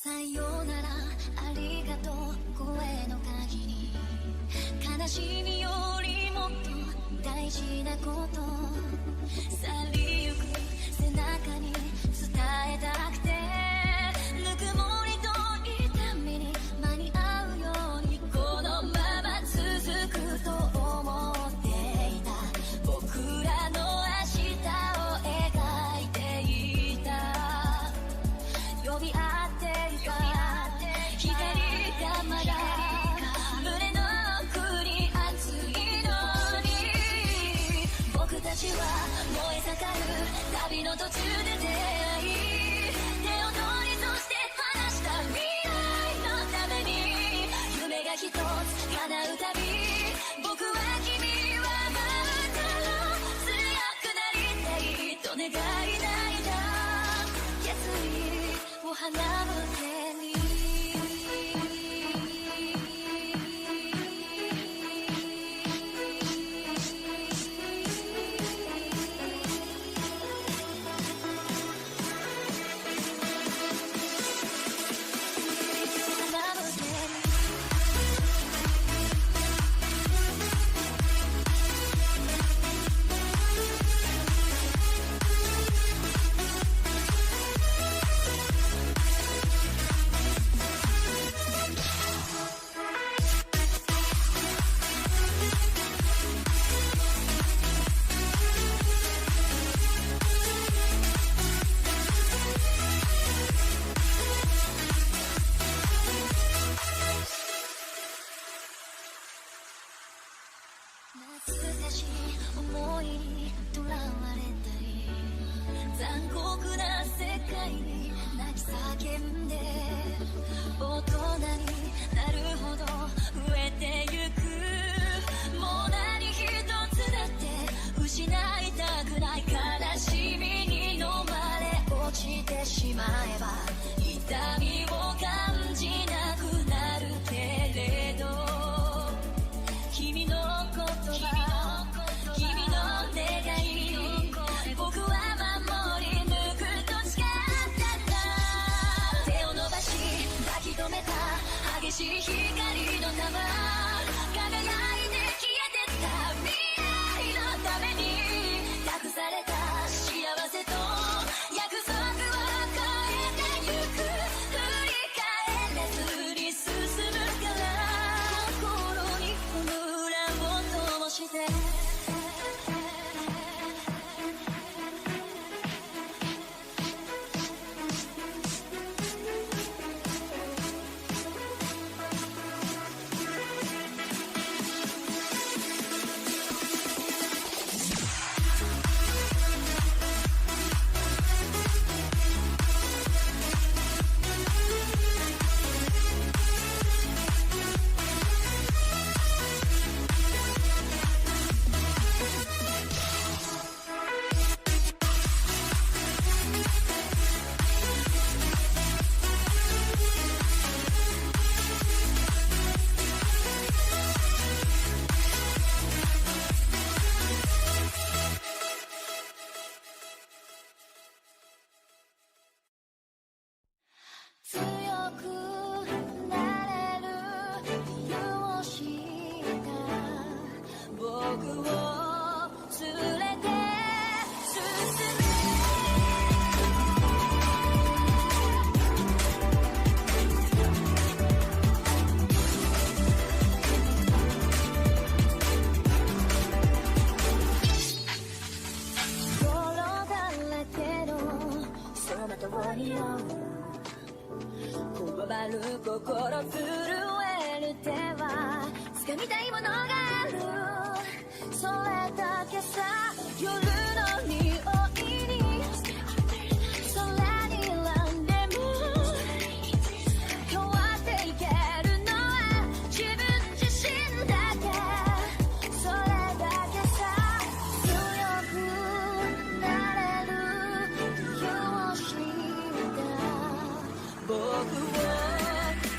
さよならありがとう声の限り悲しみよりもっと大事なこと去りゆく背中に伝えたくてぬくもりと痛みに間に合うようにこのまま続くと思っていた僕らの明日を描いていた呼び合っていた光がまだ胸の奥に熱いのに僕たちは燃え盛る旅の途中で出会い手を取りとして離した未来のために夢が一つ叶うたび僕は君はまた強くなりたいと願い泣いた決意を花む手に懐かしい思いにとらわれたり残酷な世界に泣き叫んで大人になるほど増えてゆくもう何一つだって失いたくない悲しみに飲まれ落ちてしまえば痛みを感じなくなるけれど君の言葉君の願い僕は守り抜くと誓ったんだ手を伸ばし抱き留めた激しい光の玉輝いて消えてった未来のために託された幸せと約束を超えてゆく振り返れずに進むから心に炎を灯してこばる心震える手は掴みたいものがあるそれだけさ夜の匂いに空にランでも変わっていけるのは自分自身だけそれだけさ強くなれる理由を知った僕を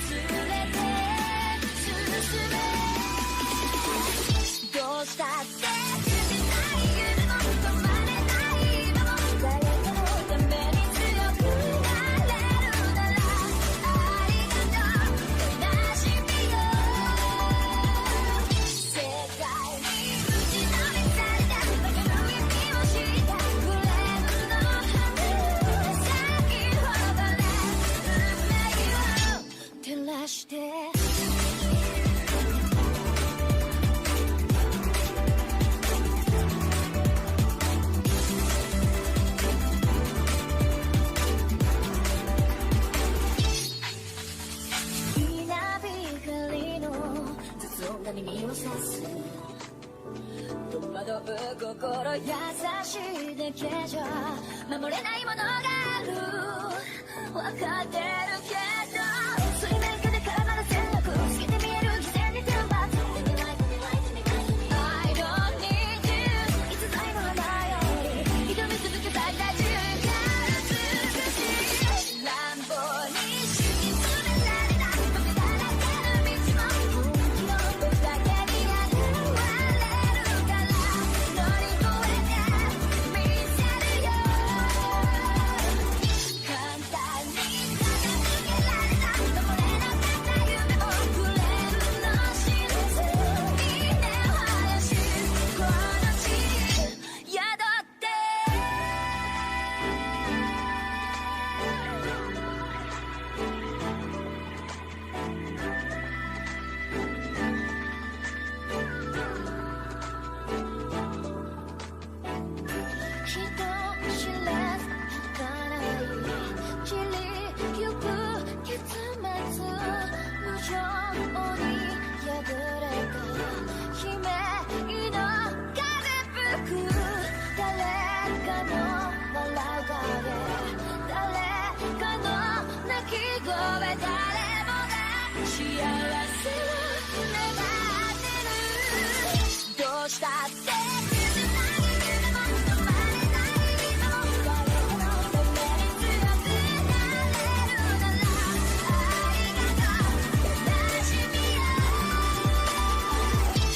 連れて進めどうしたって誰かのために強くなれるならぶ心優しいだけじゃ守れないものがある分かってるけど水面下で絡まる戦略透けて見える犠牲に天罰 I don't need you いつ最後の前より挑み続けたい大中から美しい乱暴に敷き詰められた飛びだらけの道も本気の僕だけに現れるから乗り越えてみせるよ簡単に駆け抜けられた登れなかった夢もフレームの印に根を生やしこの地に宿って人知れず儚い散りゆく結末無情に破れた悲鳴の風吹く誰かの笑う影誰かの泣き声誰もが幸せを願ってるどうしたって見せない夢も止まれない夢も誰かのために強くなれるならありがとう悲しみよ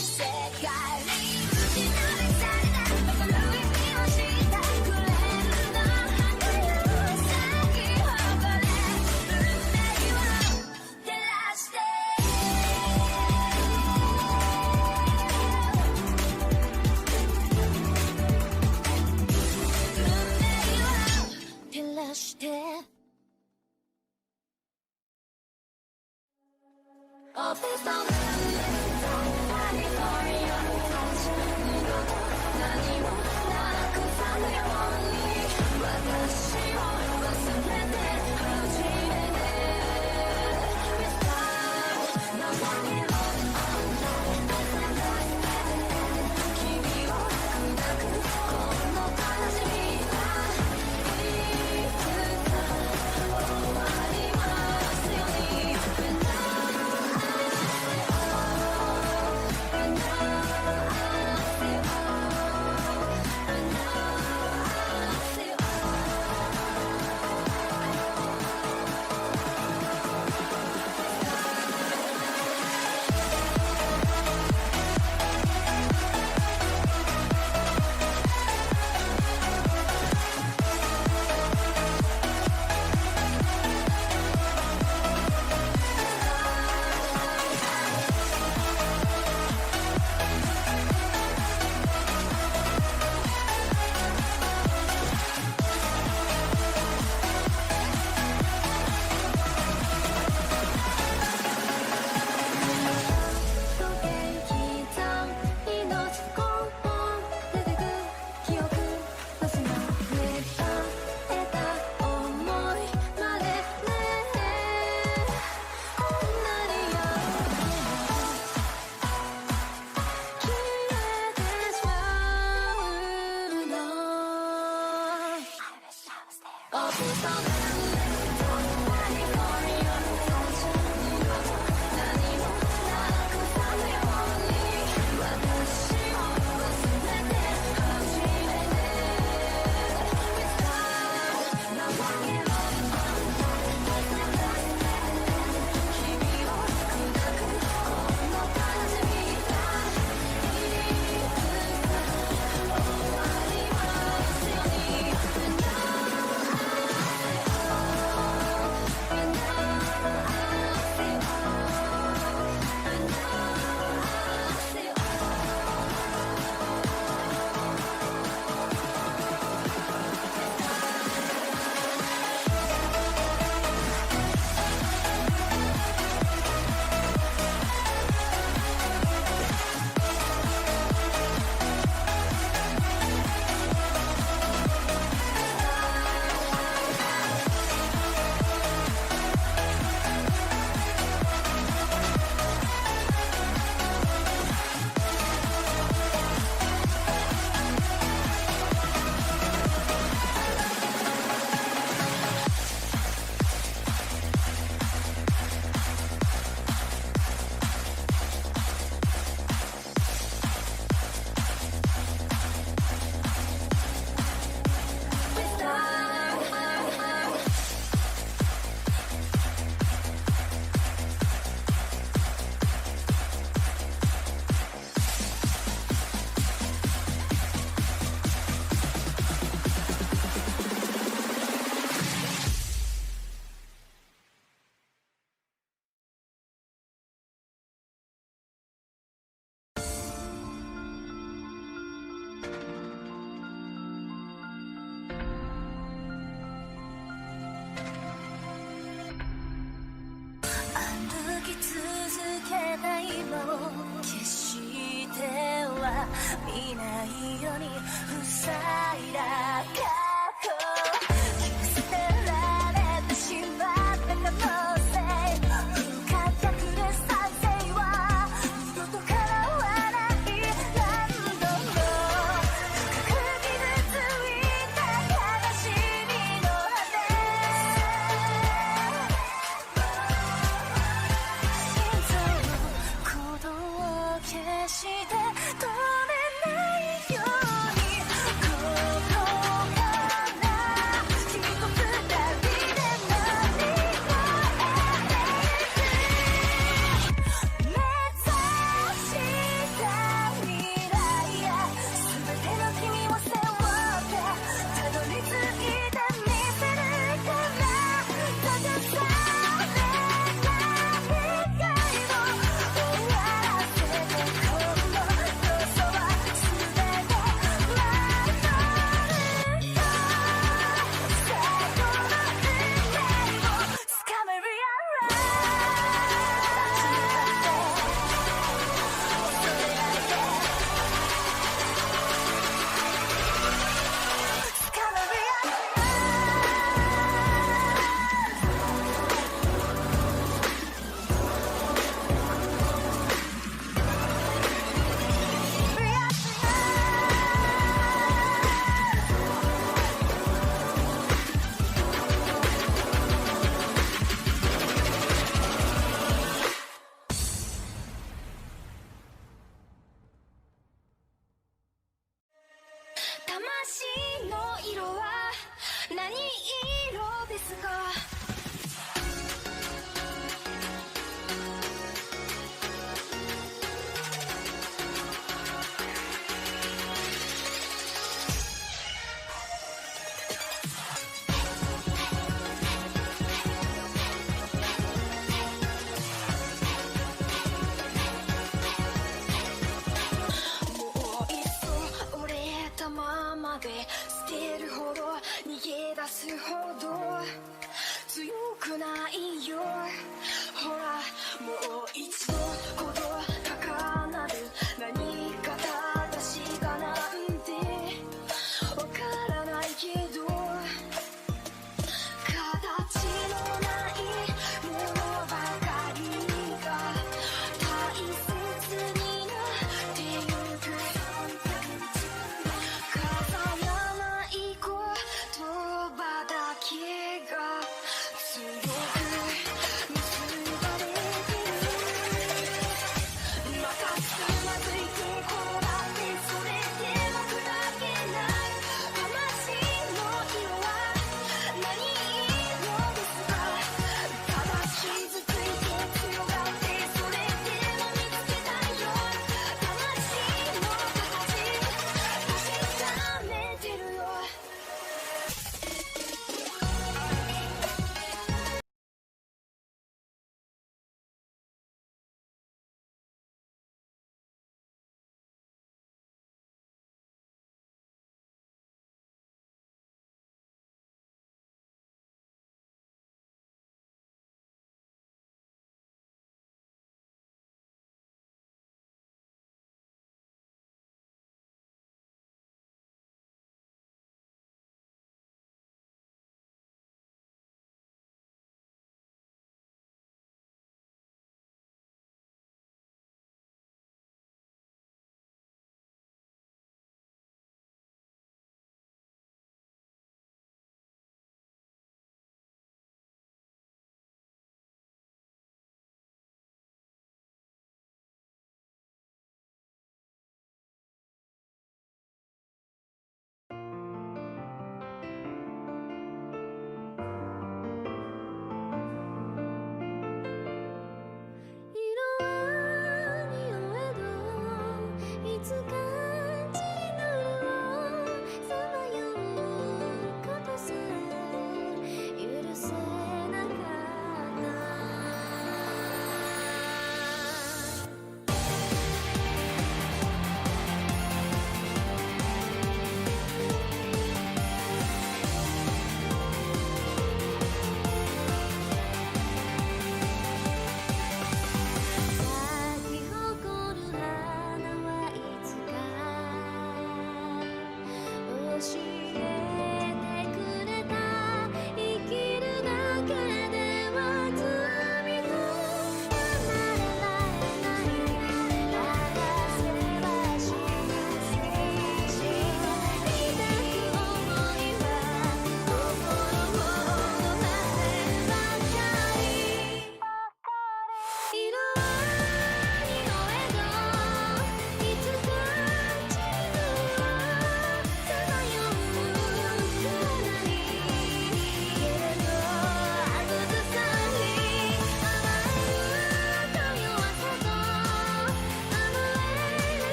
世界に打ちのめされた残る意味を知ったクレームの旗よ咲き誇れ運命を照らして運命を照らして Oh, please don't let me fighting for your touch 二度と何もなくさぬように私を忘れて初めて Restart 名前を君を砕くこの悲しみはいつか終わりますように Restart 塞いだ過去捨てられてしまった可能性不可逆で再生は二度と叶わない何度も深く傷ついた悲しみの果て心臓の鼓動を消して止めないようにここから一つ旅で乗り越えて目指した未来や全ての君を背負ってたどり着いてみせるから閉ざされた願いを終わらせて今度こそは全て守るよ最後の運命をつかめるやろ立ち向かって恐れないでつかめるやろ魂の色は何色ですかもういっそ折れたままで捨てるほど逃げ出すほど強くないよほらもう一度ほど高鳴る何か正しいかなんてわからないけど形のないものばかりが大切になってゆく飾らない言葉だけが強く結ばれてるまた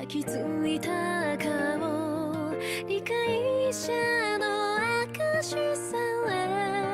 が気づいたかも理解者の証さえ「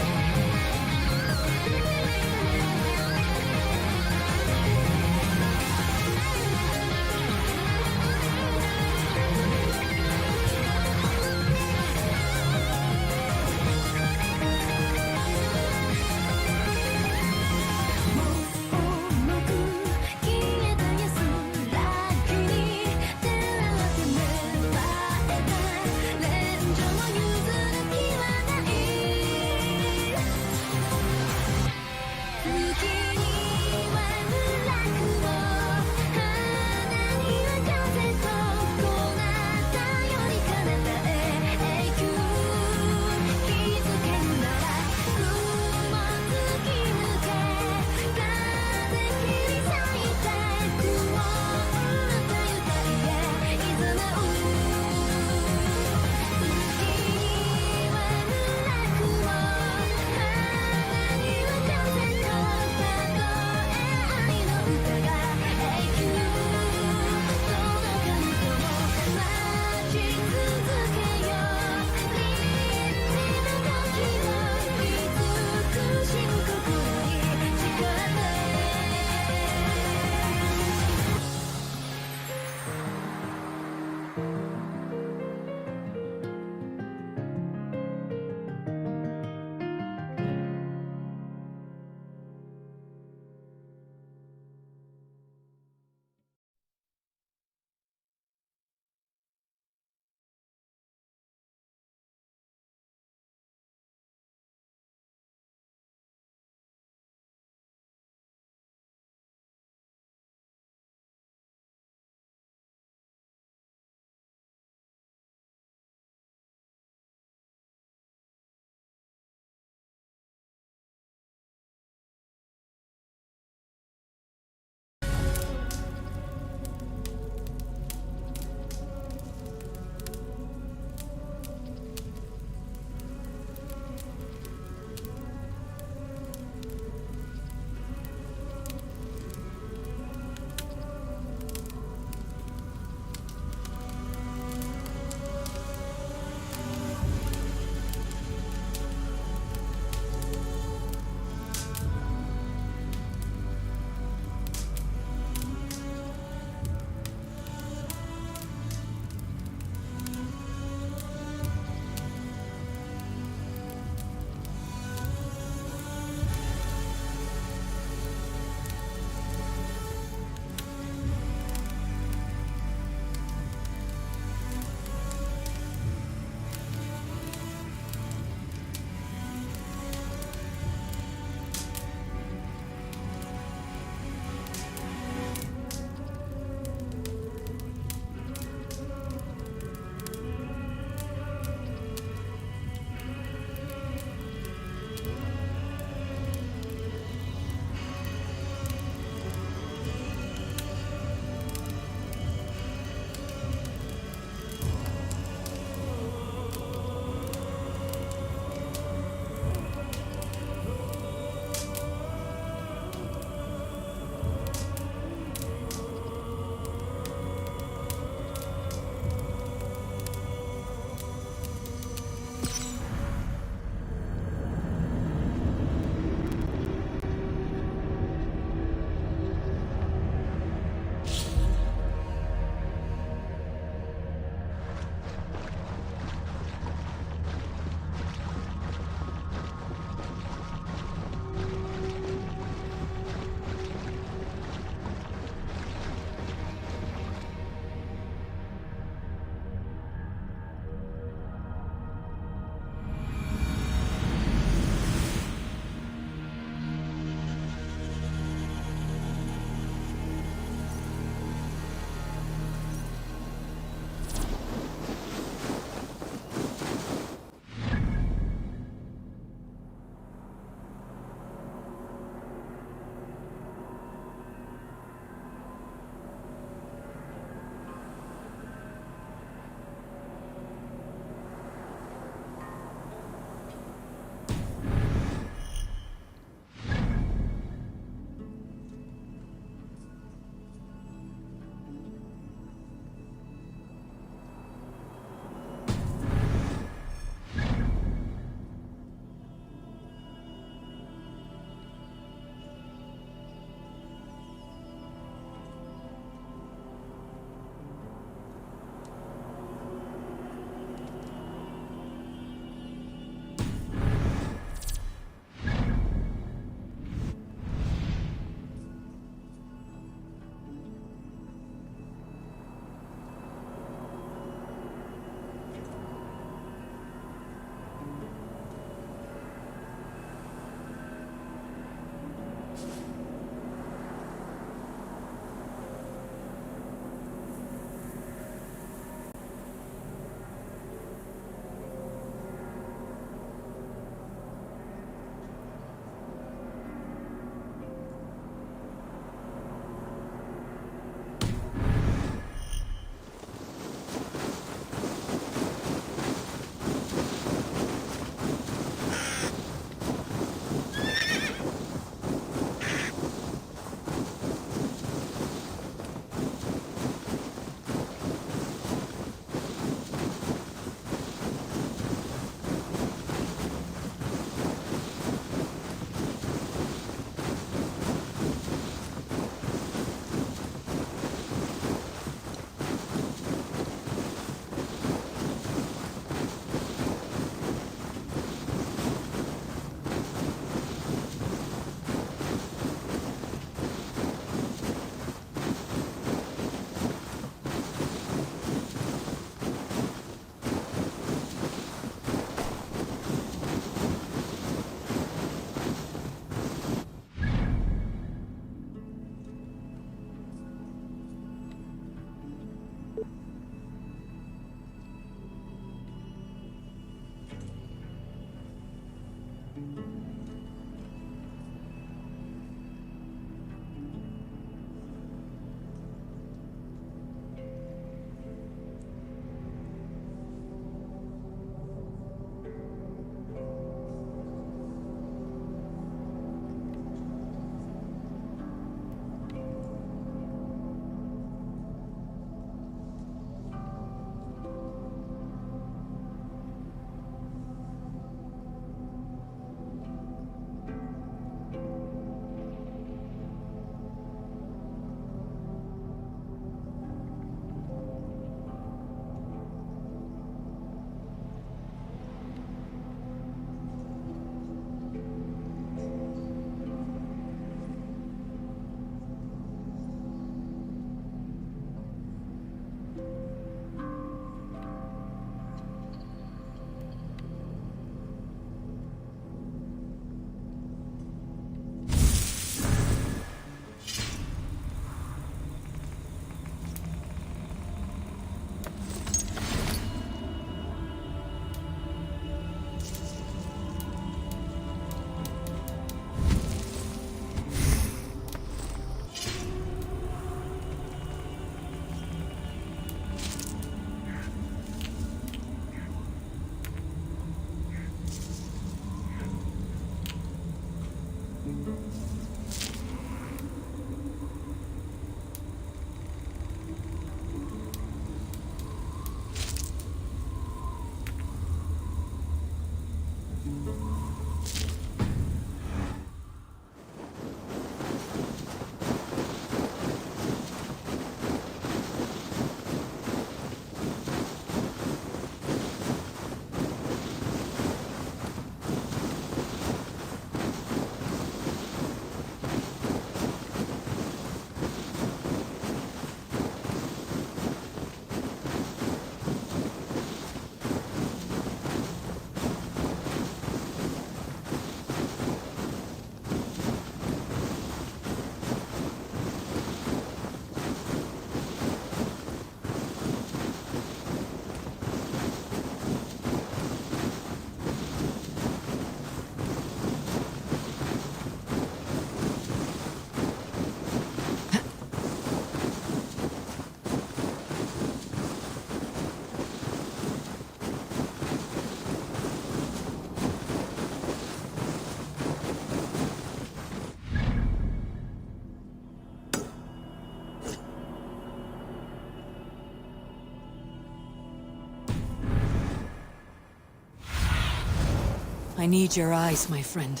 I need your eyes, my friend.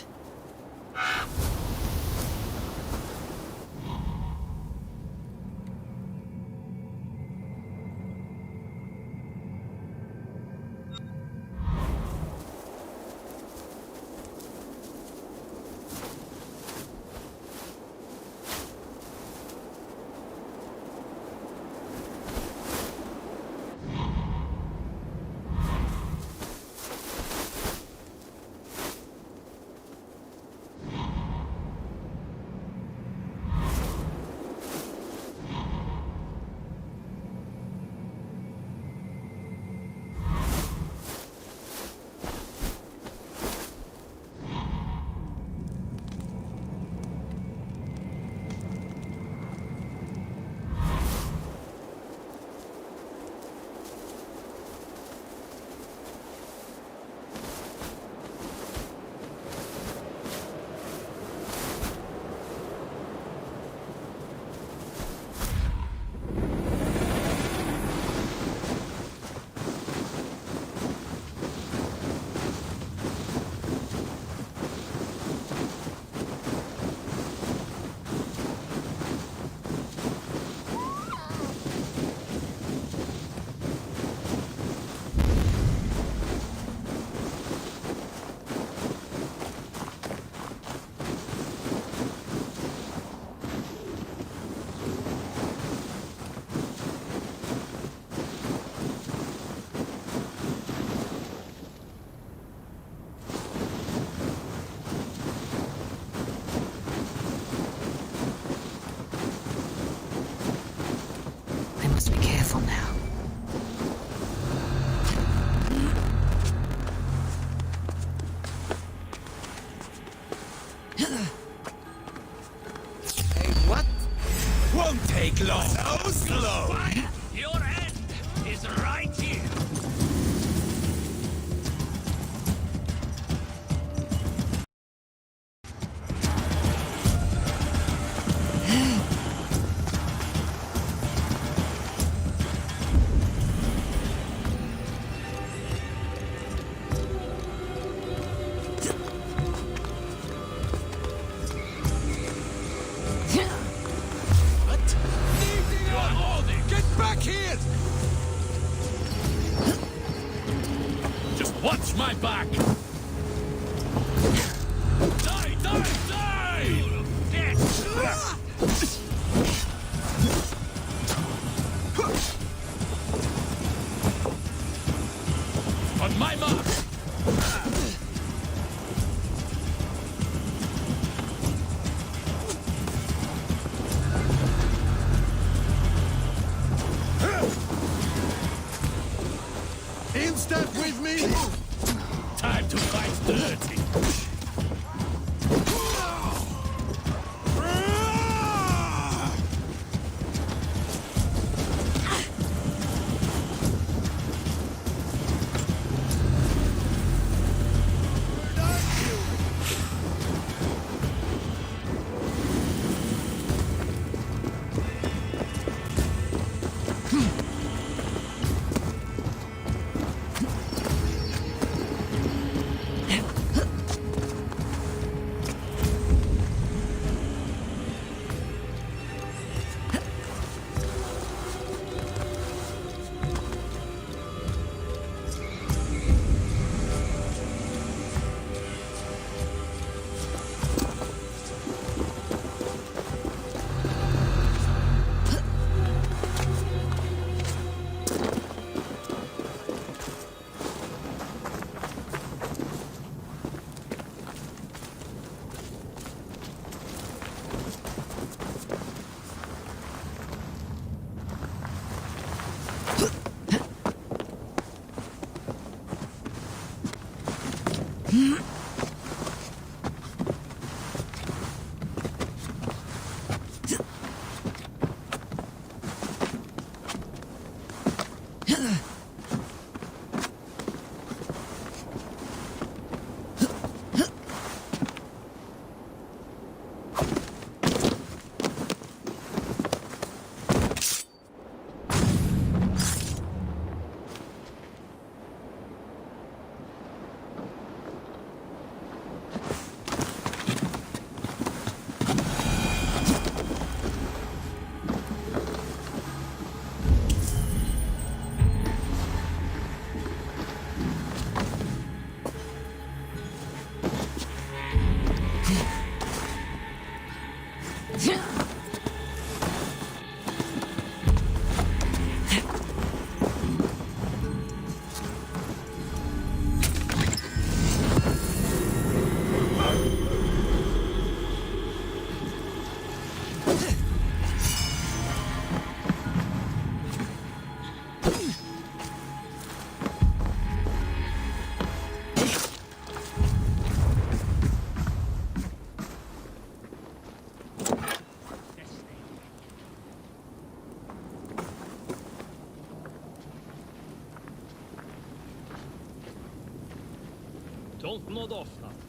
Take long. So slow. Your end is right here. Watch my back! Die, die, die! Dead! On my mark! In step with me! Time to fight dirty! 戻した。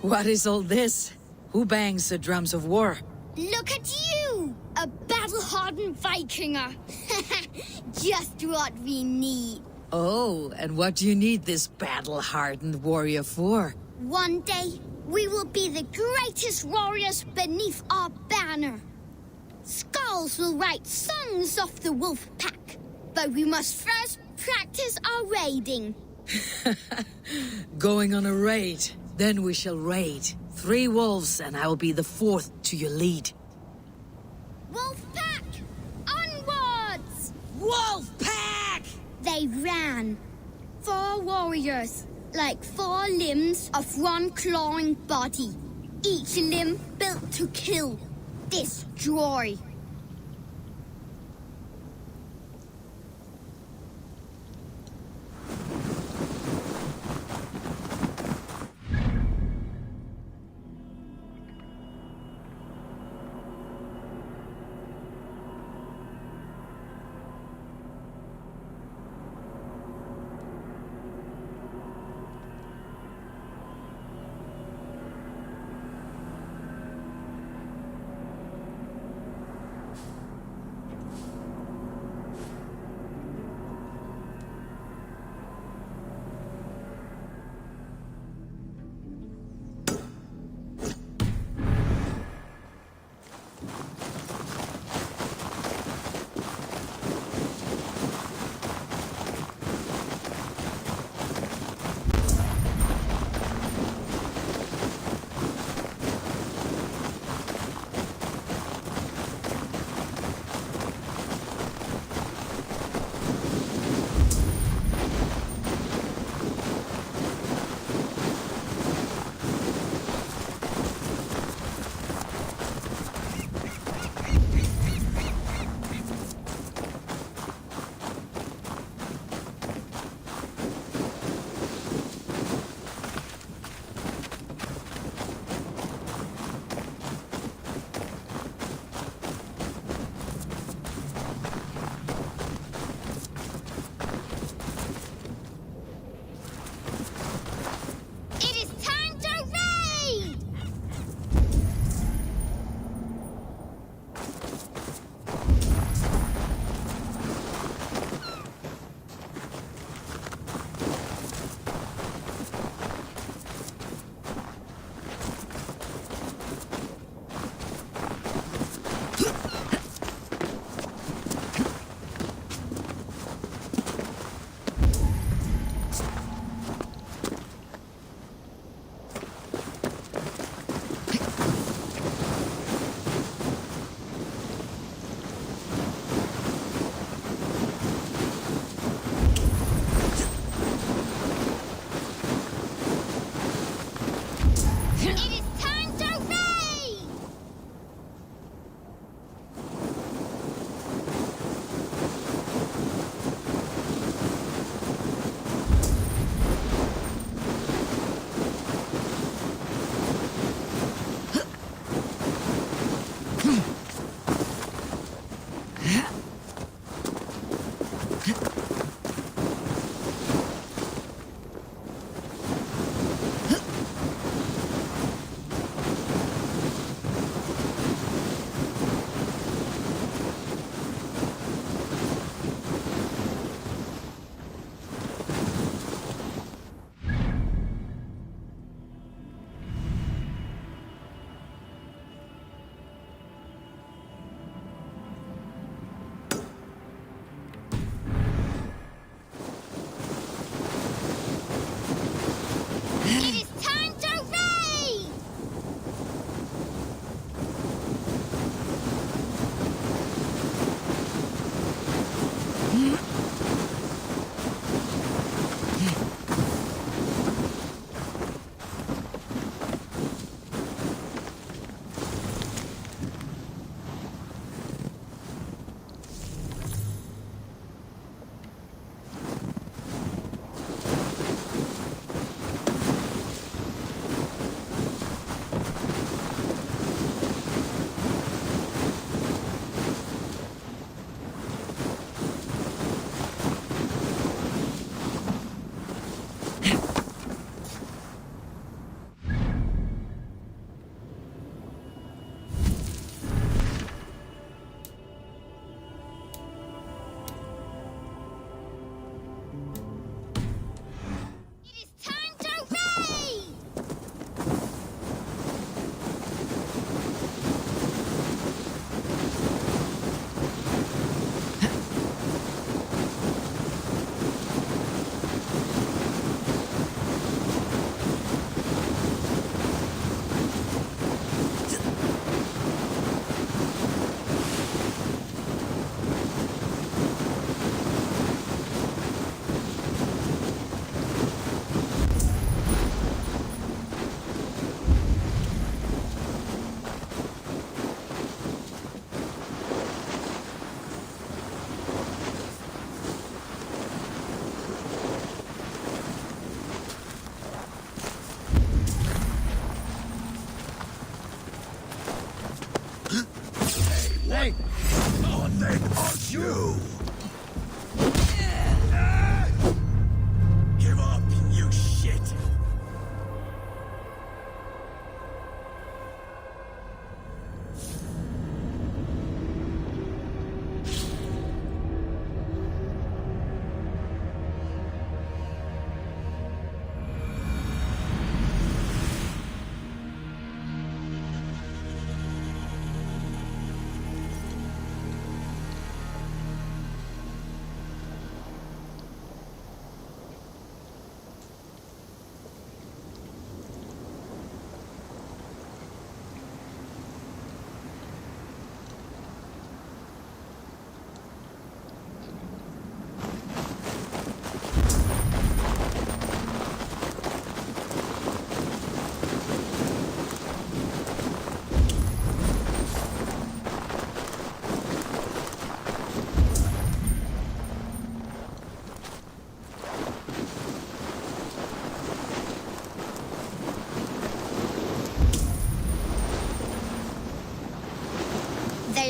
What is all this? Who bangs the drums of war? Look at you! A battle-hardened Vikinger. Just what we need. Oh, and what do you need this battle-hardened warrior for? One day, we will be the greatest warriors beneath our banner. Skulls will write songs of the wolf pack, but we must first practice our raiding. Going on a raid. Then we shall raid. 3 wolves, and I will be the 4th to your lead. Wolf pack! Onwards! Wolf pack! They ran. 4 warriors, like 4 limbs of one clawing body. Each limb built to kill, destroy.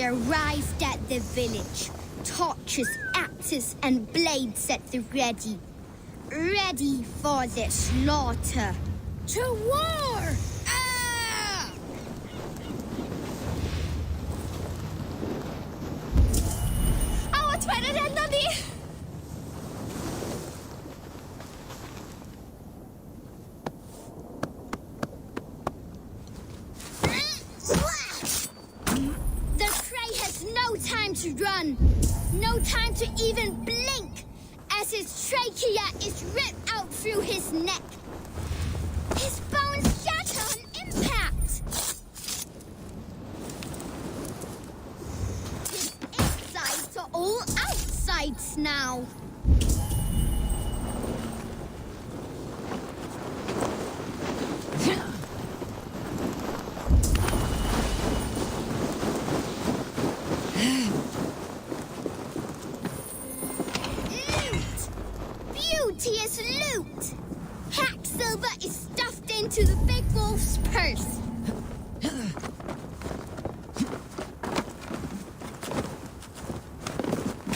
arrived at the village. Torches, axes, and blades at the ready. Ready for the slaughter. To war! Ah! Oh, it's better than Nani! The prey has no time to run. No time to even blink as his trachea is ripped out through his neck. His bones shatter on impact. His insides are all outsides now. Beauteous loot! Hack silver is stuffed into the big wolf's purse.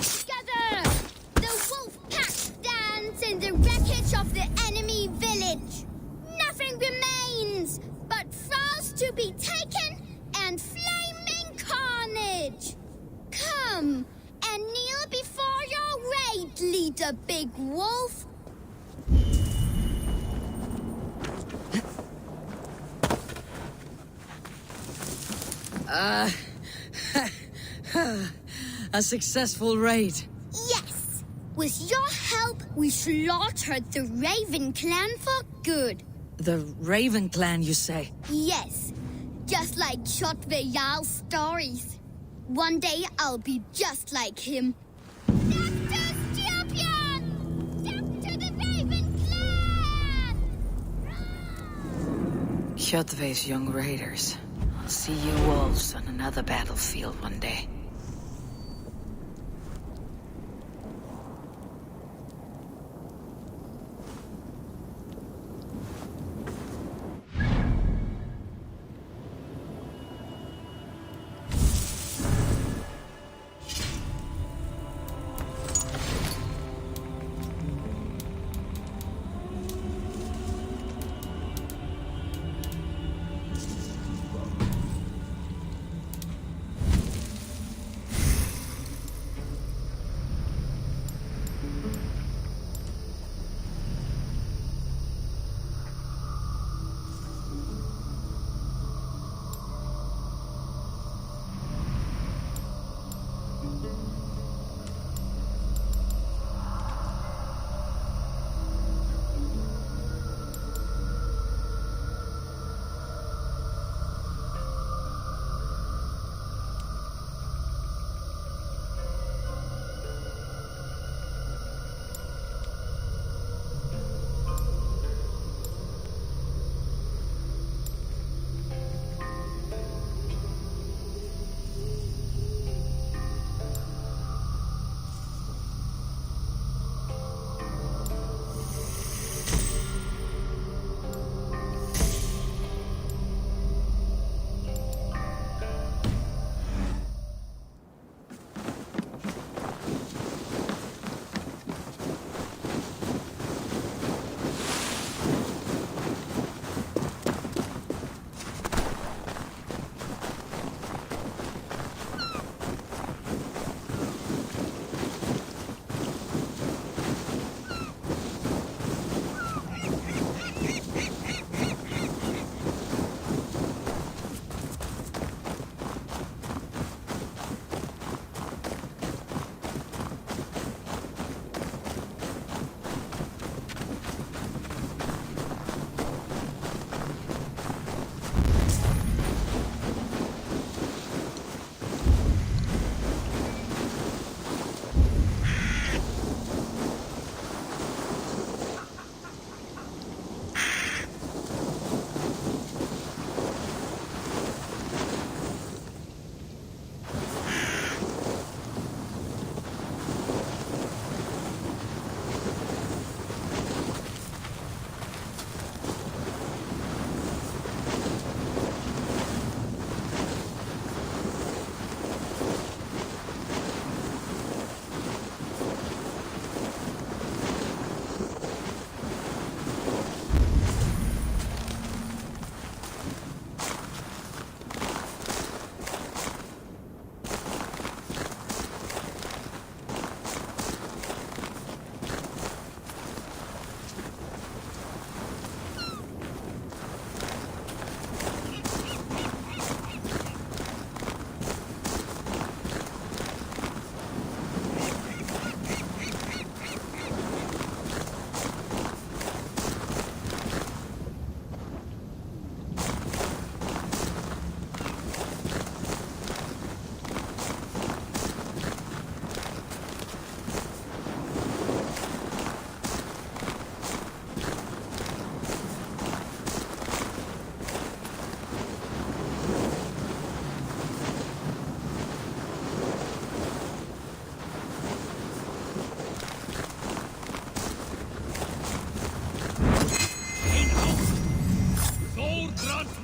Together, the wolf pack stands in the wreckage of the enemy village. Nothing remains but thralls to be taken and flaming carnage. Come and kneel before your raid leader, Big Wolf. A successful raid. Yes. With your help, we slaughtered the Raven clan for good. The Raven clan, you say? Yes. Just like Shotvejal's stories. One day I'll be just like him. Death to Scorpion! Death to the Raven clan! Kjotve's young raiders. I'll see you wolves on another battlefield one day.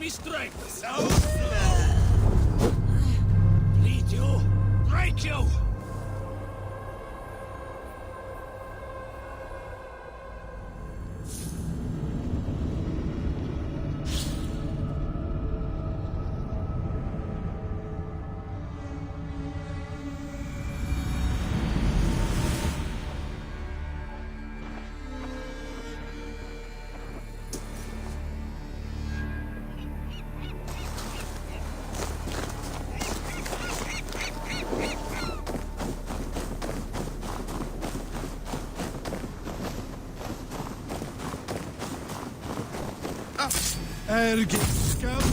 me strength. So slow! Bleed you. Break you. Ergiskam.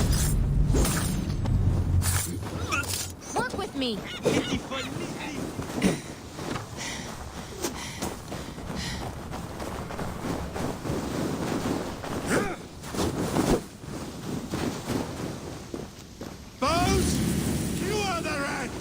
Work with me. Bows, you are the rats.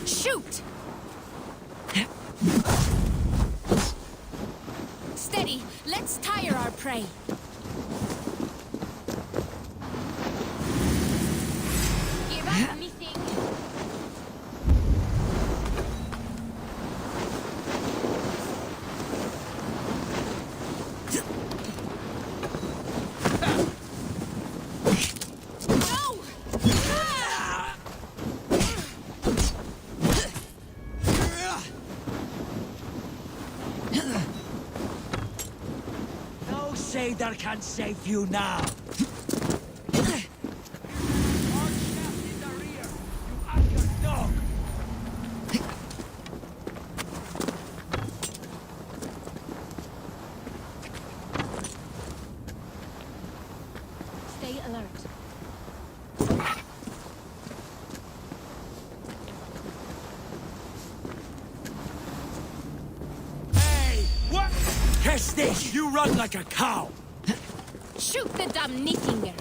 Shoot! Steady. Let's tire our prey. Give up anything. No! No shader can save you now. Stay alert. Hey, what? Catch this! You run like a cow. Shoot the damn Nithinger.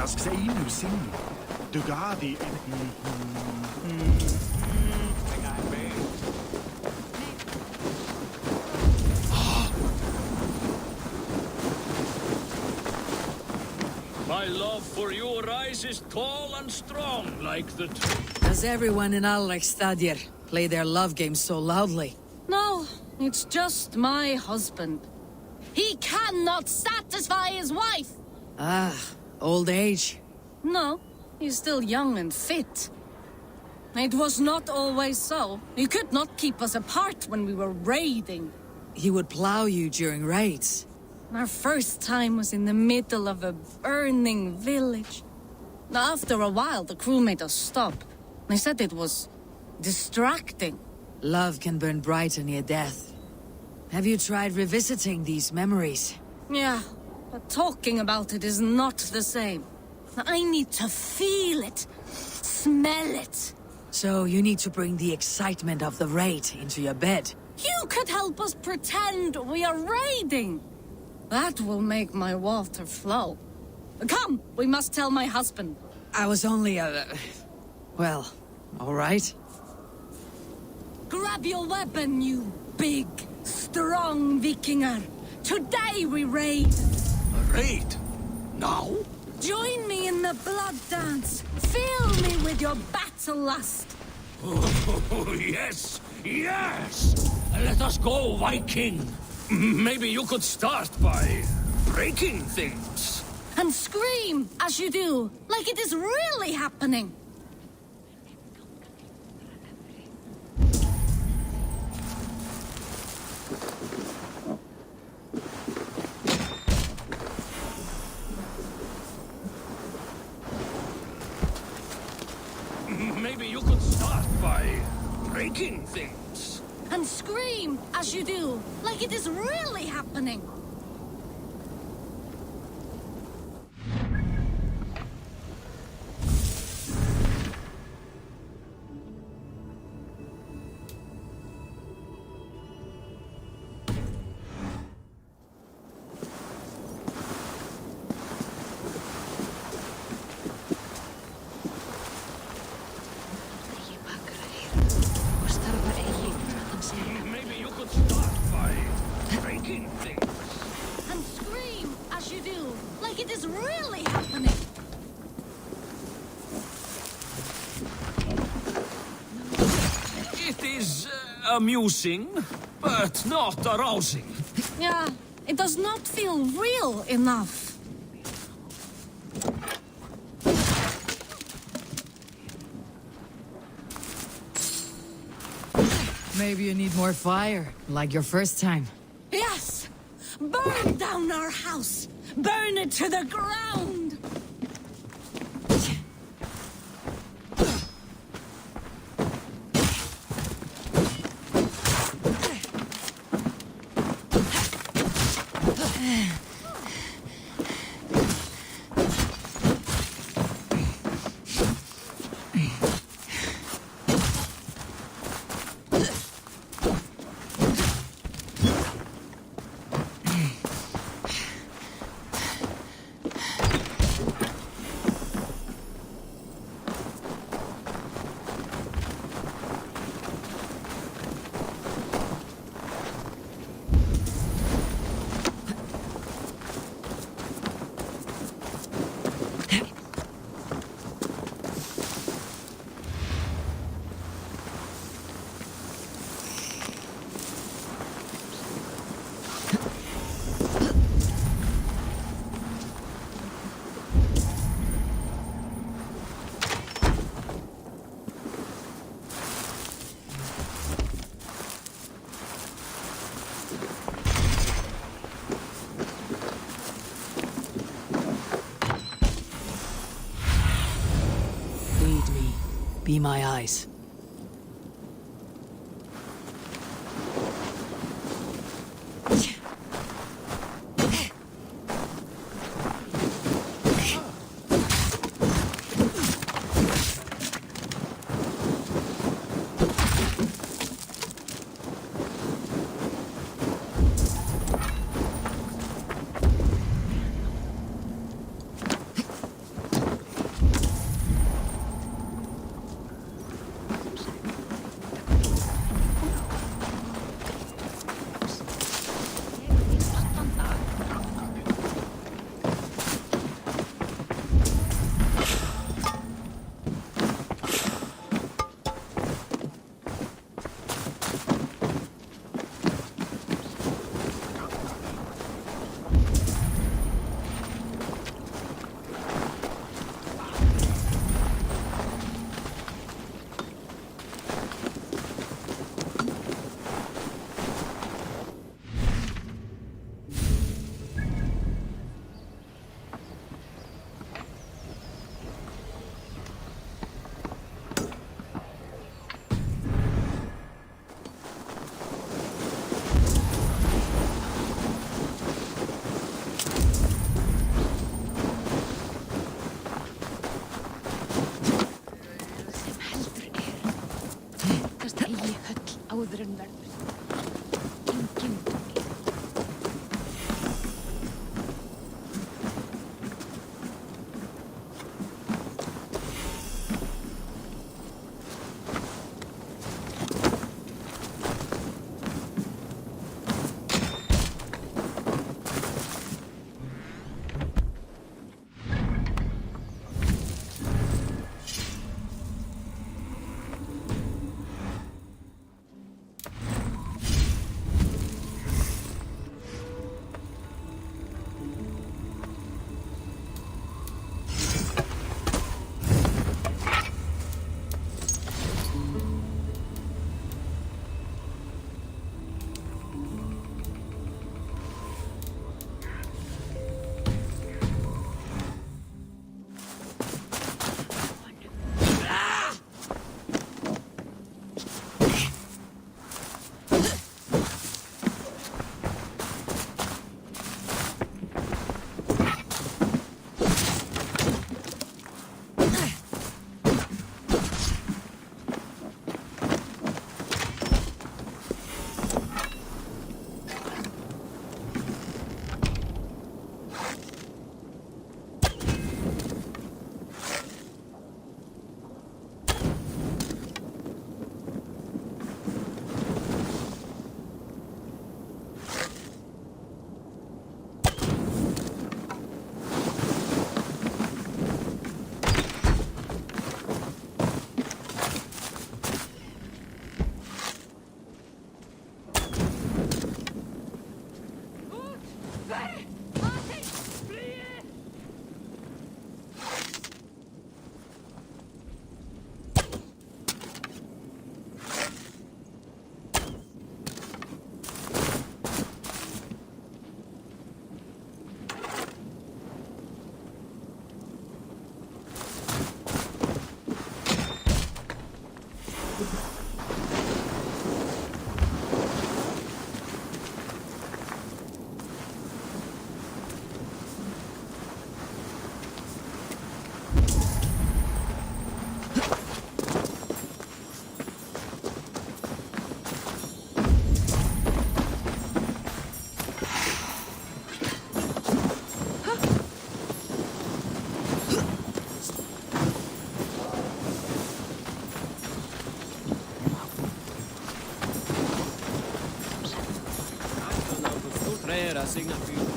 Asks Inu Sing. Dugadi. My love for you rises tall and strong like the tree. Does everyone in Alexstadir play their love game so loudly? No, it's just my husband. He cannot satisfy his wife! Ah, old age. No, he's still young and fit. It was not always so. He could not keep us apart when we were raiding. He would plow you during raids. Our first time was in the middle of a burning village. After a while, the crew made us stop. They said it was distracting. Love can burn brighter near death. Have you tried revisiting these memories? Yeah, but talking about it is not the same. I need to feel it, smell it. So you need to bring the excitement of the raid into your bed. You could help us pretend we are raiding. That will make my water flow. Come, we must tell my husband. I was only well, all right. Grab your weapon, you big, strong Vikinger. Today we raid. A raid? Now? Join me in the blood dance. Fill me with your battle lust. Oh, yes, yes! Let us go, Viking. Maybe you could start by breaking things. And scream as you do, like it is really happening. Maybe you could start by breaking things. And scream as you do, like it is really happening. Maybe you could start by breaking things. And scream as you do, like it is really happening. It is amusing, but not arousing. Yeah, it does not feel real enough. Maybe you need more fire, like your first time. Yes! Burn down our house! Burn it to the ground! Be my eyes. áður en verður. Enginn dómur.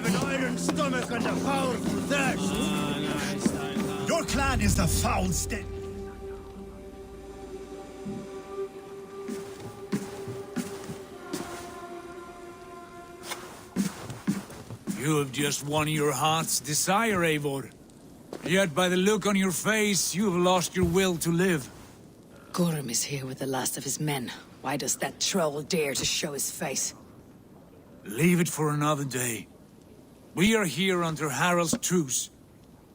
survive an iron stomach and a powerful thirst. Your clan is the foul stench. You have just won your heart's desire, Eivor. Yet by the look on your face, you have lost your will to live. Gorm is here with the last of his men. Why does that troll dare to show his face? Leave it for another day. We are here under Harald's truce,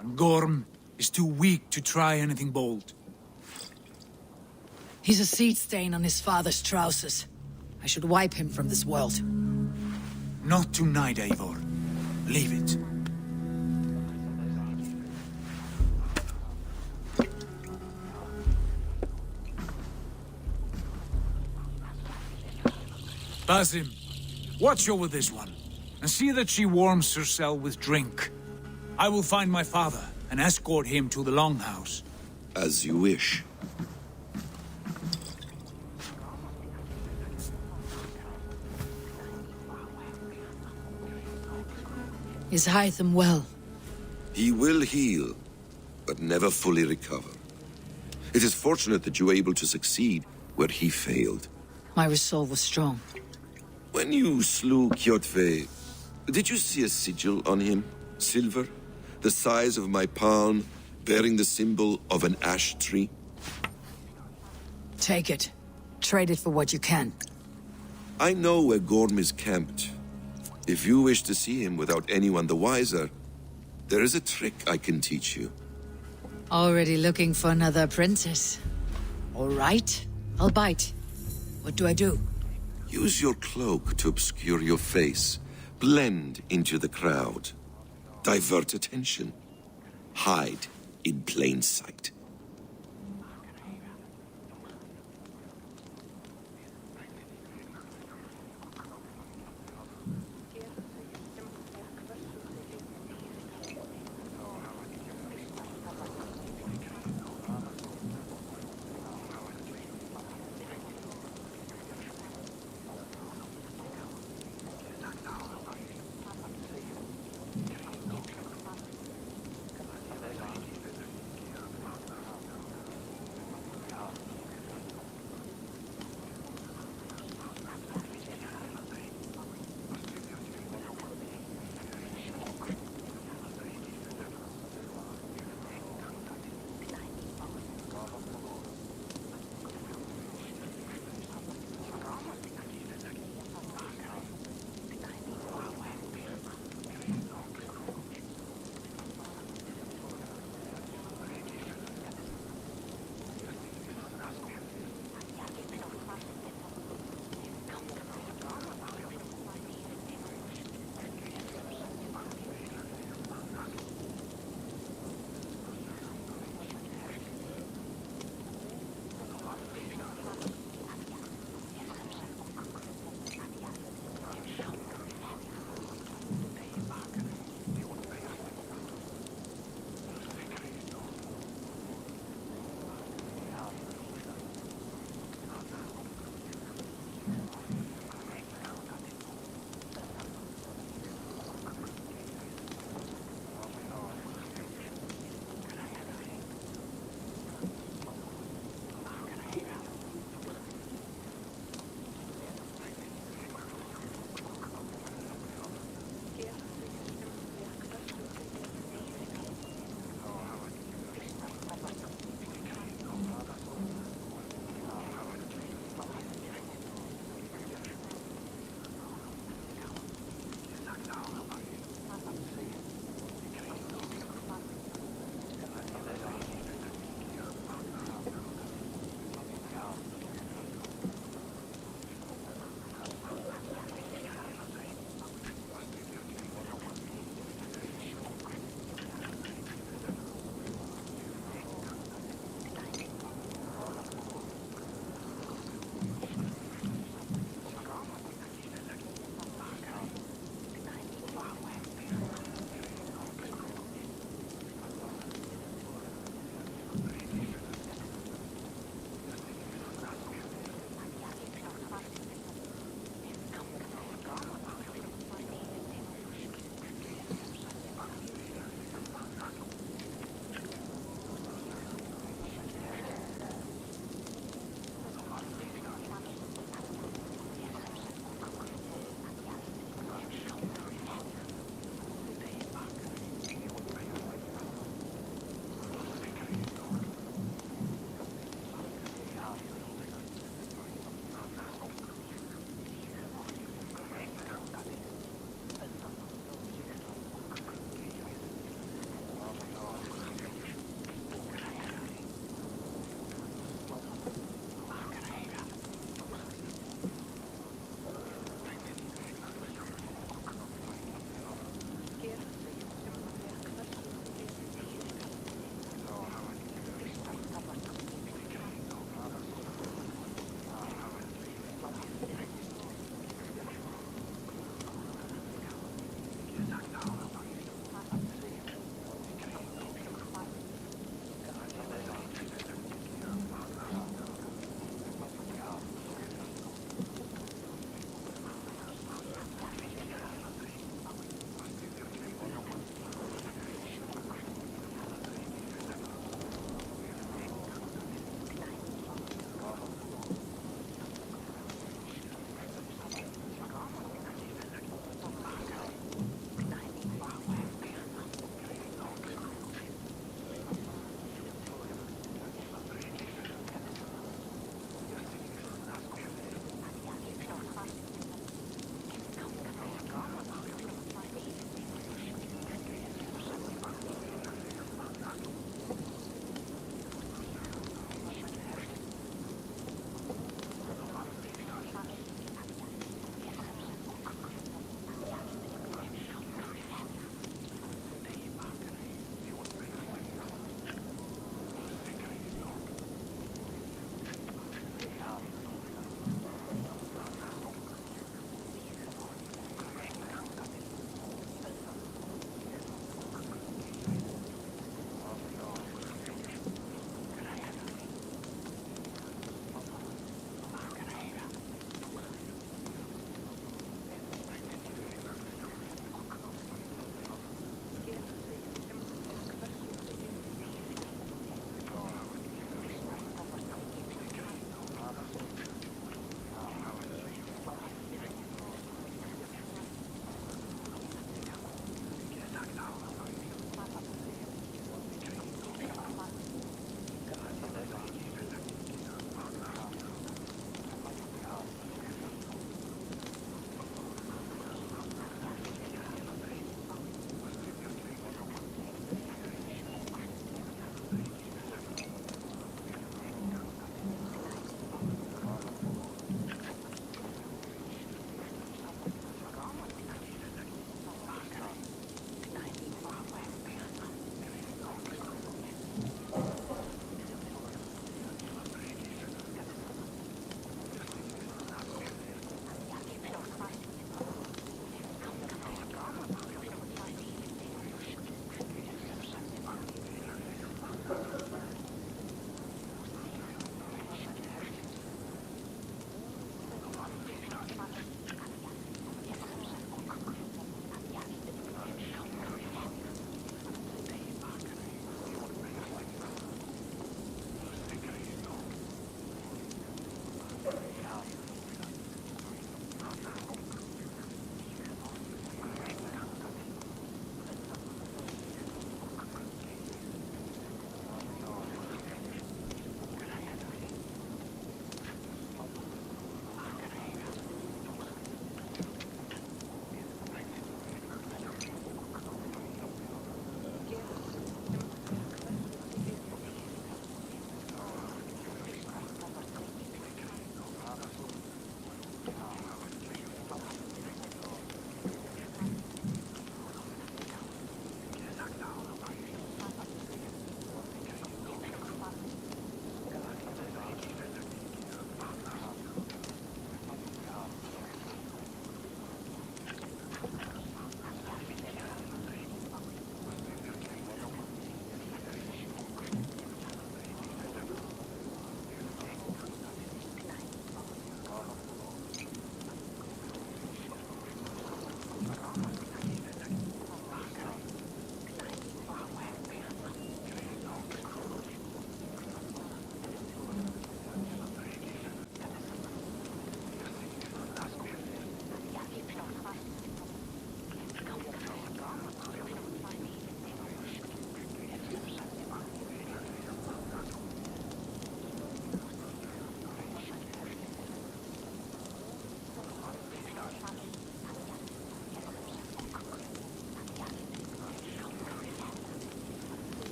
and Gorm is too weak to try anything bold. He's a seed stain on his father's trousers. I should wipe him from this world. Not tonight, Eivor. Leave it. Basim, watch over this one, and see that she warms herself with drink. I will find my father and escort him to the Longhouse. As you wish. Is Hytham well? He will heal, but never fully recover. It is fortunate that you were able to succeed where he failed. My resolve was strong. When you slew Kjotve, did you see a sigil on him? Silver? The size of my palm, bearing the symbol of an ash tree? Take it. Trade it for what you can. I know where Gorm is camped. If you wish to see him without anyone the wiser, there is a trick I can teach you. Already looking for another princess. All right, I'll bite. What do I do? Use your cloak to obscure your face. Blend into the crowd. Divert attention. Hide in plain sight.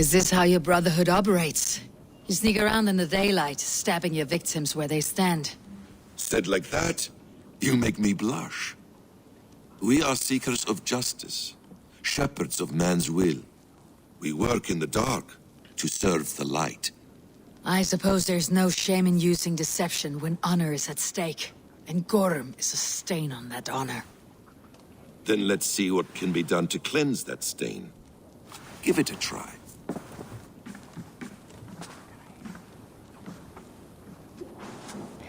Is this how your Brotherhood operates? You sneak around in the daylight, stabbing your victims where they stand. Said like that, you make me blush. We are seekers of justice, shepherds of man's will. We work in the dark to serve the light. I suppose there's no shame in using deception when honor is at stake, and Gorm is a stain on that honor. Then let's see what can be done to cleanse that stain. Give it a try.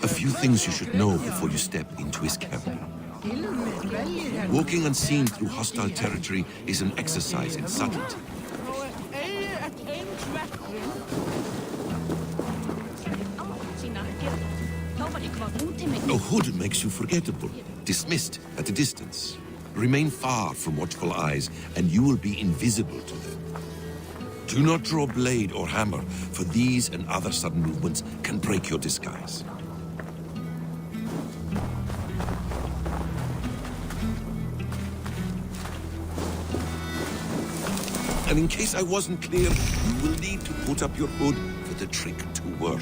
A few things you should know before you step into his camp. Walking unseen through hostile territory is an exercise in subtlety. A hood makes you forgettable, dismissed at a distance. Remain far from watchful eyes, and you will be invisible to them. Do not draw blade or hammer, for these and other sudden movements can break your disguise. And in case I wasn't clear, you will need to put up your hood for the trick to work.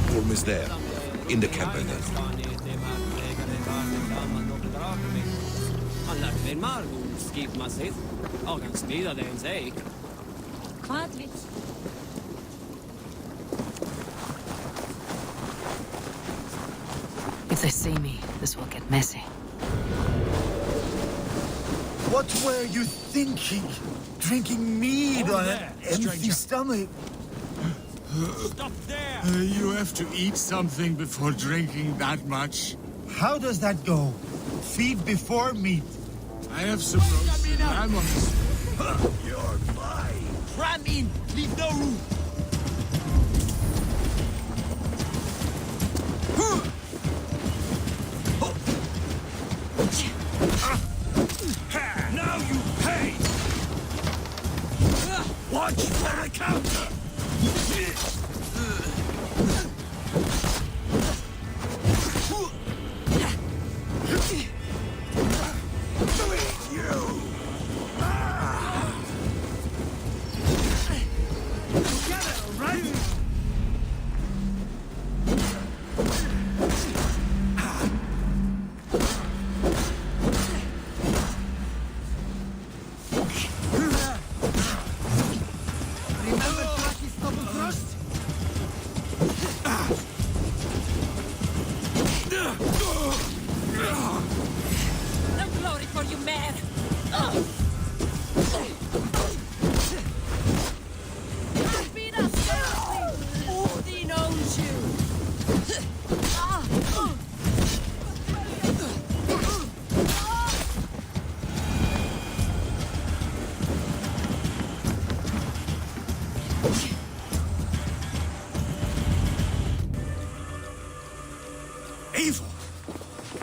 Gorm is there, in the camp I left. If they see me, this will get messy. What were you thinking? Drinking mead on an empty stomach? Stop there! You have to eat something before drinking that much. How does that go? Feed before meat. I have some roast lamb on this. You're mine. Cram in! Leave no room! Now you pay! Watch for a counter!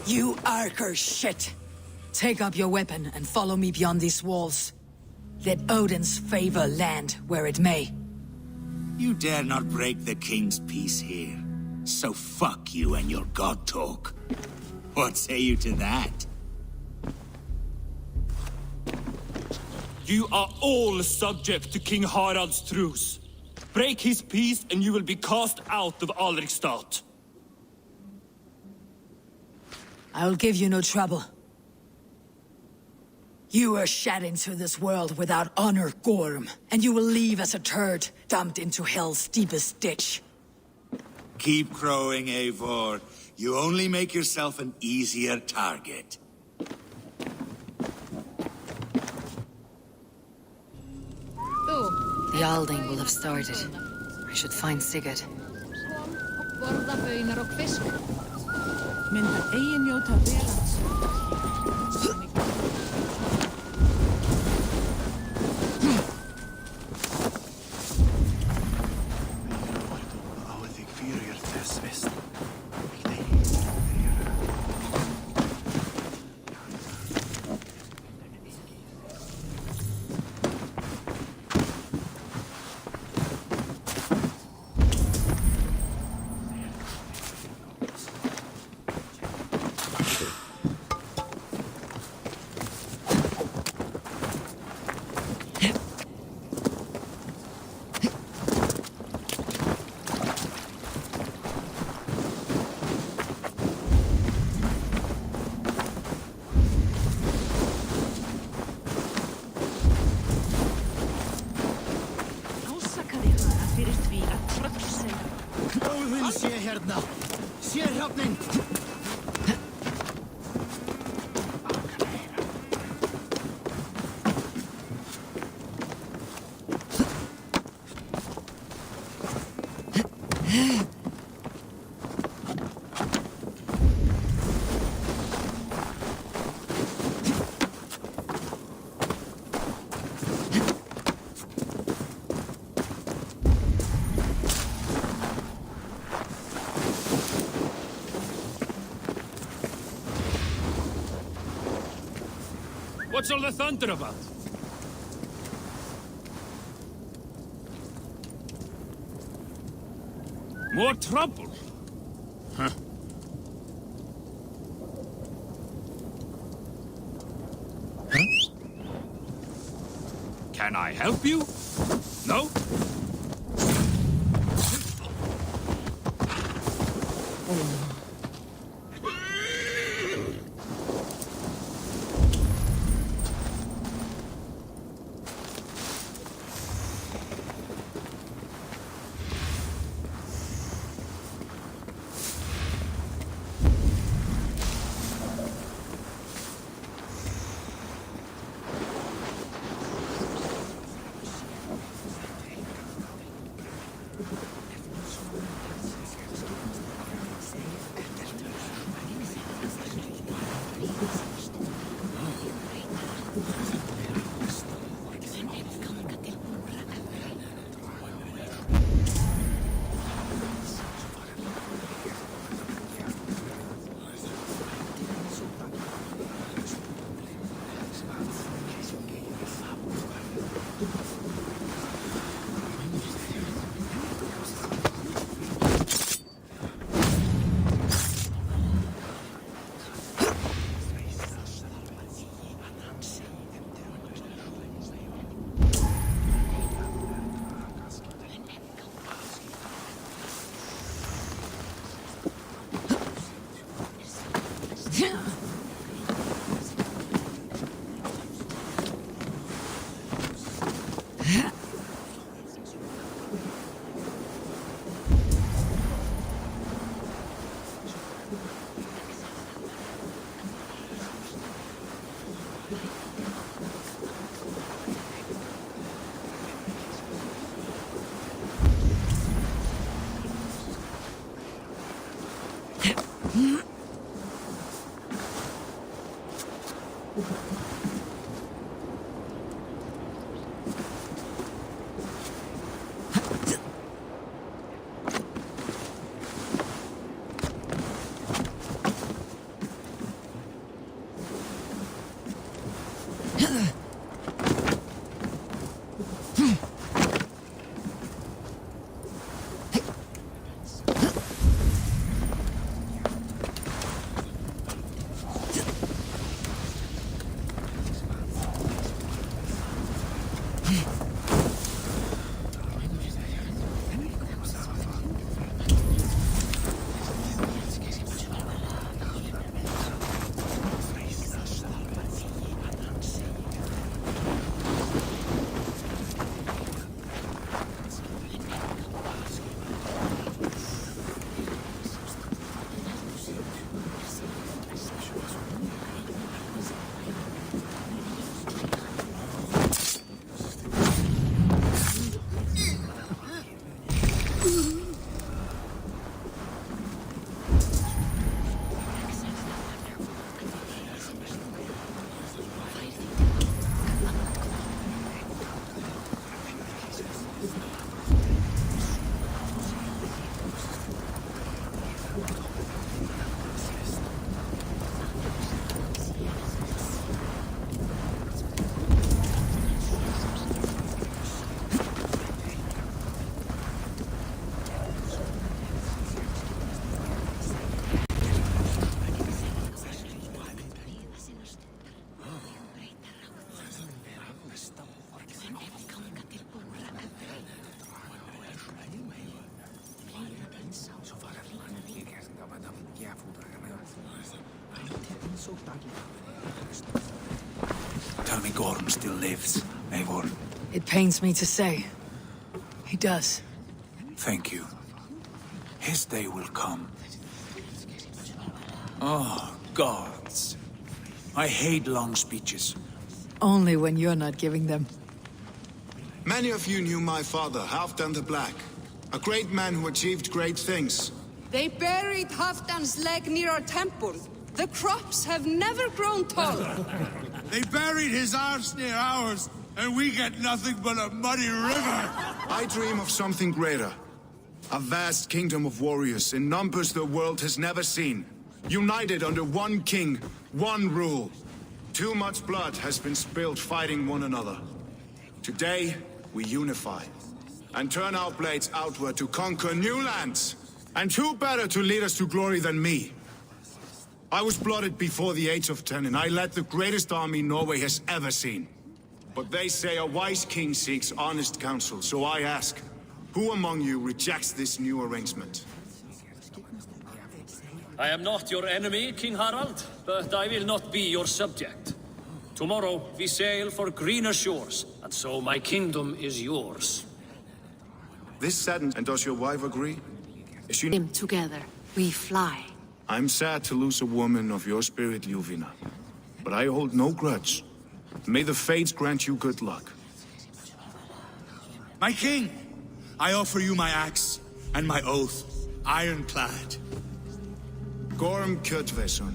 You Arker shit! Take up your weapon and follow me beyond these walls. Let Odin's favor land where it may. You dare not break the king's peace here. So fuck you and your god talk. What say you to that? You are all subject to King Harald's truce. Break his peace and you will be cast out of Alrikstad. I will give you no trouble. You were shed into this world without honor, Gorm, and you will leave as a turd, dumped into hell's deepest ditch. Keep crowing, Eivor. You only make yourself an easier target. The Alding will have started. I should find Sigurd. Óðinn sé hérna! Sérhjálpnin! What's all the thunder about? More trouble? Huh? Can I help you? No? Tell me Gorm still lives, Eivor. It pains me to say. He does. Thank you. His day will come. Oh, gods. I hate long speeches. Only when you're not giving them. Many of you knew my father, Halfdan the Black. A great man who achieved great things. They buried Halfdan's leg near our temple. The crops have never grown tall. They buried his arse near ours, and we get nothing but a muddy river. I dream of something greater. A vast kingdom of warriors in numbers the world has never seen. United under one king, one rule. Too much blood has been spilled fighting one another. Today, we unify and turn our blades outward to conquer new lands. And who better to lead us to glory than me? I was blooded before the age of 10, and I led the greatest army Norway has ever seen. But they say a wise king seeks honest counsel, so I ask, who among you rejects this new arrangement? I am not your enemy, King Harald, but I will not be your subject. Tomorrow we sail for greener shores, and so my kingdom is yours. This saddened, and does your wife agree? Is she... Together, we fly. I'm sad to lose a woman of your spirit, Ljuvina. But I hold no grudge. May the fates grant you good luck. My king! I offer you my axe and my oath, ironclad. Gorm Kjotveson,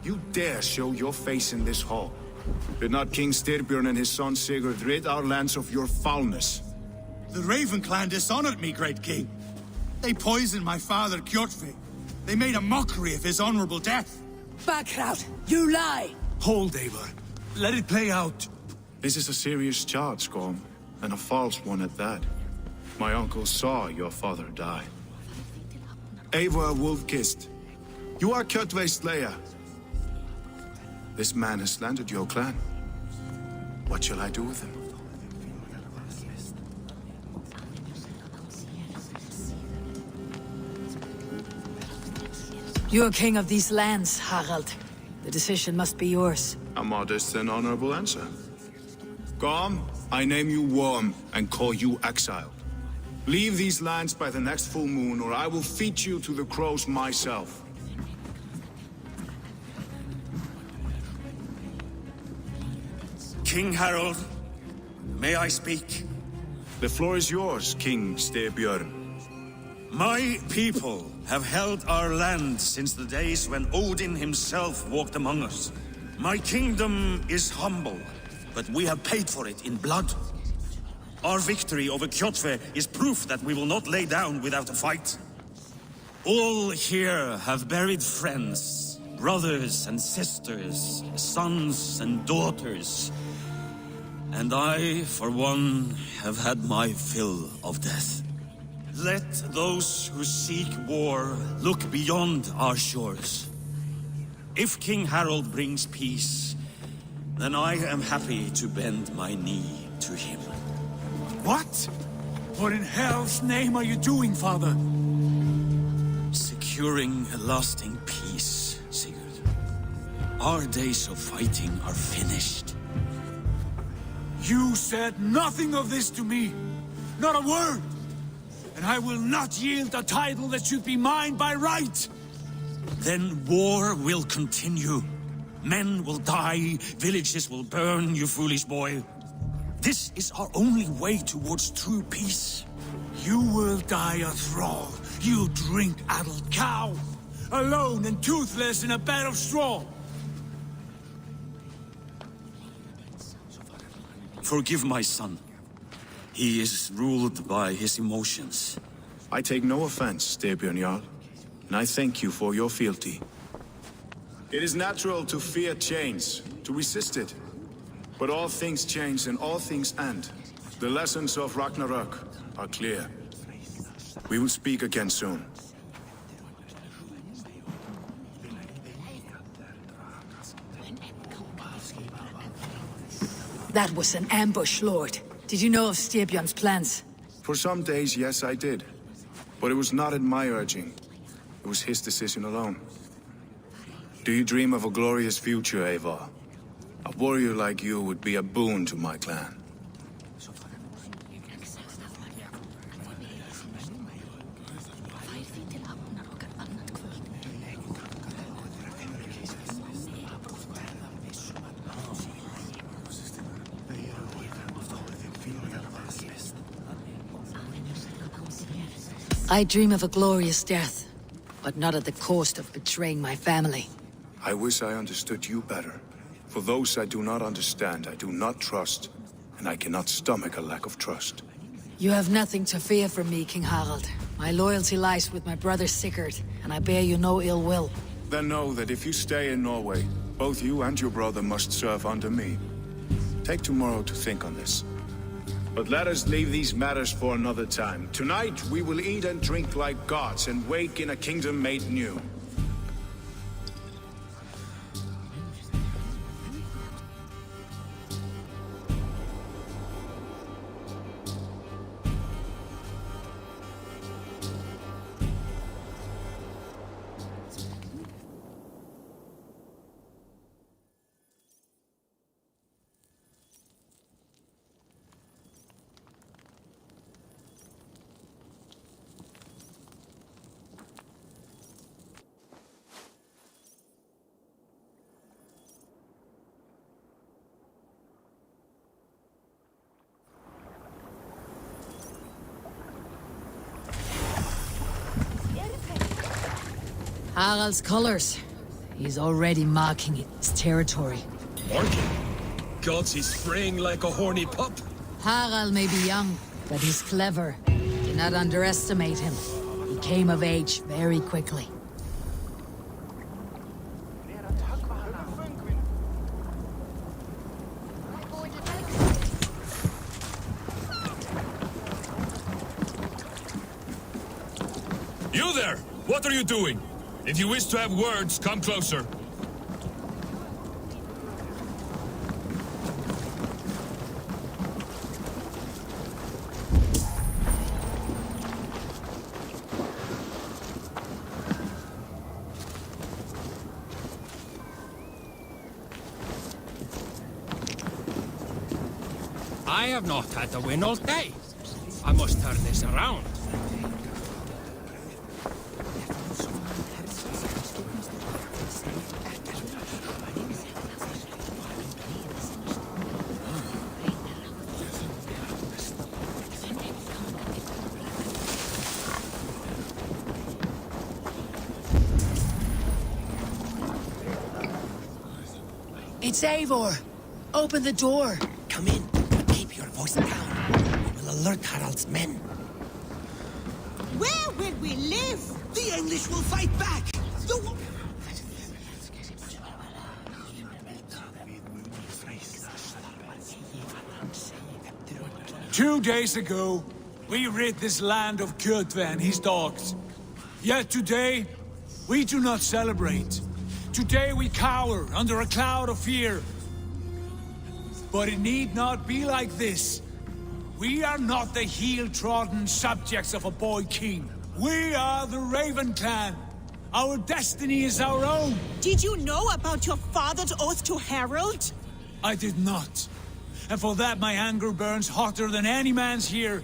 you dare show your face in this hall. Did not King Styrbjörn and his son Sigurd rid our lands of your foulness? The Raven clan dishonored me, great king. They poisoned my father, Kjotve. They made a mockery of his honorable death. Backrout, you lie! Hold, Eivor. Let it play out. This is a serious charge, Gorm, and a false one at that. My uncle saw your father die. Eivor Wolf-Kissed, you are Kjotve's slayer. This man has slandered your clan. What shall I do with him? You're king of these lands, Harald. The decision must be yours. A modest and honorable answer. Gorm, I name you Worm and call you exiled. Leave these lands by the next full moon, or I will feed you to the crows myself. King Harold, may I speak? The floor is yours, King Styrbjörn. My people have held our land since the days when Odin himself walked among us. My kingdom is humble, but we have paid for it in blood. Our victory over Kjotve is proof that we will not lay down without a fight. All here have buried friends, brothers and sisters, sons and daughters. And I, for one, have had my fill of death. Let those who seek war look beyond our shores. If King Harold brings peace, then I am happy to bend my knee to him. What? What in hell's name are you doing, father? Securing a lasting peace, Sigurd. Our days of fighting are finished. You said nothing of this to me. Not a word. And I will not yield a title that should be mine by right. Then war will continue. Men will die, villages will burn, you foolish boy. This is our only way towards true peace. You will die a thrall, you drink-addled cow. Alone and toothless in a bed of straw. Forgive my son. He is ruled by his emotions. I take no offense, Styrbjörn Jarl, and I thank you for your fealty. It is natural to fear change, to resist it. But all things change and all things end. The lessons of Ragnarok are clear. We will speak again soon. That was an ambush, Lord. Did you know of Styrbjörn's plans? For some days, yes, I did. But it was not at my urging. It was his decision alone. Do you dream of a glorious future, Eivor? A warrior like you would be a boon to my clan. I dream of a glorious death, but not at the cost of betraying my family. I wish I understood you better. For those I do not understand, I do not trust, and I cannot stomach a lack of trust. You have nothing to fear from me, King Harald. My loyalty lies with my brother Sigurd, and I bear you no ill will. Then know that if you stay in Norway, both you and your brother must serve under me. Take tomorrow to think on this. But let us leave these matters for another time. Tonight, we will eat and drink like gods and wake in a kingdom made new. Harald's colors. He's already marking its territory. Marking? Gods, he's fraying like a horny pup. Harald may be young, but he's clever. Do not underestimate him. He came of age very quickly. You there! What are you doing? If you wish to have words, come closer. I have not had to win all day. I must turn this around. It's Eivor. Open the door. Come in, but keep your voice down. We will alert Harald's men. Where will we live? The English will fight back. 2 days ago, we rid this land of Kjotve and his dogs. Yet today, we do not celebrate. Today we cower under a cloud of fear. But it need not be like this. We are not the heel-trodden subjects of a boy king. We are the Raven clan. Our destiny is our own. Did you know about your father's oath to Harald? I did not. And for that my anger burns hotter than any man's here.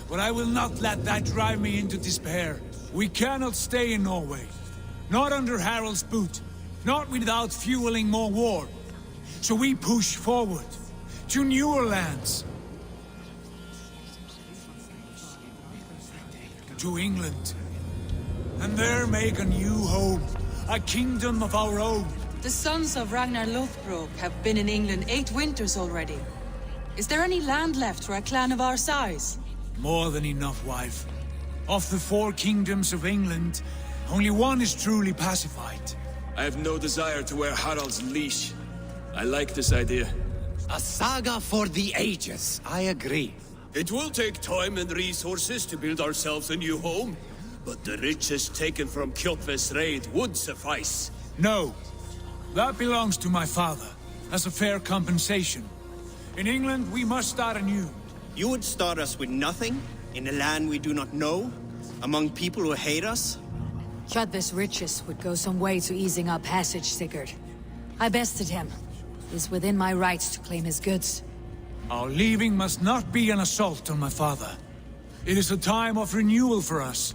But I will not let that drive me into despair. We cannot stay in Norway. Not under Harald's boot. Not without fueling more war. So we push forward to newer lands. To England. And there make a new home. A kingdom of our own. The sons of Ragnar Lothbrok have been in England 8 winters already. Is there any land left for a clan of our size? More than enough, wife. Of the 4 kingdoms of England, only one is truly pacified. I have no desire to wear Harald's leash. I like this idea. A saga for the ages, I agree. It will take time and resources to build ourselves a new home, but the riches taken from Kjotve's raid would suffice. No. That belongs to my father, as a fair compensation. In England, we must start anew. You would start us with nothing, in a land we do not know, among people who hate us? Kjotve's riches would go some way to easing our passage, Sigurd. I bested him. It is within my rights to claim his goods. Our leaving must not be an assault on my father. It is a time of renewal for us.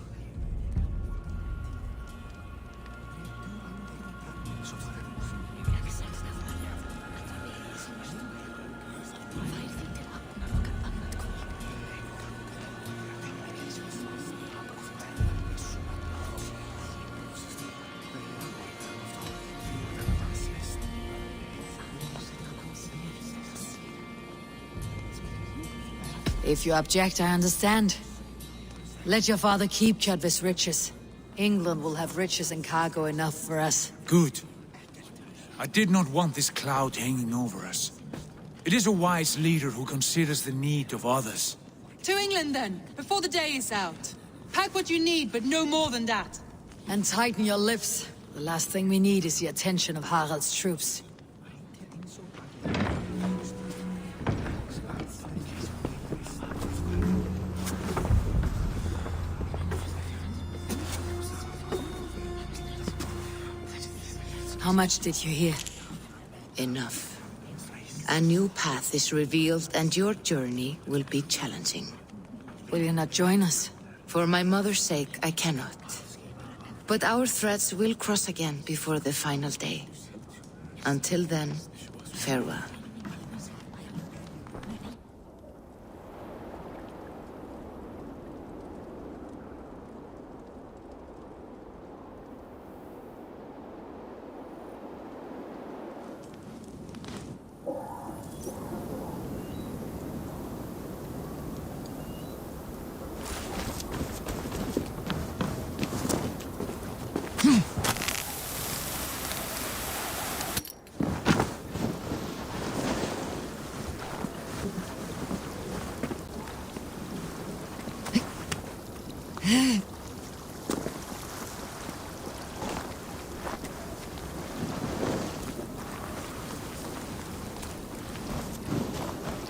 If you object, I understand. Let your father keep Kjotve's riches. England will have riches and cargo enough for us. Good. I did not want this cloud hanging over us. It is a wise leader who considers the need of others. To England, then, before the day is out. Pack what you need, but no more than that. And tighten your lips. The last thing we need is the attention of Harald's troops. How much did you hear? Enough. A new path is revealed and your journey will be challenging. Will you not join us? For my mother's sake, I cannot. But our threads will cross again before the final day. Until then, farewell.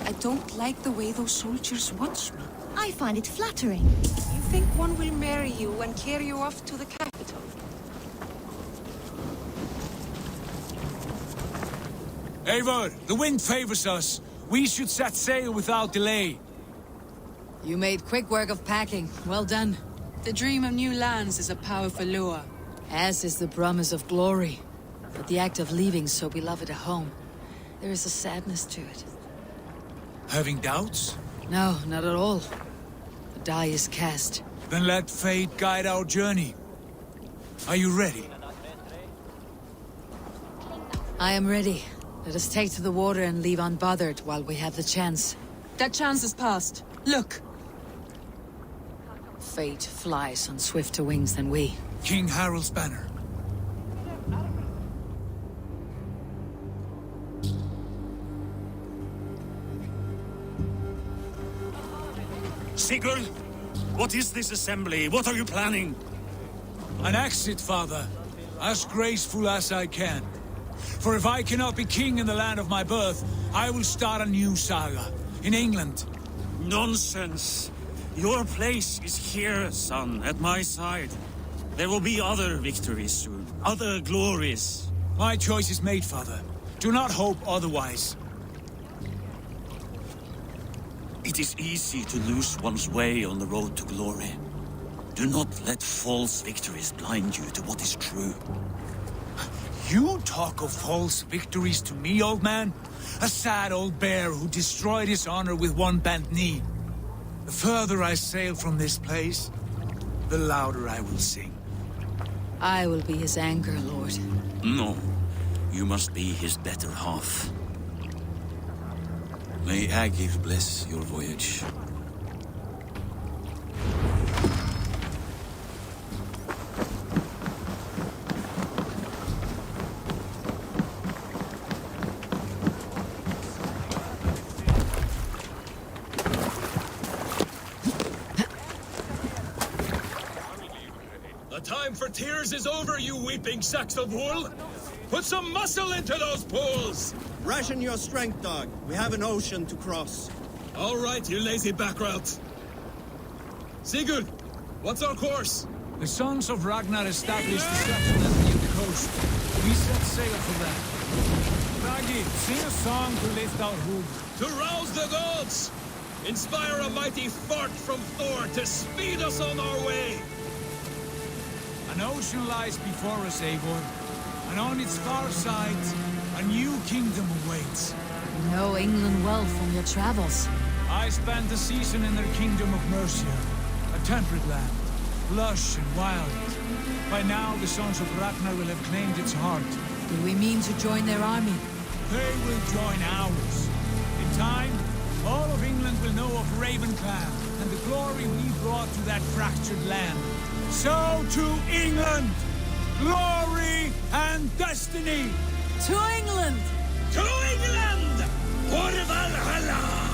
I don't like the way those soldiers watch me. I find it flattering. You think one will marry you and carry you off to the capital? Eivor, the wind favors us. We should set sail without delay. You made quick work of packing. Well done. The dream of new lands is a powerful lure. As is the promise of glory. But the act of leaving so beloved a home, there is a sadness to it. Having doubts? No, not at all. The die is cast. Then let fate guide our journey. Are you ready? I am ready. Let us take to the water and leave unbothered while we have the chance. That chance is past. Look! Fate flies on swifter wings than we. King Harald's banner. Sigurd, what is this assembly? What are you planning? An exit, father. As graceful as I can. For if I cannot be king in the land of my birth, I will start a new saga. In England. Nonsense. Your place is here, son, at my side. There will be other victories soon. Other glories. My choice is made, father. Do not hope otherwise. It is easy to lose one's way on the road to glory. Do not let false victories blind you to what is true. You talk of false victories to me, old man? A sad old bear who destroyed his honor with one bent knee. The further I sail from this place, the louder I will sing. I will be his anchor, Lord. No, you must be his better half. May Agir bless your voyage. The time for tears is over, you weeping sacks of wool! Put some muscle into those pulls! Ration your strength, dog. We have an ocean to cross. All right, you lazy backrout. Sigurd, what's our course? The sons of Ragnar established the settlement near the coast. We set sail for them. Raggi, sing a song to lift our hood. To rouse the gods! Inspire a mighty fart from Thor to speed us on our way! An ocean lies before us, Eivor, and on its far side, a new kingdom awaits. You know England well from your travels. I spent a season in their kingdom of Mercia, a temperate land, lush and wild. By now, the sons of Ragnar will have claimed its heart. Do we mean to join their army? They will join ours. In time, all of England will know of Ravenclan and the glory we brought to that fractured land. So to England! Glory and destiny! To England! To England! For Valhalla!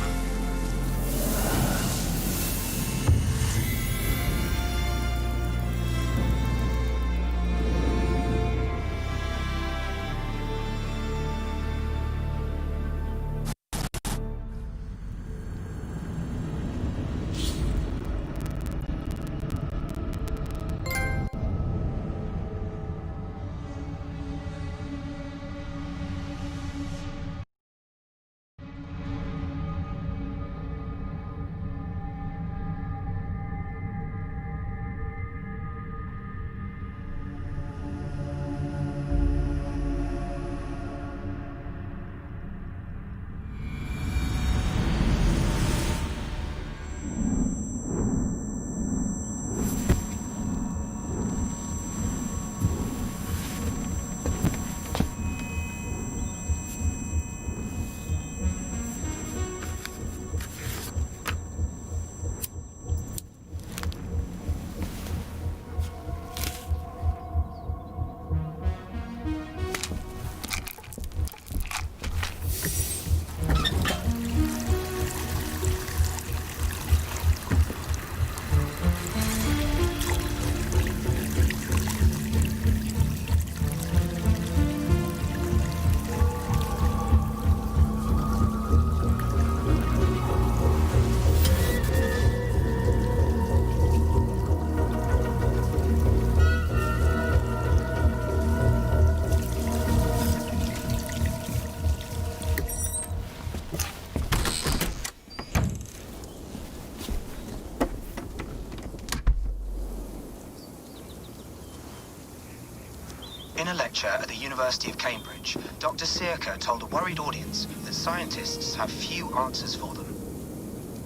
In a lecture at the University of Cambridge, Dr. Circa told a worried audience that scientists have few answers for them.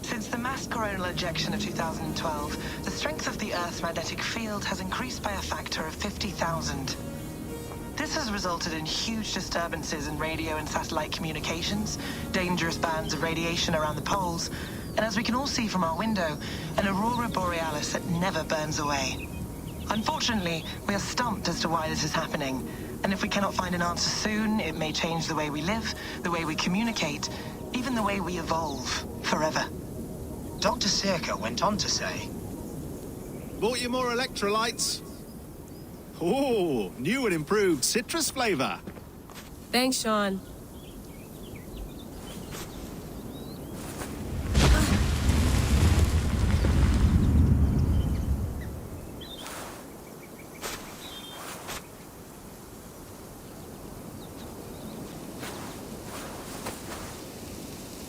Since the mass coronal ejection of 2012, the strength of the Earth's magnetic field has increased by a factor of 50,000. This has resulted in huge disturbances in radio and satellite communications, dangerous bands of radiation around the poles, and as we can all see from our window, an aurora borealis that never burns away. Unfortunately, we are stumped as to why this is happening, and if we cannot find an answer soon, it may change the way we live, the way we communicate, even the way we evolve forever. Dr. Circa went on to say, Bought you more electrolytes? Oh, new and improved citrus flavor. Thanks, Sean.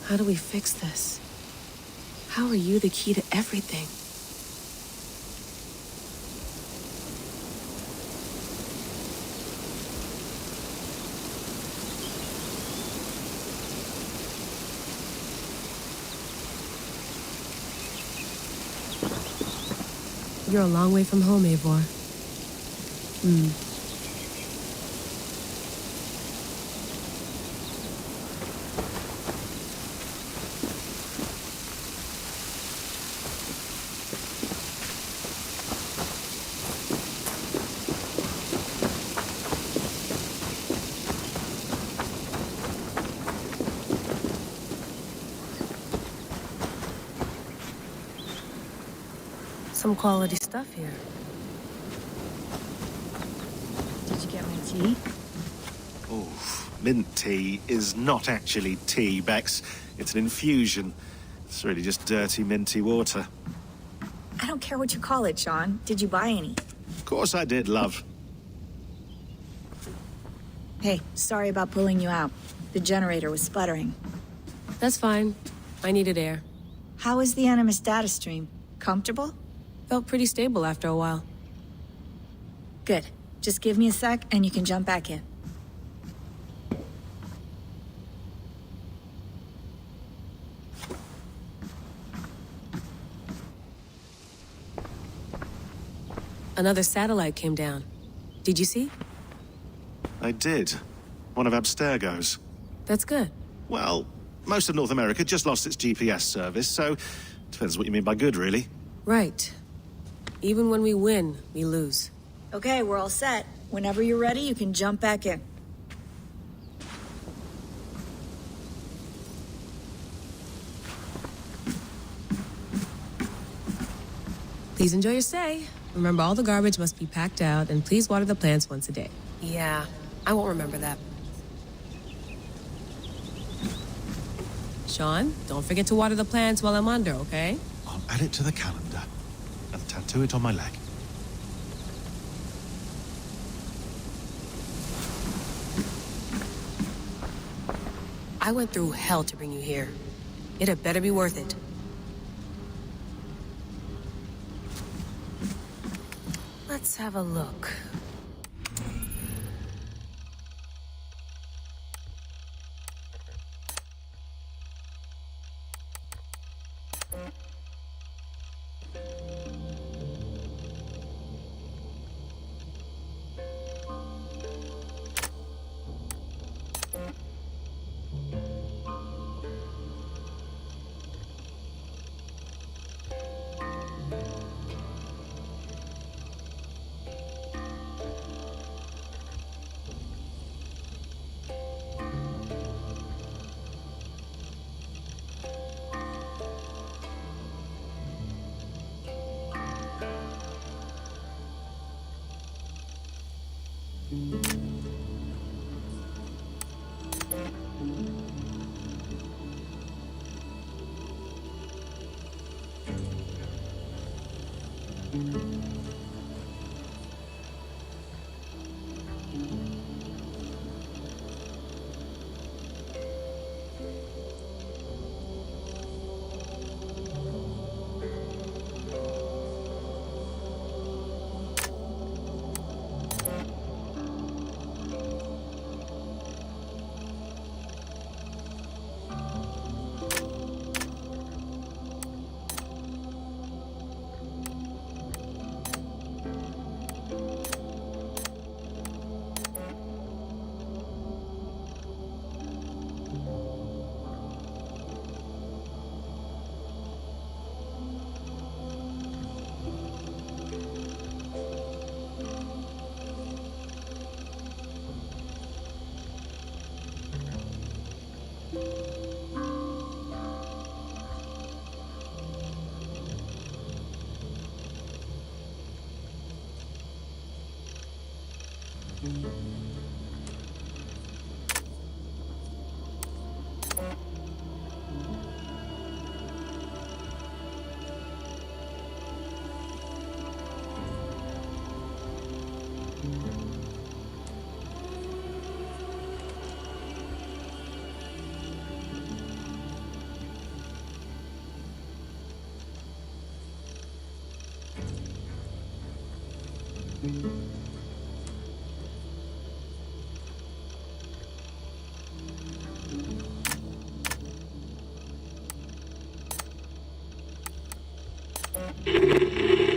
How do we fix this? How are you the key to everything? You're a long way from home, Eivor. Some quality stuff here. Did you get my tea? Oh, mint tea is not actually tea, Bex. It's an infusion. It's really just dirty, minty water. I don't care what you call it, Sean. Did you buy any? Of course I did, love. Hey, sorry about pulling you out. The generator was sputtering. That's fine. I needed air. How was the Animus data stream? Comfortable? Felt pretty stable after a while. Good. Just give me a sec and you can jump back in. Another satellite came down. Did you see? I did. One of Abstergo's. That's good. Well, most of North America just lost its GPS service, so depends what you mean by good, really. Right. Even when we win, we lose. Okay, we're all set. Whenever you're ready, you can jump back in. Please enjoy your stay. Remember, all the garbage must be packed out, and please water the plants once a day. Yeah, I won't remember that. Sean, don't forget to water the plants while I'm under, okay? I'll add it to the calendar and tattoo it on my leg. I went through hell to bring you here. It had better be worth it. Let's have a look.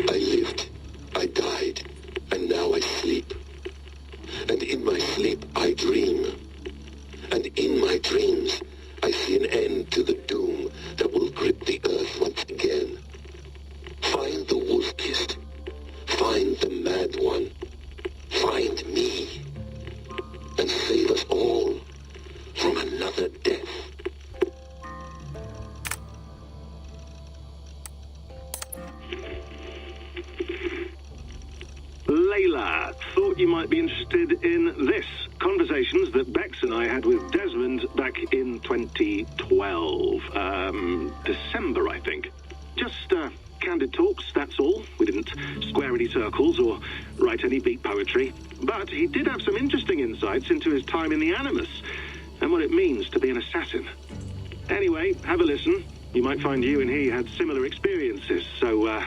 I lived, I died, and now I sleep. And in my sleep I dream. And in my dreams I see an end to the doom that will grip the earth once again. Find the wolf-kissed. Find the mad one. Find me. And save us all from another death. Layla, thought you might be interested in this. Conversations that Bex and I had with Desmond back in 2012. December, I think. Just candid standard talks, that's all. We didn't square any circles or write any beat poetry. But he did have some interesting insights into his time in the Animus and what it means to be an assassin. Anyway, have a listen. You might find you and he had similar experiences, so,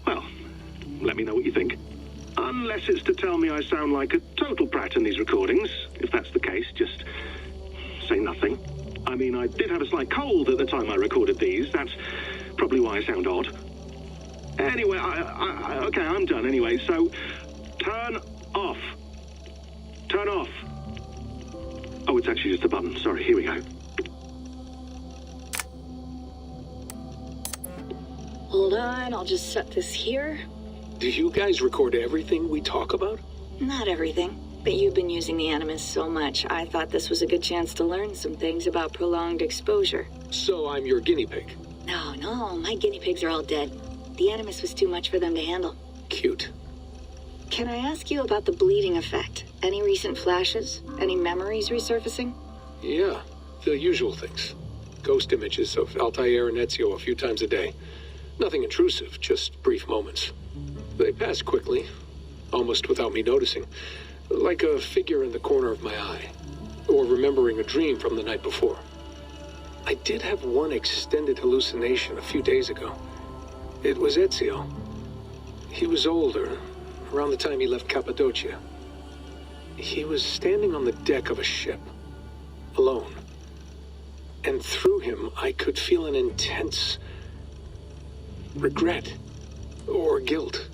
well, let me know what you think. Unless it's to tell me I sound like a total brat in these recordings. If that's the case, just say nothing. I mean, I did have a slight cold at the time I recorded these. That's probably why I sound odd. Anyway, okay, I'm done anyway, so turn off. Turn off. Oh, it's actually just a button. Sorry, here we go. Hold on, I'll just set this here. Do you guys record everything we talk about? Not everything, but you've been using the Animus so much, I thought this was a good chance to learn some things about prolonged exposure. So I'm your guinea pig? No, my guinea pigs are all dead. The Animus was too much for them to handle. Cute. Can I ask you about the bleeding effect? Any recent flashes? Any memories resurfacing? Yeah, the usual things. Ghost images of Altair and Ezio a few times a day. Nothing intrusive, just brief moments. They pass quickly, almost without me noticing. Like a figure in the corner of my eye. Or remembering a dream from the night before. I did have one extended hallucination a few days ago. It was Ezio. He was older, around the time he left Cappadocia. He was standing on the deck of a ship, alone. And through him, I could feel an intense regret or guilt.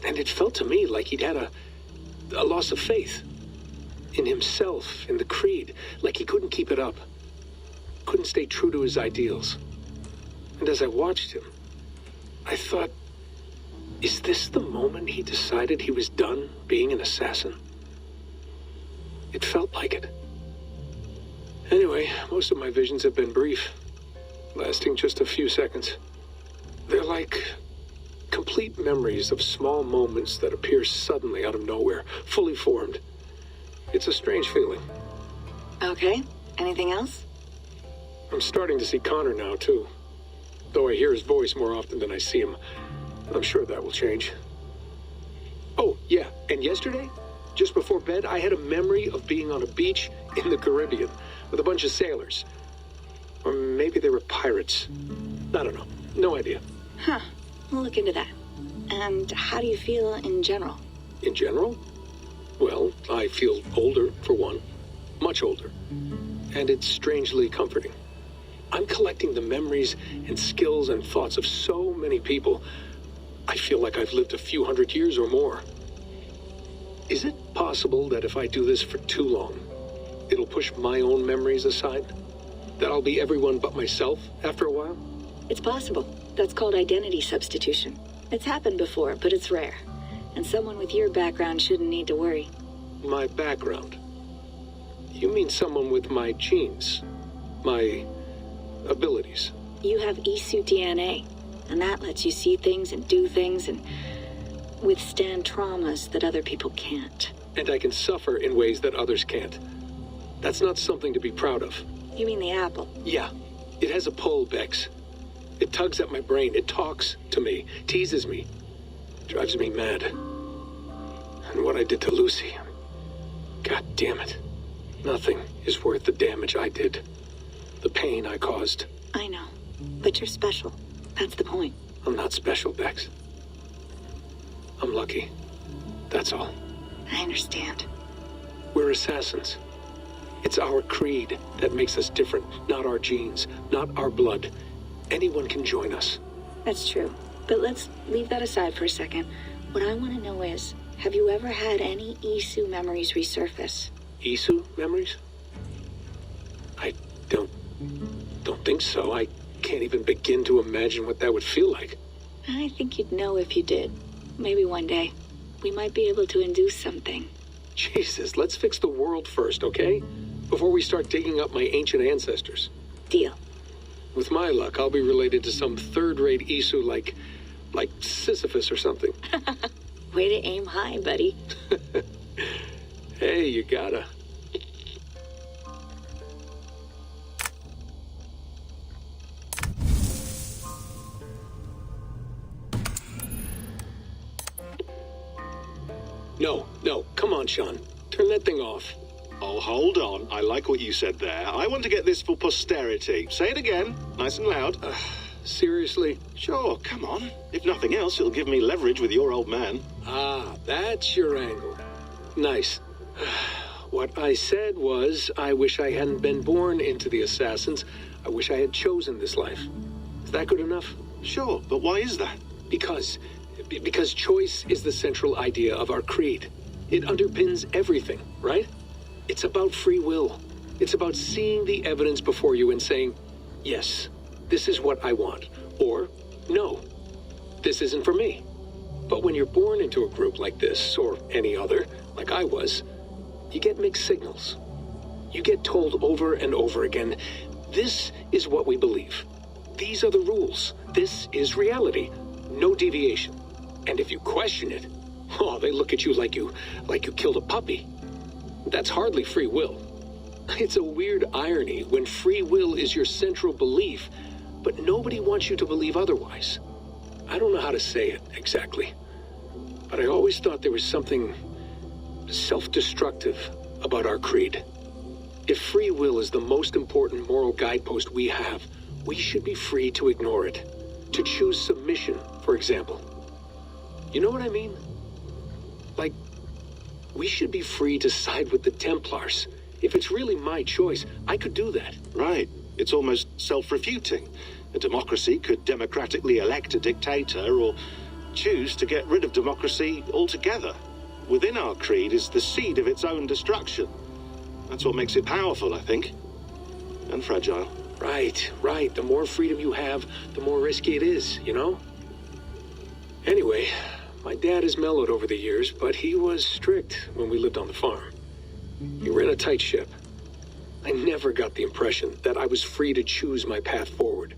And it felt to me like he'd had a loss of faith in himself, in the Creed, like he couldn't keep it up, couldn't stay true to his ideals. And as I watched him, I thought, is this the moment he decided he was done being an assassin? It felt like it. Anyway, most of my visions have been brief, lasting just a few seconds. They're like complete memories of small moments that appear suddenly out of nowhere, fully formed. It's a strange feeling. Okay, anything else? I'm starting to see Connor now, too. Though I hear his voice more often than I see him. I'm sure that will change. Oh, yeah, and yesterday, just before bed, I had a memory of being on a beach in the Caribbean with a bunch of sailors. Or maybe they were pirates. I don't know. No idea. Huh. We'll look into that. And how do you feel in general? In general? Well, I feel older, for one. Much older. And it's strangely comforting. I'm collecting the memories and skills and thoughts of so many people. I feel like I've lived a few hundred years or more. Is it possible that if I do this for too long, it'll push my own memories aside? That I'll be everyone but myself after a while? It's possible. That's called identity substitution. It's happened before, but it's rare. And someone with your background shouldn't need to worry. My background? You mean someone with my genes? My abilities? You have Isu DNA, and that lets you see things and do things and withstand traumas that other people can't. And I can suffer in ways that others can't. That's not something to be proud of. You mean the apple? Yeah. It has a pull, Bex. It tugs at my brain. It talks to me, teases me, drives me mad. And what I did to Lucy, God damn it. Nothing is worth the damage I did. The pain I caused. I know, but you're special. That's the point. I'm not special, Bex. I'm lucky. That's all. I understand. We're assassins. It's our creed that makes us different, not our genes, not our blood. Anyone can join us. That's true. But let's leave that aside for a second. What I want to know is, have you ever had any Isu memories resurface? Isu memories? I don't think so. I can't even begin to imagine what that would feel like. I think you'd know if you did. Maybe one day. We might be able to induce something. Jesus, let's fix the world first, okay? Before we start digging up my ancient ancestors. Deal. With my luck, I'll be related to some third-rate Isu like Sisyphus or something. Way to aim high, buddy. Hey, you gotta. Sean. Turn that thing off. Oh, hold on. I like what you said there. I want to get this for posterity. Say it again, nice and loud. Seriously? Sure, come on. If nothing else, it'll give me leverage with your old man. Ah, that's your angle. Nice. What I said was, I wish I hadn't been born into the Assassins. I wish I had chosen this life. Is that good enough? Sure, but why is that? Because choice is the central idea of our creed. It underpins everything, right? It's about free will. It's about seeing the evidence before you and saying, yes, this is what I want. Or, no, this isn't for me. But when you're born into a group like this, or any other, like I was, you get mixed signals. You get told over and over again, this is what we believe. These are the rules. This is reality. No deviation. And if you question it, oh, they look at you like you killed a puppy. That's hardly free will. It's a weird irony when free will is your central belief, but nobody wants you to believe otherwise. I don't know how to say it exactly, but I always thought there was something self-destructive about our creed. If free will is the most important moral guidepost we have, we should be free to ignore it. To choose submission, for example. You know what I mean? Like, we should be free to side with the Templars. If it's really my choice, I could do that. Right. It's almost self-refuting. A democracy could democratically elect a dictator or choose to get rid of democracy altogether. Within our creed is the seed of its own destruction. That's what makes it powerful, I think. And fragile. Right. The more freedom you have, the more risky it is, you know? Anyway, my dad has mellowed over the years, but he was strict when we lived on the farm. He ran a tight ship. I never got the impression that I was free to choose my path forward.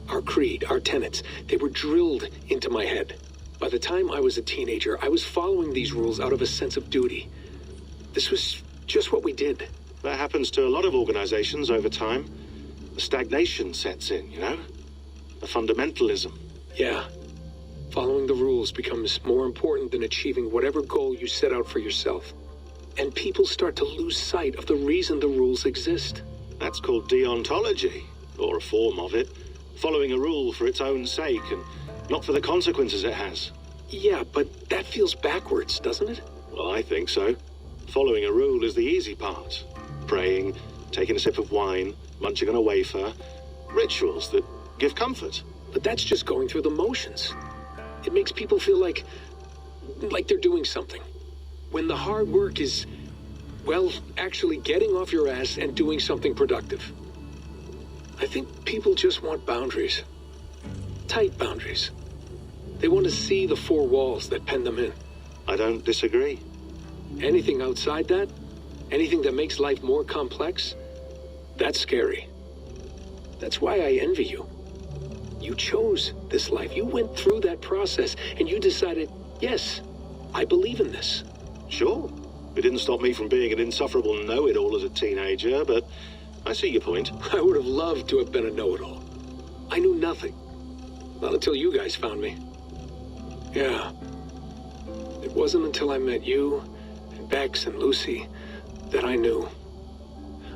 Our creed, our tenets, they were drilled into my head. By the time I was a teenager, I was following these rules out of a sense of duty. This was just what we did. That happens to a lot of organizations over time. The stagnation sets in, you know? A fundamentalism. Yeah. Following the rules becomes more important than achieving whatever goal you set out for yourself. And people start to lose sight of the reason the rules exist. That's called deontology, or a form of it. Following a rule for its own sake and not for the consequences it has. Yeah, but that feels backwards, doesn't it? Well, I think so. Following a rule is the easy part. Praying, taking a sip of wine, munching on a wafer. Rituals that give comfort. But that's just going through the motions. It makes people feel like they're doing something. When the hard work is, well, actually getting off your ass and doing something productive. I think people just want boundaries. Tight boundaries. They want to see the four walls that pen them in. I don't disagree. Anything outside that, anything that makes life more complex, that's scary. That's why I envy you. You chose this life. You went through that process and you decided, yes, I believe in this. Sure. It didn't stop me from being an insufferable know-it-all as a teenager, but I see your point. I would have loved to have been a know-it-all. I knew nothing. Not until you guys found me. Yeah. It wasn't until I met you, and Bex and Lucy, that I knew.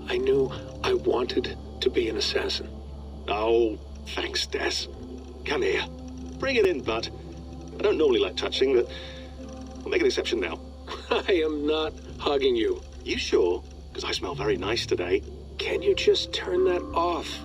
I knew I wanted to be an assassin. Oh, thanks, Des. Come here. Bring it in, bud. I don't normally like touching, but I'll make an exception now. I am not hugging you. You sure? Because I smell very nice today. Can you just turn that off?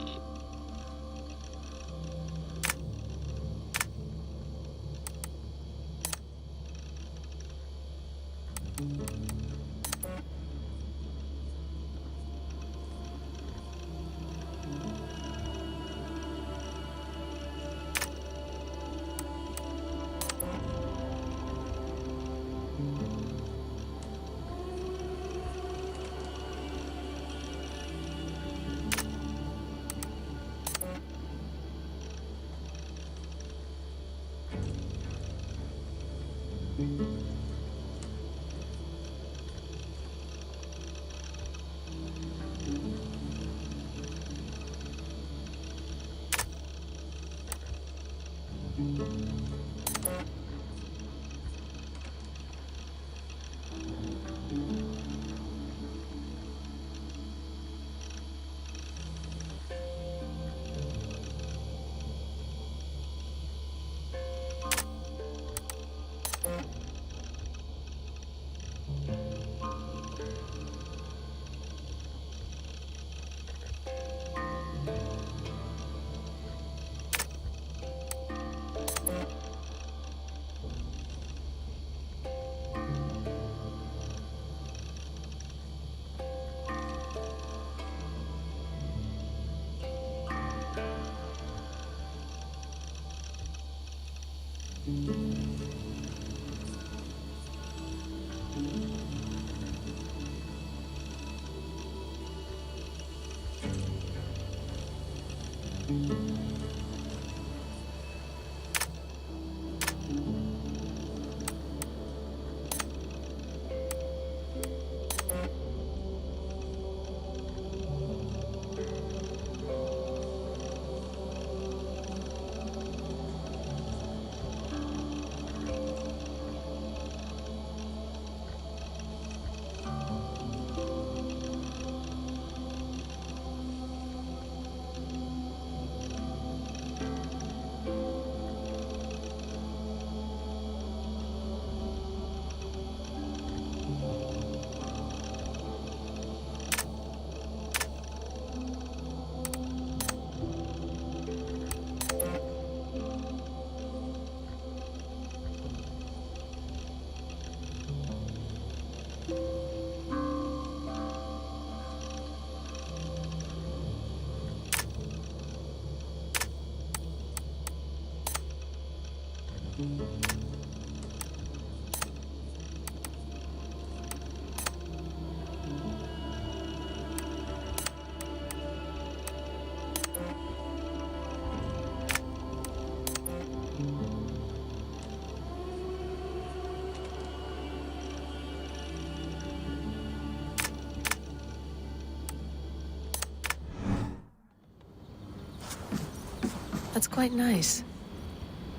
That's quite nice.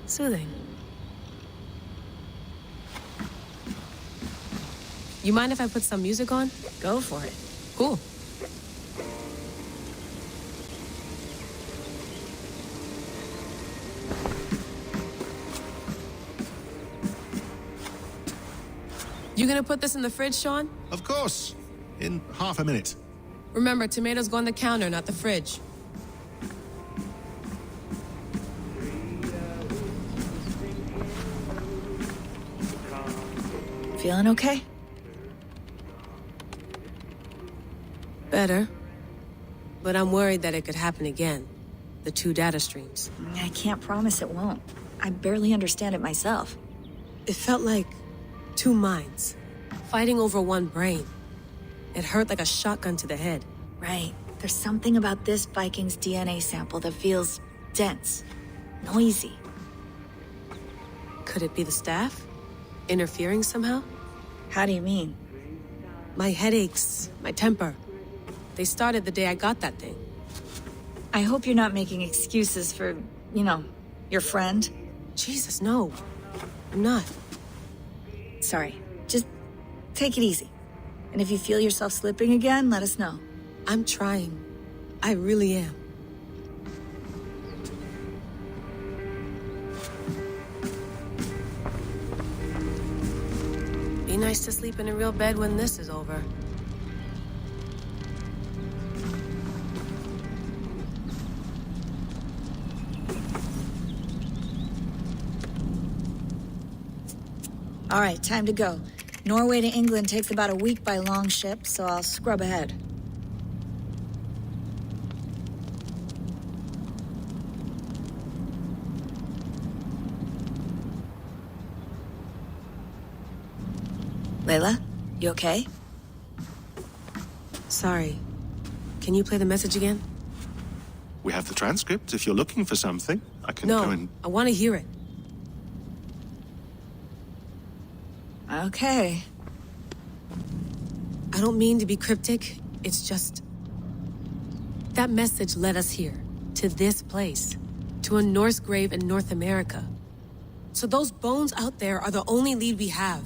Soothing. You mind if I put some music on? Go for it. Cool. You gonna put this in the fridge, Sean? Of course. In half a minute. Remember, tomatoes go on the counter, not the fridge. Feeling okay? Better. But I'm worried that it could happen again. The two data streams. I can't promise it won't. I barely understand it myself. It felt like two minds, fighting over one brain. It hurt like a shotgun to the head. Right. There's something about this Viking's DNA sample that feels dense, noisy. Could it be the staff? Interfering somehow? How do you mean? My headaches, my temper. They started the day I got that thing. I hope you're not making excuses for, you know, your friend. Jesus, no. I'm not. Sorry. Just take it easy. And if you feel yourself slipping again, let us know. I'm trying. I really am. Be nice to sleep in a real bed when this is over. All right, time to go. Norway to England takes about a week by long ship, so I'll scrub ahead. Layla, you okay? Sorry. Can you play the message again? We have the transcript. If you're looking for something, I can No, go and... I want to hear it. Okay. I don't mean to be cryptic. It's just... that message led us here. To this place. To a Norse grave in North America. So those bones out there are the only lead we have.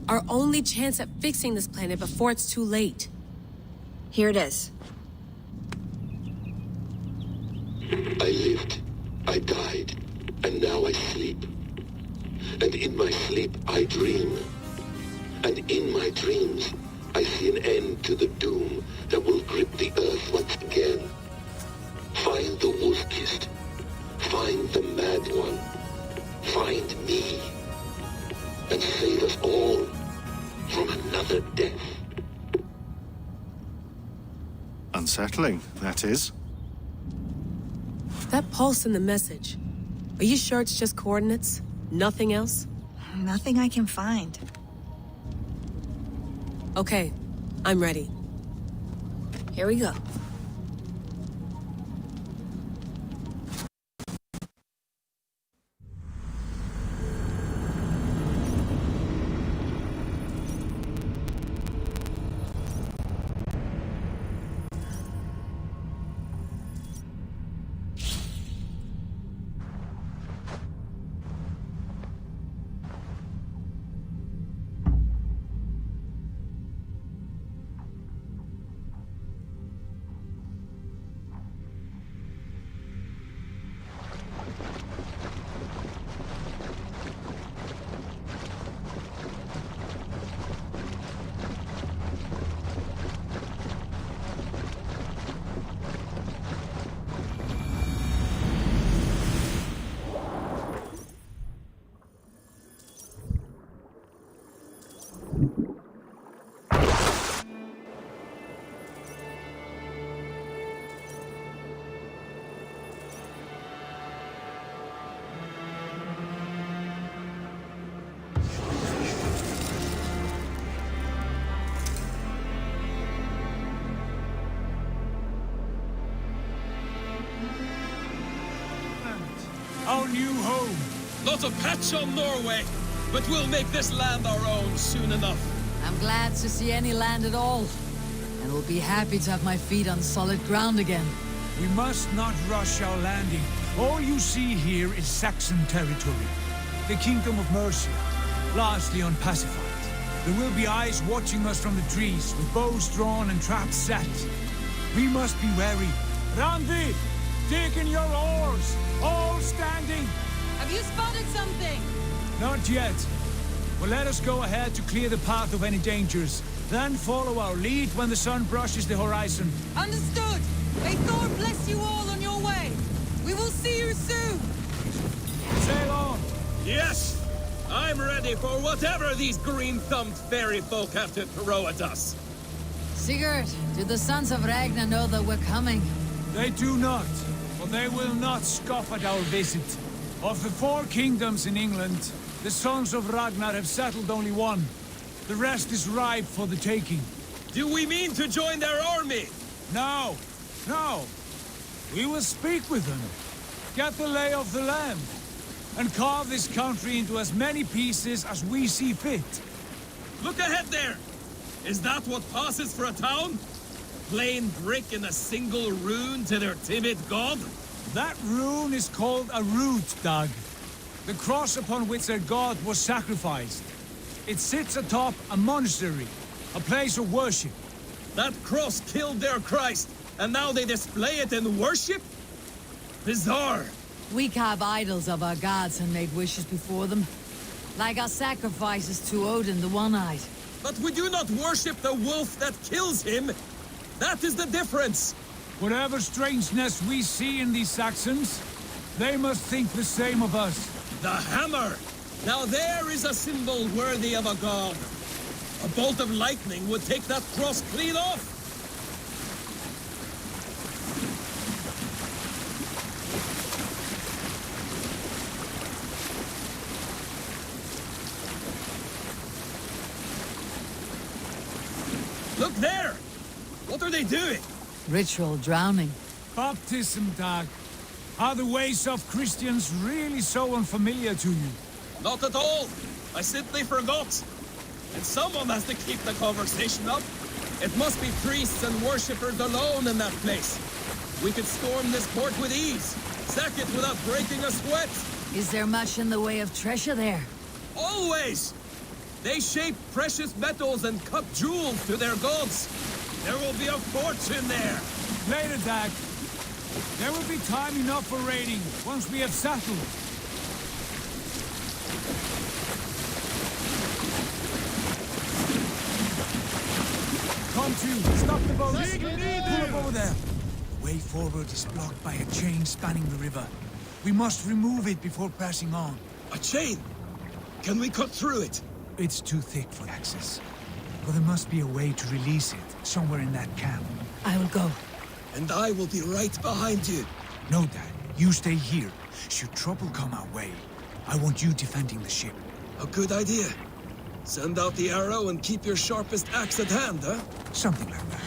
Our only chance at fixing this planet before it's too late. Here it is. I lived, I died, and now I sleep. And in my sleep I dream. And in my dreams I see an end to the doom that will grip the earth once again. Find the wolf-kissed. Find the mad one. Find me. And save us all from another death. Unsettling, that is. That pulse in the message. Are you sure it's just coordinates? Nothing else? Nothing I can find. Okay, I'm ready. Here we go. Our new home. Not a patch on Norway, but we'll make this land our own soon enough. I'm glad to see any land at all. And will be happy to have my feet on solid ground again. We must not rush our landing. All you see here is Saxon territory. The Kingdom of Mercia, largely unpacified. There will be eyes watching us from the trees, with bows drawn and traps set. We must be wary. Randi! Dig in your oars! All standing! Have you spotted something? Not yet. Well, let us go ahead to clear the path of any dangers. Then follow our lead when the sun brushes the horizon. Understood! May Thor bless you all on your way! We will see you soon! Sail on! Yes! I'm ready for whatever these green-thumbed fairy folk have to throw at us. Sigurd, do the sons of Ragnar know that we're coming? They do not, but they will not scoff at our visit. Of the 4 kingdoms in England, the sons of Ragnar have settled only one. The rest is ripe for the taking. Do we mean to join their army? No, no. We will speak with them, get the lay of the land, and carve this country into as many pieces as we see fit. Look ahead there! Is that what passes for a town? Plain brick and a single rune to their timid god? That rune is called a root, Doug. The cross upon which their god was sacrificed. It sits atop a monastery, a place of worship. That cross killed their Christ, and now they display it in worship? Bizarre. We carve idols of our gods and make wishes before them. Like our sacrifices to Odin, the One-Eyed. But we do not worship the wolf that kills him. That is the difference. Whatever strangeness we see in these Saxons, they must think the same of us. The hammer! Now there is a symbol worthy of a god. A bolt of lightning would take that cross clean off. Look there! What are they doing? Ritual drowning. Baptism, Dag. Are the ways of Christians really so unfamiliar to you? Not at all. I simply forgot. And someone has to keep the conversation up. It must be priests and worshippers alone in that place. We could storm this port with ease. Sack it without breaking a sweat. Is there much in the way of treasure there? Always! They shape precious metals and cut jewels to their gods. There will be a fortune there. Later, Dag. There will be time enough for raiding once we have settled. Come to, stop the boat. Pull up over there. The way forward is blocked by a chain spanning the river. We must remove it before pressing on. A chain? Can we cut through it? It's too thick for access. But there must be a way to release it, somewhere in that camp. I will go. And I will be right behind you. No, Dad. You stay here. Should trouble come our way, I want you defending the ship. A good idea. Send out the arrow and keep your sharpest axe at hand, huh? Something like that.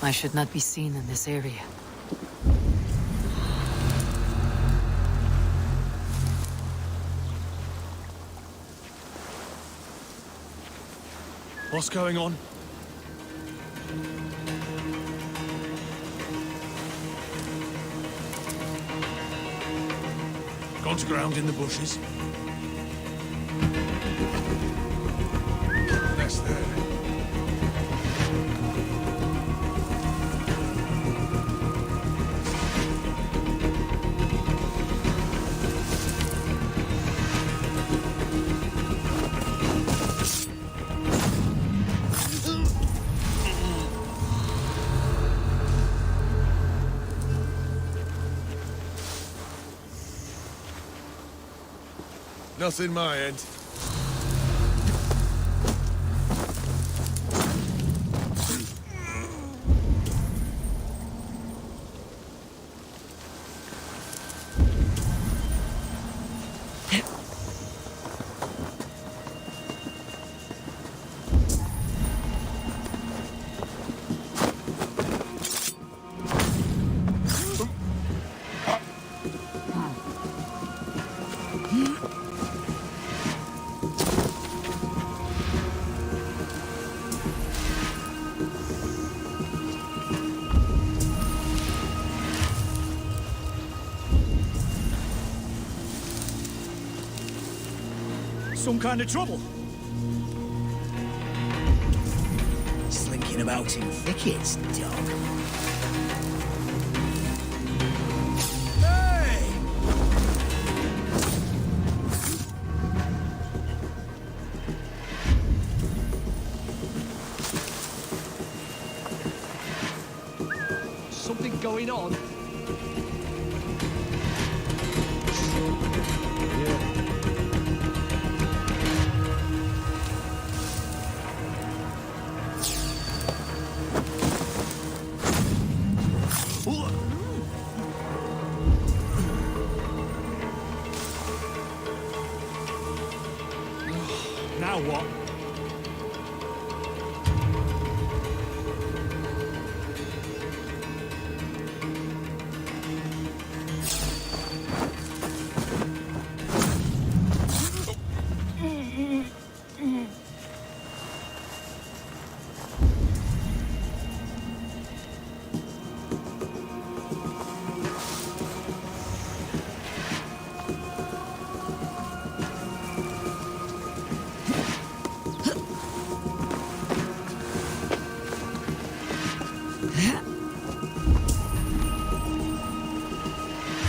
I should not be seen in this area. What's going on? Gone to ground in the bushes. That's there. Nothing my end. Some kind of trouble. Slinking about in thickets, dog. Hey! Something going on? Now what?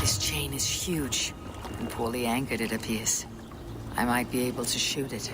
This chain is huge and poorly anchored, it appears. I might be able to shoot it.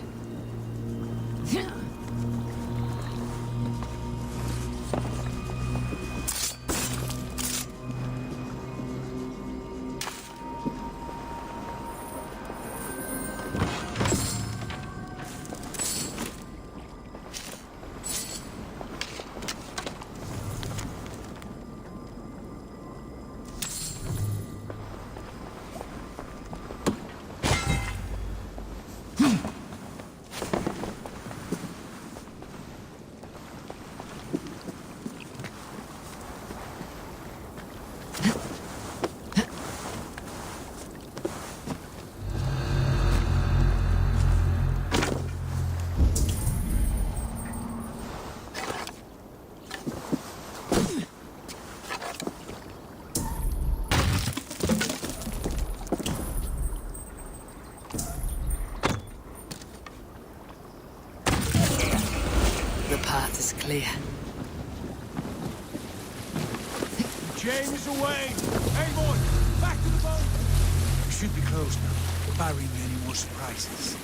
The path is clear. Chain is away! Hey, boy! Back to the boat! We should be close now, barring any more surprises.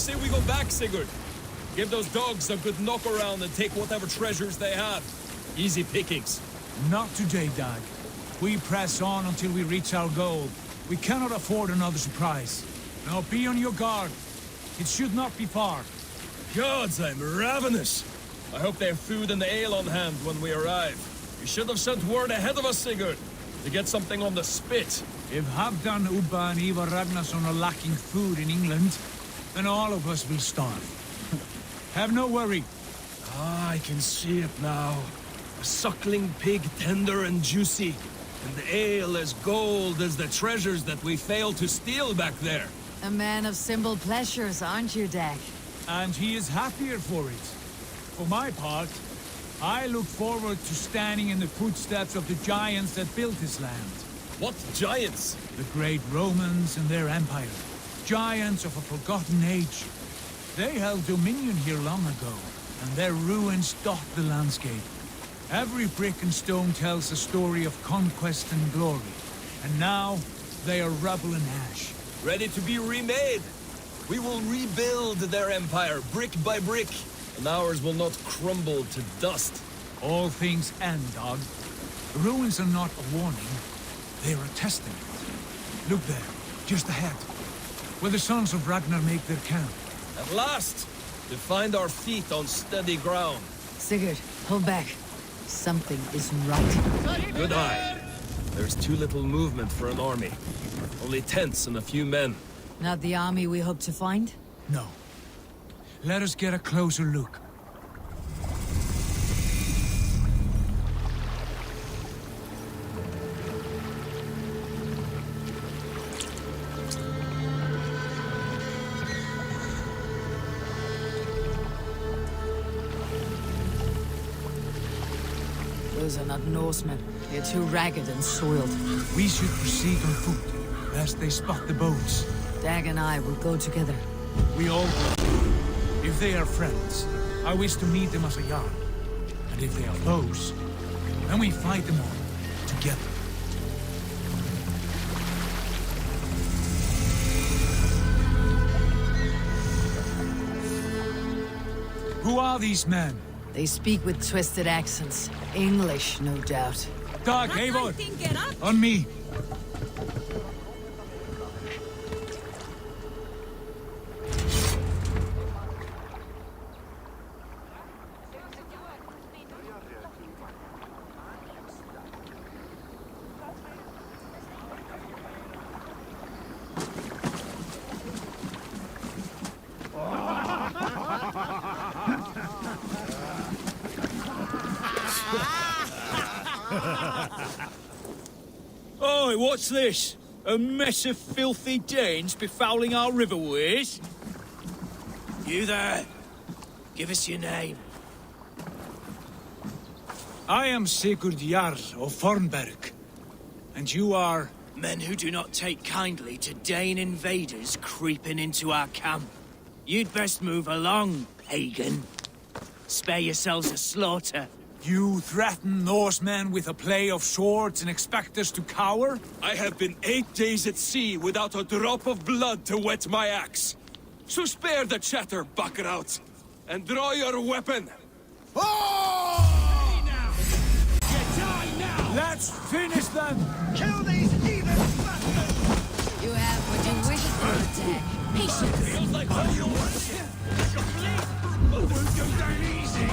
say we go back, Sigurd? Give those dogs a good knock around and take whatever treasures they have. Easy pickings. Not today, Dag. We press on until we reach our goal. We cannot afford another surprise. Now be on your guard. It should not be far. Gods, I'm ravenous. I hope they have food and ale on hand when we arrive. You should have sent word ahead of us, Sigurd, to get something on the spit. If Halfdan, Ubba and Ivar Ragnarsson are lacking food in England, then all of us will starve. Have no worry. Ah, I can see it now. A suckling pig, tender and juicy. And the ale as gold as the treasures that we failed to steal back there. A man of simple pleasures, aren't you, Dag? And he is happier for it. For my part, I look forward to standing in the footsteps of the giants that built this land. What giants? The great Romans and their empire. Giants of a forgotten age. They held dominion here long ago, and their ruins dot the landscape. Every brick and stone tells a story of conquest and glory. And now, they are rubble and ash. Ready to be remade. We will rebuild their empire, brick by brick, and ours will not crumble to dust. All things end, Dog. The ruins are not a warning. They are a testament. Look there, just ahead, where the sons of Ragnar make their camp. At last, to find our feet on steady ground. Sigurd, hold back. Something isn't right. Good eye. There's too little movement for an army. Only tents and a few men. Not the army we hope to find? No. Let us get a closer look. Those are not Norsemen. They're too ragged and soiled. We should proceed on foot, lest they spot the boats. Dag and I will go together. We all will. If they are friends, I wish to meet them as a yard. And if they are foes, then we fight them all, together. Who are these men? They speak with twisted accents. English, no doubt. Dag, Eivor! On me! Oi, what's this? A mess of filthy Danes befouling our riverways? You there. Give us your name. I am Sigurd Jarl of Fornberg. And you are? Men who do not take kindly to Dane invaders creeping into our camp. You'd best move along, pagan. Spare yourselves a slaughter. You threaten Norsemen with a play of swords and expect us to cower? I have been 8 days at sea without a drop of blood to wet my axe. So spare the chatter, Buckerout, and draw your weapon. Oh! Let's finish them! Kill these heathen bastards! You have what you wish for, Dag. Patience! Feels like all you want. But we'll go down easy.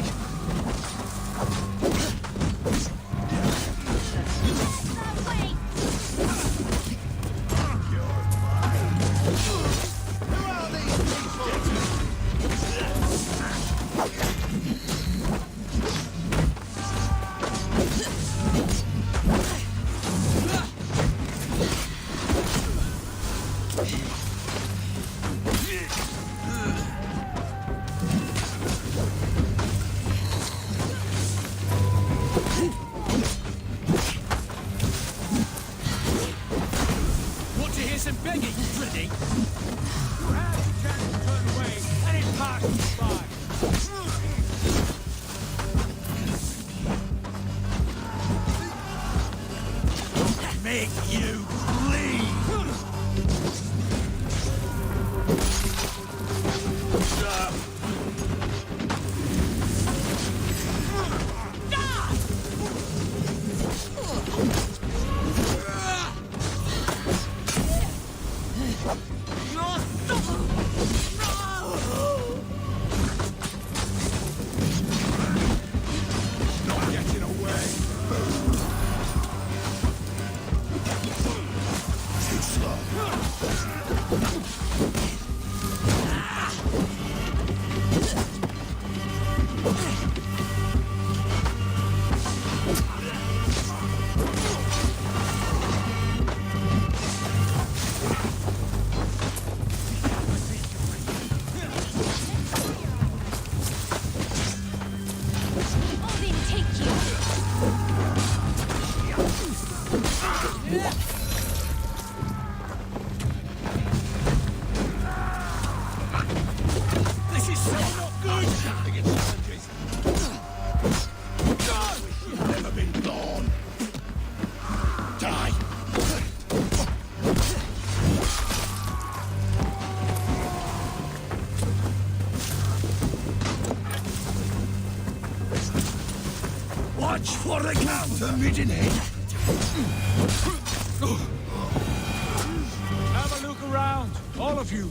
Have a look around, all of you.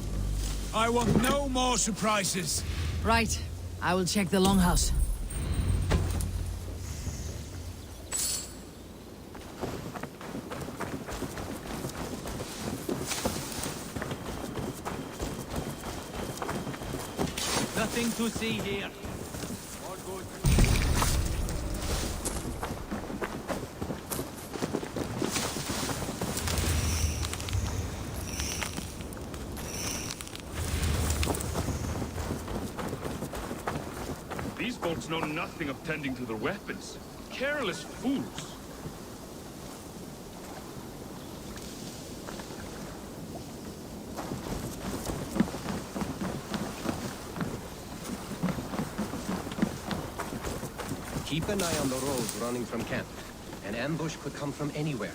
I want no more surprises. Right. I will check the longhouse. Nothing to see here. All good. These folks know nothing of tending to their weapons. Careless fools. Keep an eye on the road running from camp. An ambush could come from anywhere.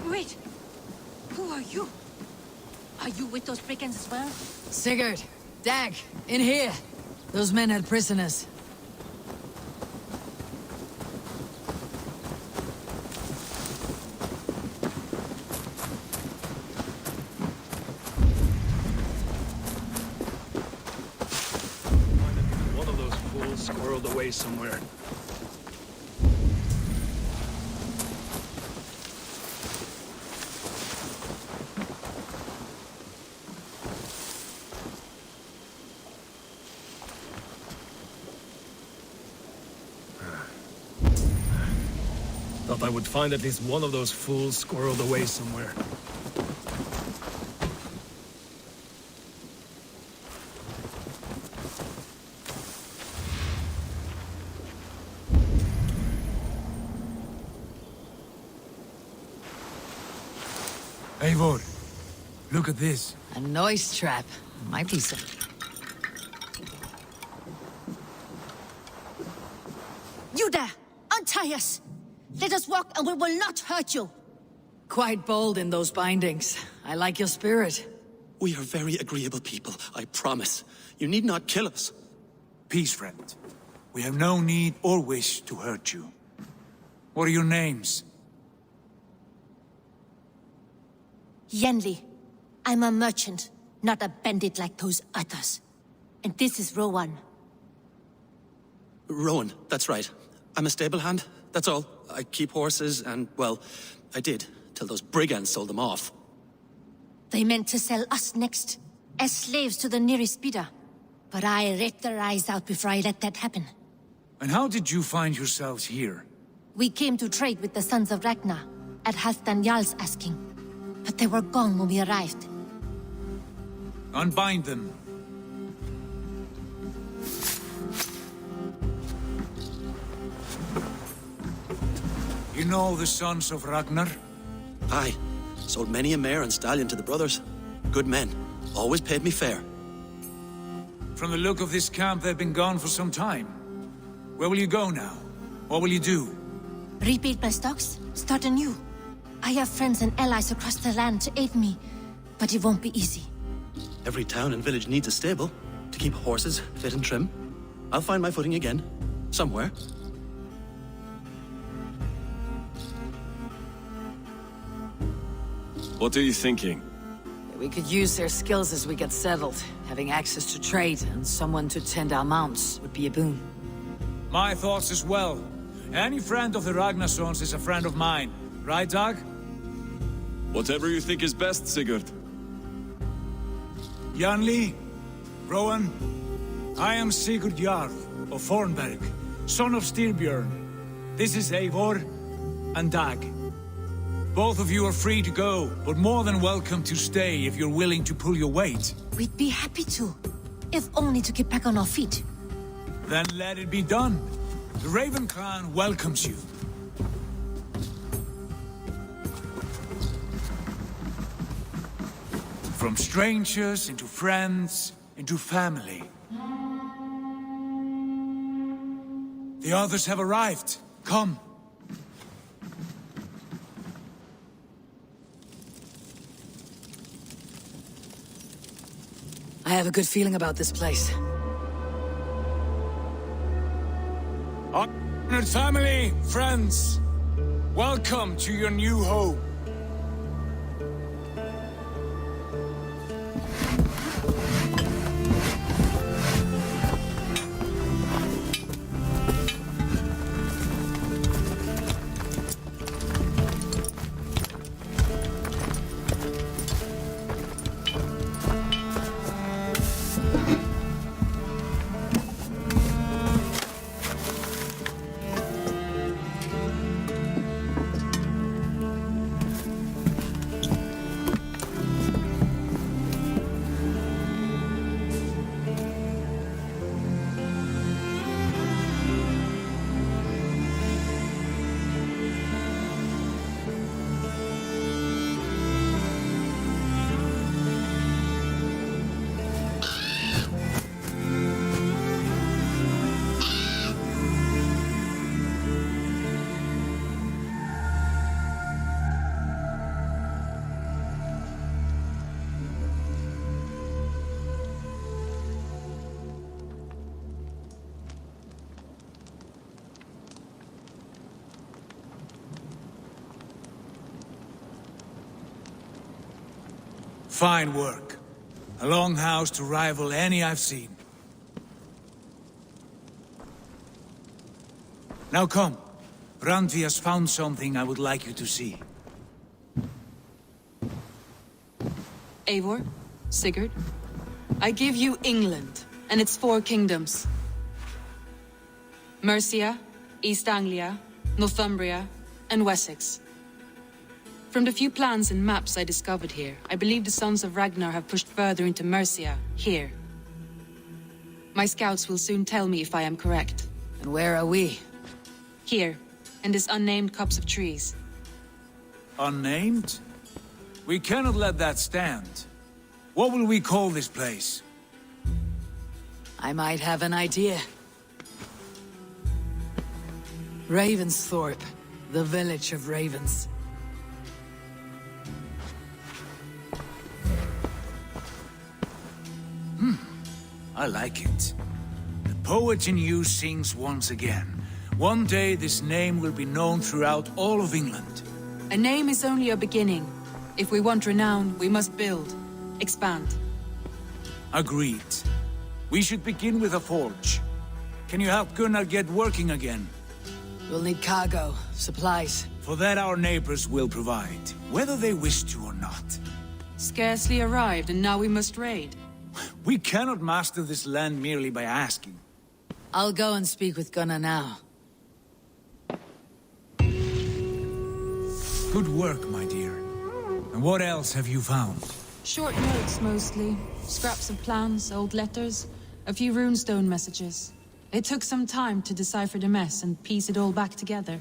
Wait! Who are you? Are you with those brigands as well? Sigurd, Dag, in here. Those men had prisoners. One of those fools squirreled away somewhere. Thought I would find at least one of those fools squirreled away somewhere. Eivor, look at this. A noise trap. Might be some. You there! Untie us! Let us walk and we will not hurt you! Quite bold in those bindings. I like your spirit. We are very agreeable people, I promise. You need not kill us. Peace, friend. We have no need or wish to hurt you. What are your names? Yenli. I'm a merchant, not a bandit like those others. And this is Rowan. Rowan, that's right. I'm a stable hand, that's all. I keep horses and, well, I did, till those brigands sold them off. They meant to sell us next, as slaves to the nearest bidder. But I ripped their eyes out before I let that happen. And how did you find yourselves here? We came to trade with the Sons of Ragnar, at Halfdan Jarl's asking. But they were gone when we arrived. Unbind them. You know the Sons of Ragnar? Aye. Sold many a mare and stallion to the brothers. Good men. Always paid me fair. From the look of this camp, they've been gone for some time. Where will you go now? What will you do? Rebuild my stocks? Start anew. I have friends and allies across the land to aid me, but it won't be easy. Every town and village needs a stable to keep horses fit and trim. I'll find my footing again. Somewhere. What are you thinking? We could use their skills as we get settled. Having access to trade and someone to tend our mounts would be a boon. My thoughts as well. Any friend of the Ragnarsons is a friend of mine. Right, Dag? Whatever you think is best, Sigurd. Janli, Rowan, I am Sigurd Jarl of Fornberg, son of Styrbjörn. This is Eivor and Dag. Both of you are free to go, but more than welcome to stay if you're willing to pull your weight. We'd be happy to, if only to get back on our feet. Then let it be done. The Raven Clan welcomes you. From strangers into friends, into family. The others have arrived. Come. I have a good feeling about this place. Honored family, friends, welcome to your new home. Fine work. A longhouse to rival any I've seen. Now come. Randvi has found something I would like you to see. Eivor, Sigurd, I give you England and its 4 kingdoms. Mercia, East Anglia, Northumbria, and Wessex. From the few plans and maps I discovered here, I believe the Sons of Ragnar have pushed further into Mercia, here. My scouts will soon tell me if I am correct. And where are we? Here, in this unnamed copse of trees. Unnamed? We cannot let that stand. What will we call this place? I might have an idea. Ravensthorpe, the village of ravens. I like it. The poet in you sings once again. One day this name will be known throughout all of England. A name is only a beginning. If we want renown, we must build, expand. Agreed. We should begin with a forge. Can you help Gunnar get working again? We'll need cargo, supplies. For that our neighbors will provide, whether they wish to or not. Scarcely arrived, and now we must raid. We cannot master this land merely by asking. I'll go and speak with Gunnar now. Good work, my dear. And what else have you found? Short notes, mostly. Scraps of plans, old letters, a few runestone messages. It took some time to decipher the mess and piece it all back together.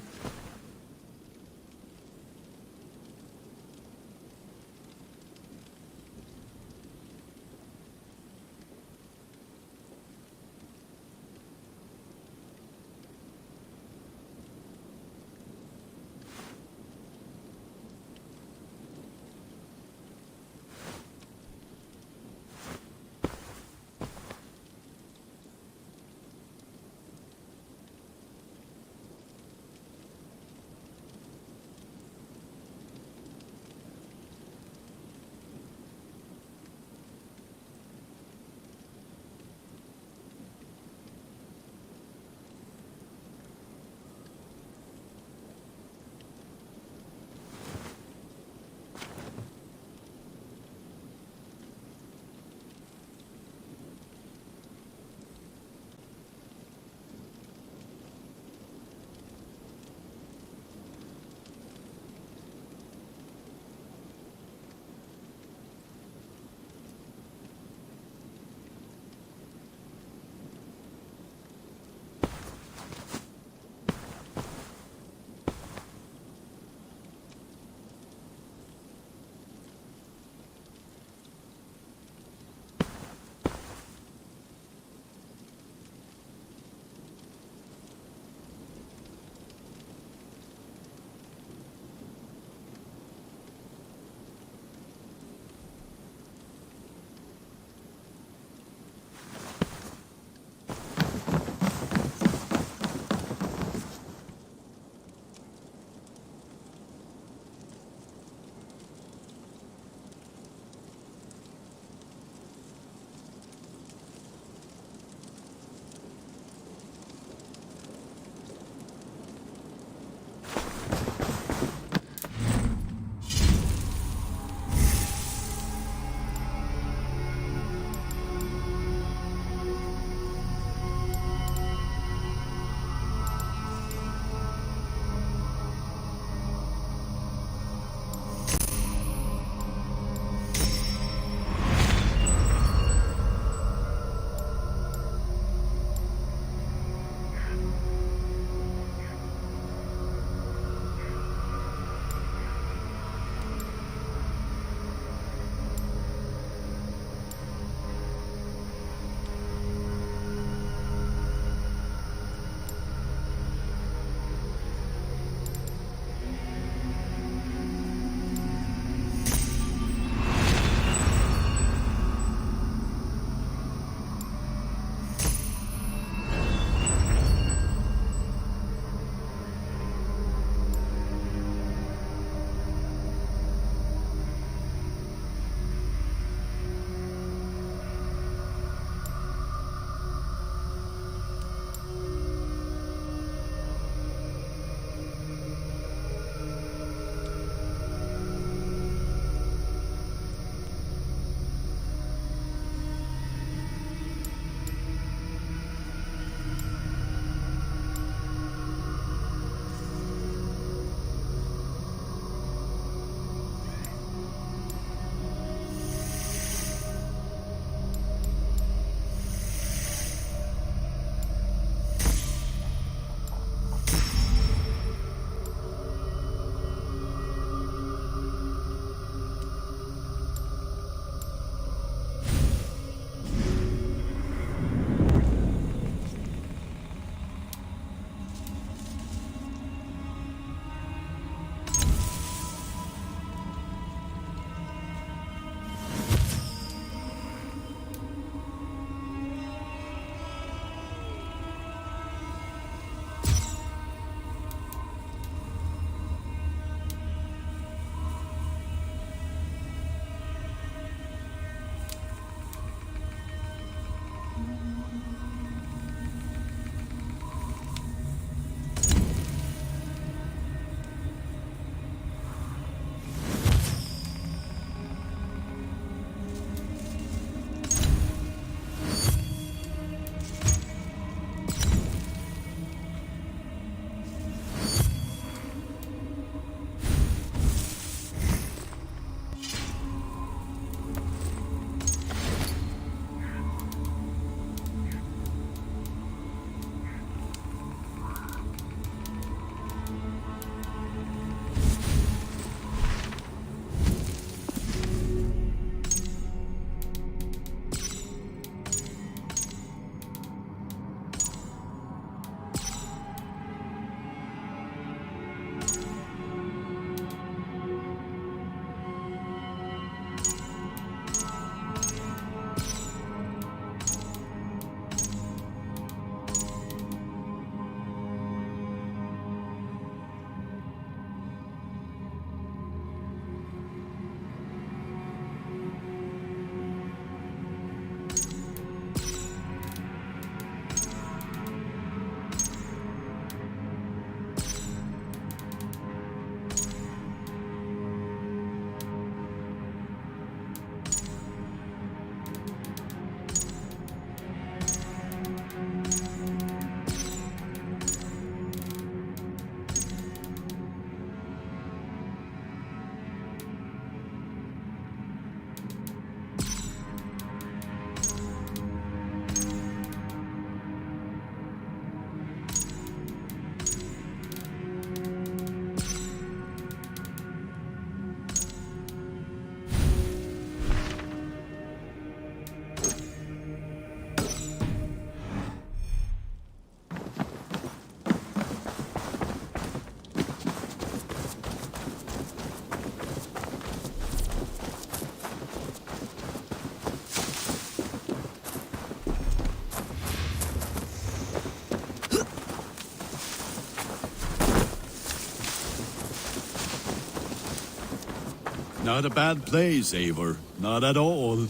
Not a bad place, Eivor. Not at all.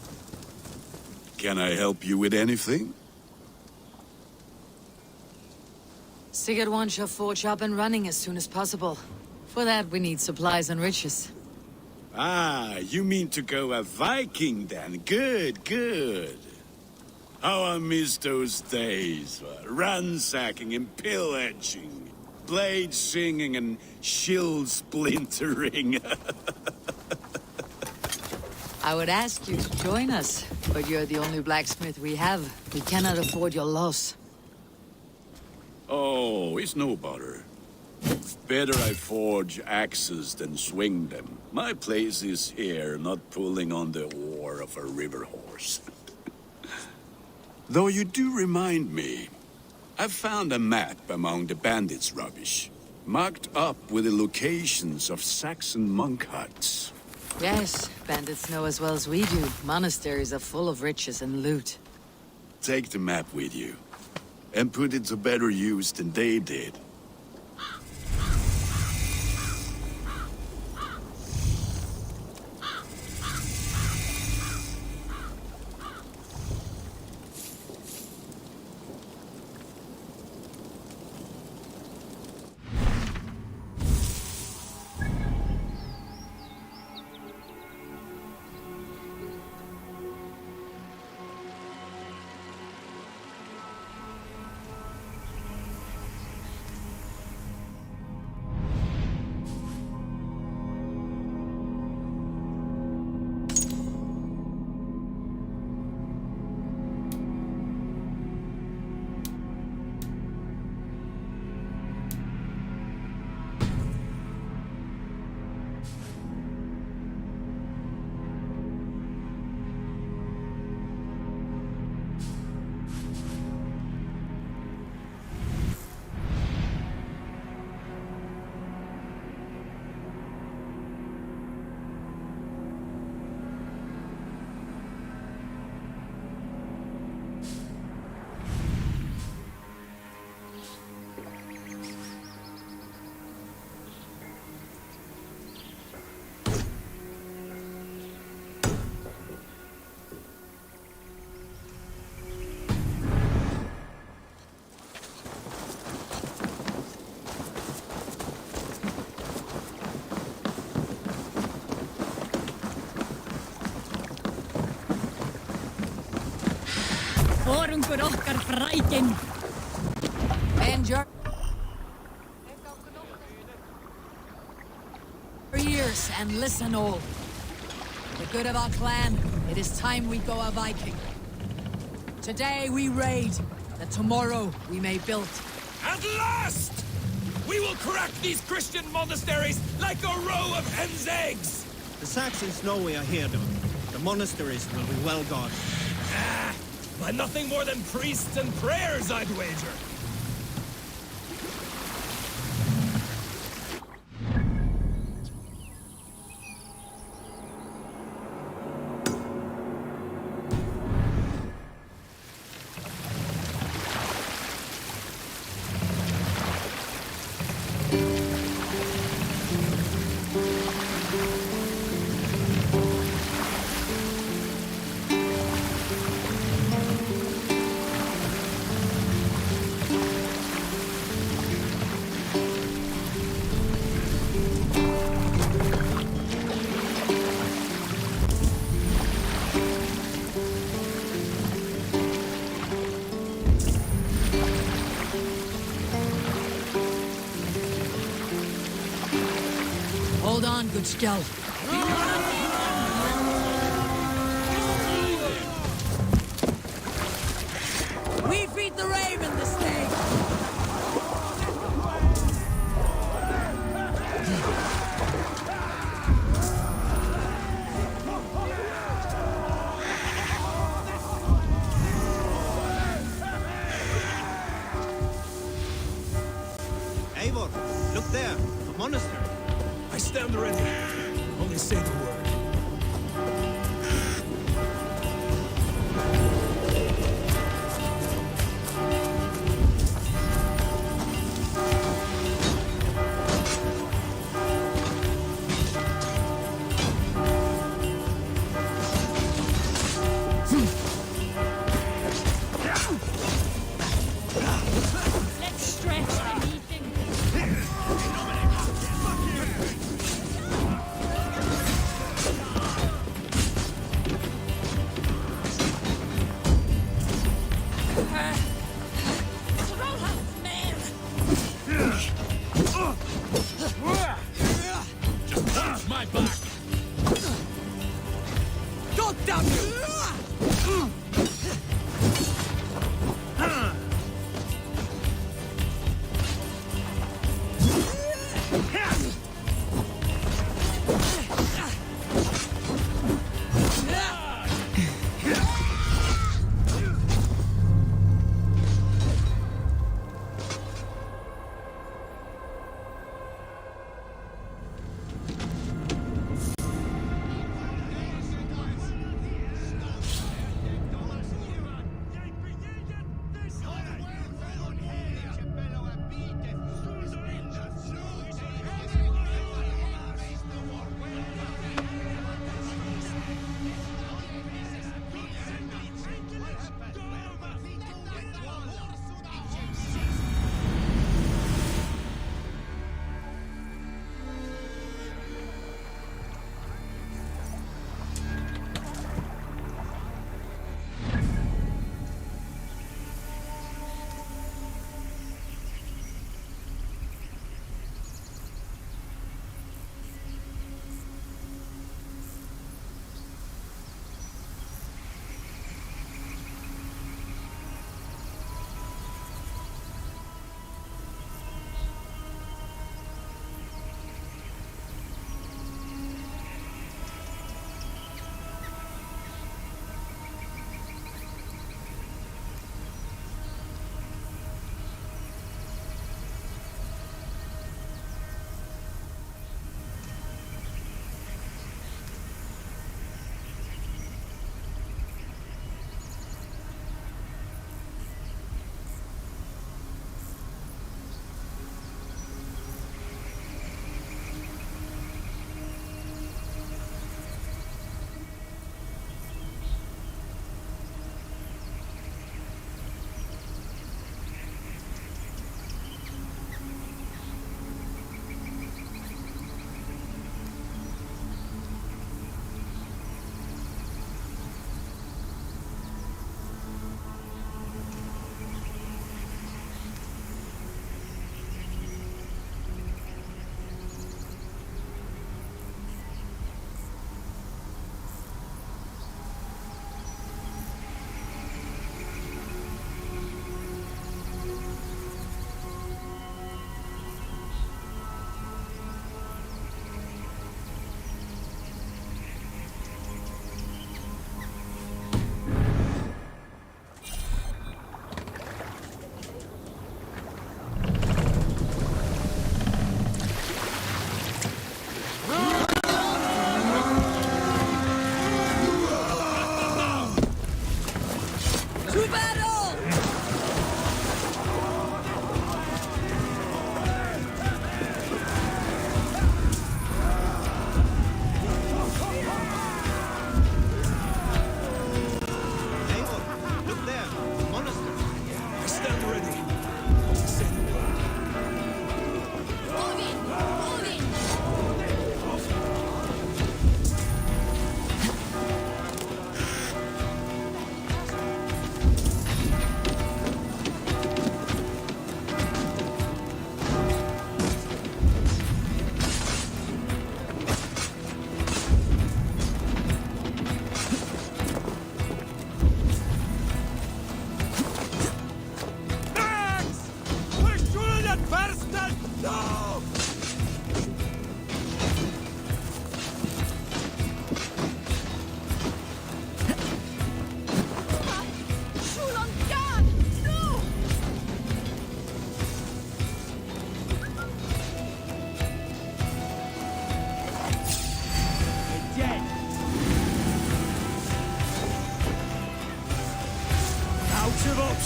Can I help you with anything? Sigurd wants your forge up and running as soon as possible. For that, we need supplies and riches. Ah, you mean to go a Viking then? Good, good. How I miss those days. Ransacking and pillaging. Blade singing and shield splintering. I would ask you to join us, but you're the only blacksmith we have. We cannot afford your loss. Oh, it's no bother. Better I forge axes than swing them. My place is here, not pulling on the oar of a river horse. Though you do remind me, I found a map among the bandits' rubbish, marked up with the locations of Saxon monk huts. Yes, bandits know as well as we do. Monasteries are full of riches and loot. Take the map with you, and put it to better use than they did. And your ears and listen all. The good of our clan, it is time we go a Viking. Today we raid, that tomorrow we may build. At last! We will crack these Christian monasteries like a row of hen's eggs! The Saxons know we are here, though. The monasteries will be well guarded. Ah, by nothing more than priests and prayers, I'd wager. Hold on, good Skell. We feed the raven this day. Eivor, look there, a monastery. I stand ready. Only say the word.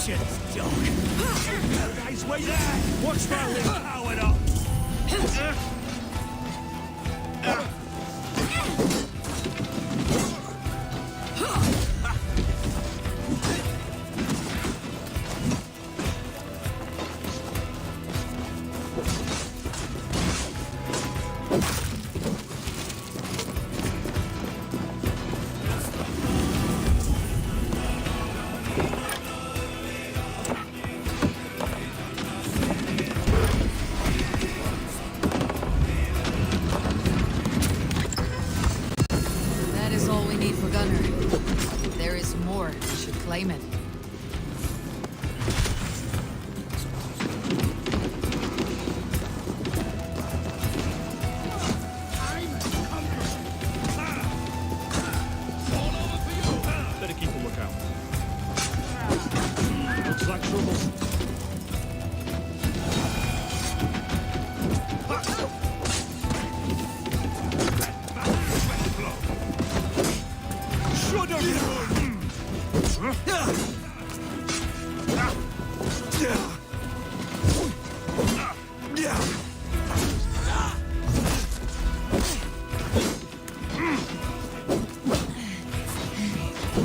Options, dog. Guys, wait there! Watch that thing powered up!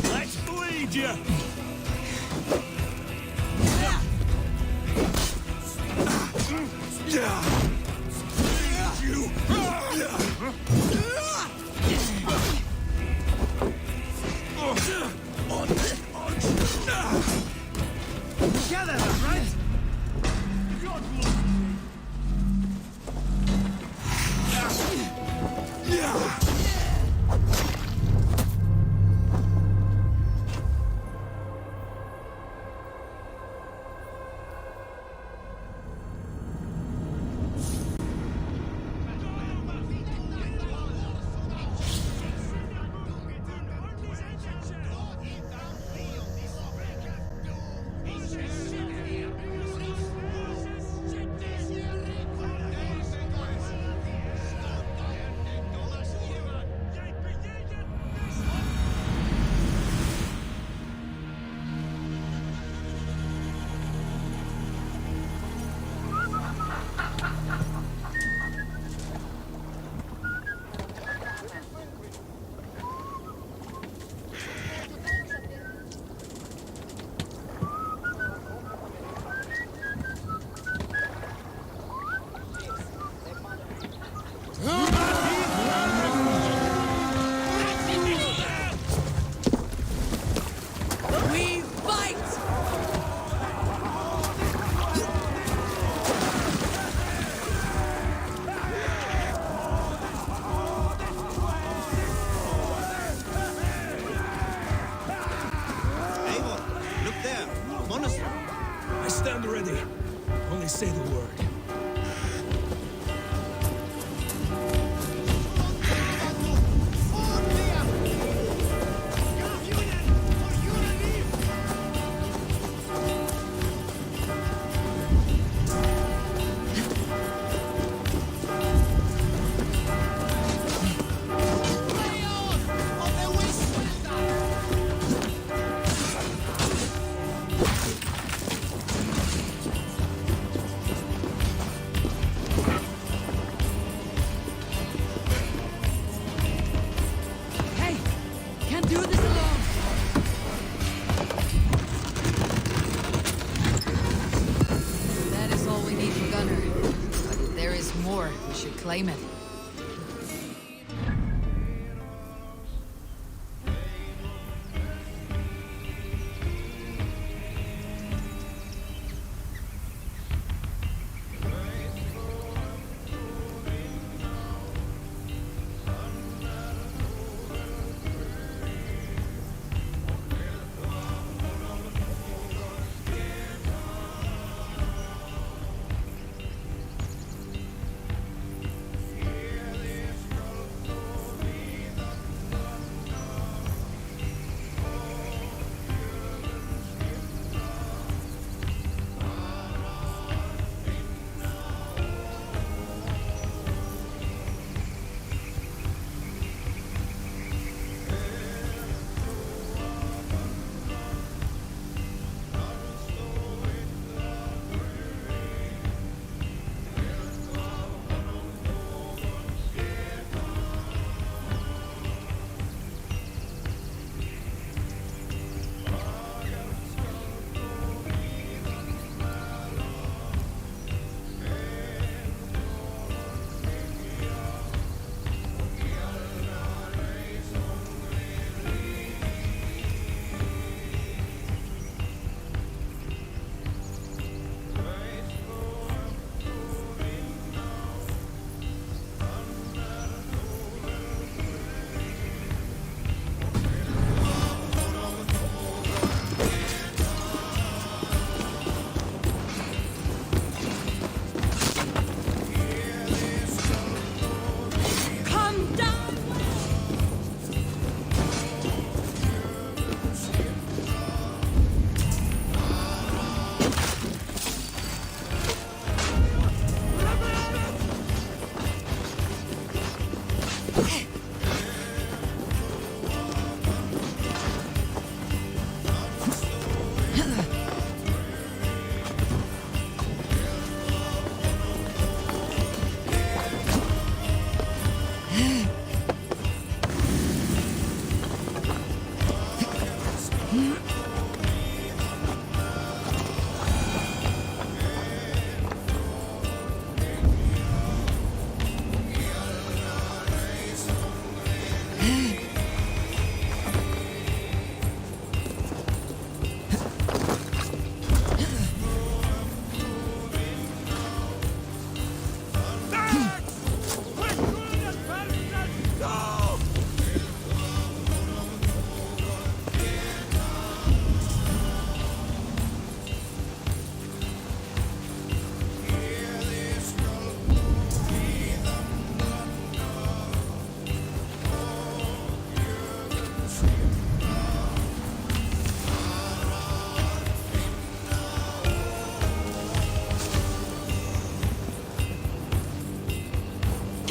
Let's bleed you! Together, right? I stand ready. Only say the word. Claim it.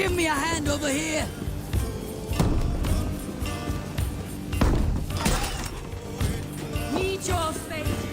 Give me a hand over here! Need your faith!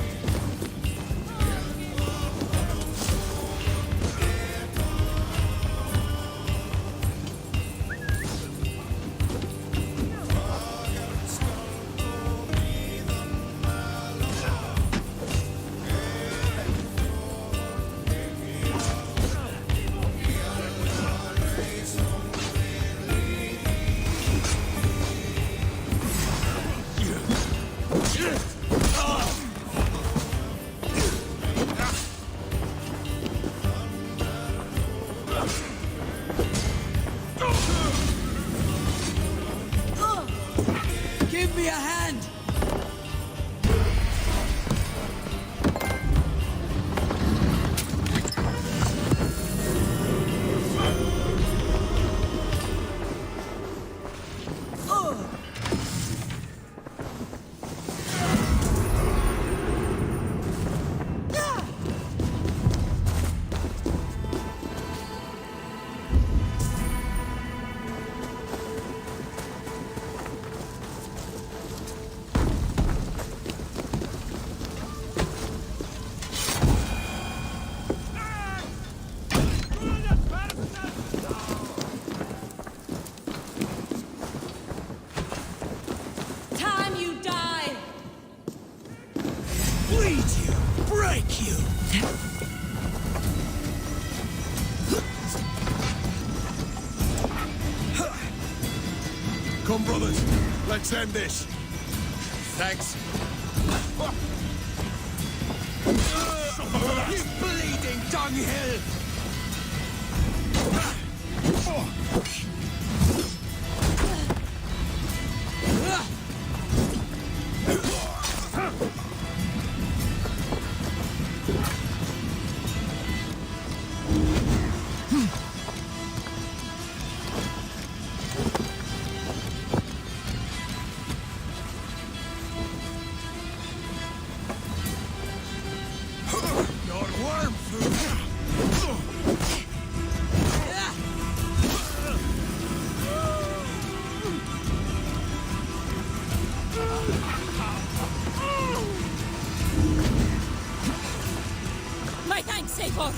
Give me a hand! Time you die! Bleed you! Break you! Come, brothers. Let's end this. Thanks. You bleeding dunghill! Your worm food! My thanks, Eivor!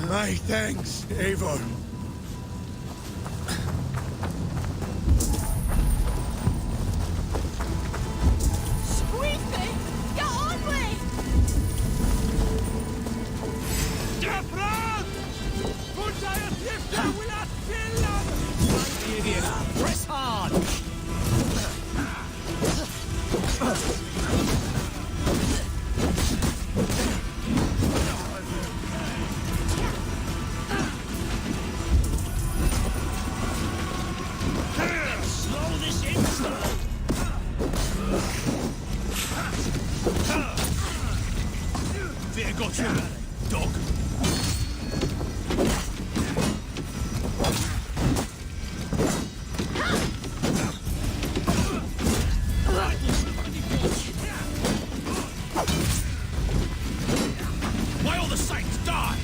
My thanks, Eivor. Squeeze me! Get on me! Gefran! Kunjaya Sifta will not kill them! Idiot! Press hard! Slow this in! There got you, dog. Why all the saints die?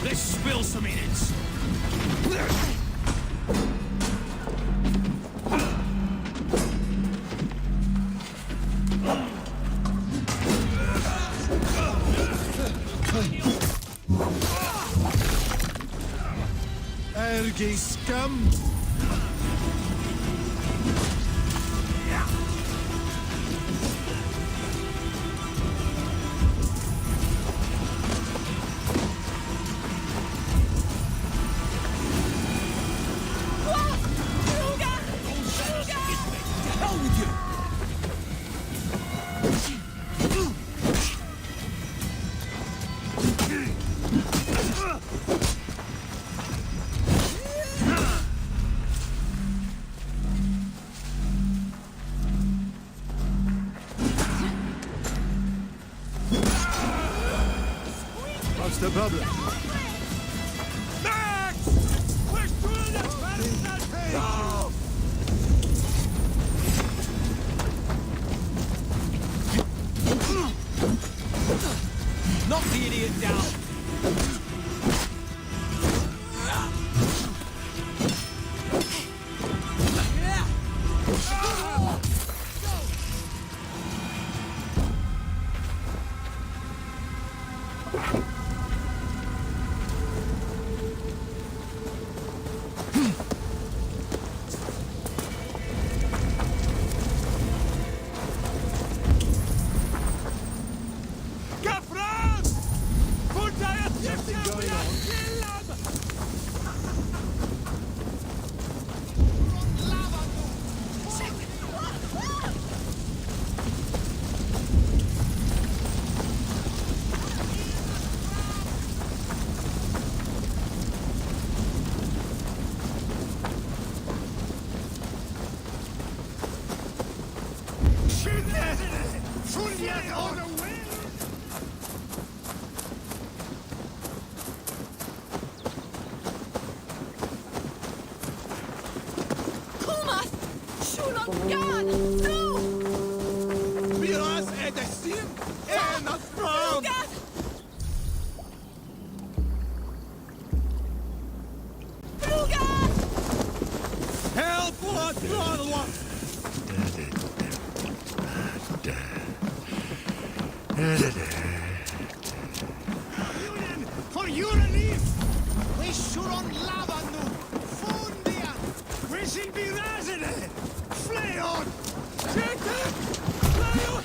Let's spill some innards. Ergi scum! Hell with you! What's the problem? Max! We're through the palisade! Go! Knock the idiot down! For you relief! We should on lava nu! Fundian! We should be resident! Flay on! Check it! Flay on!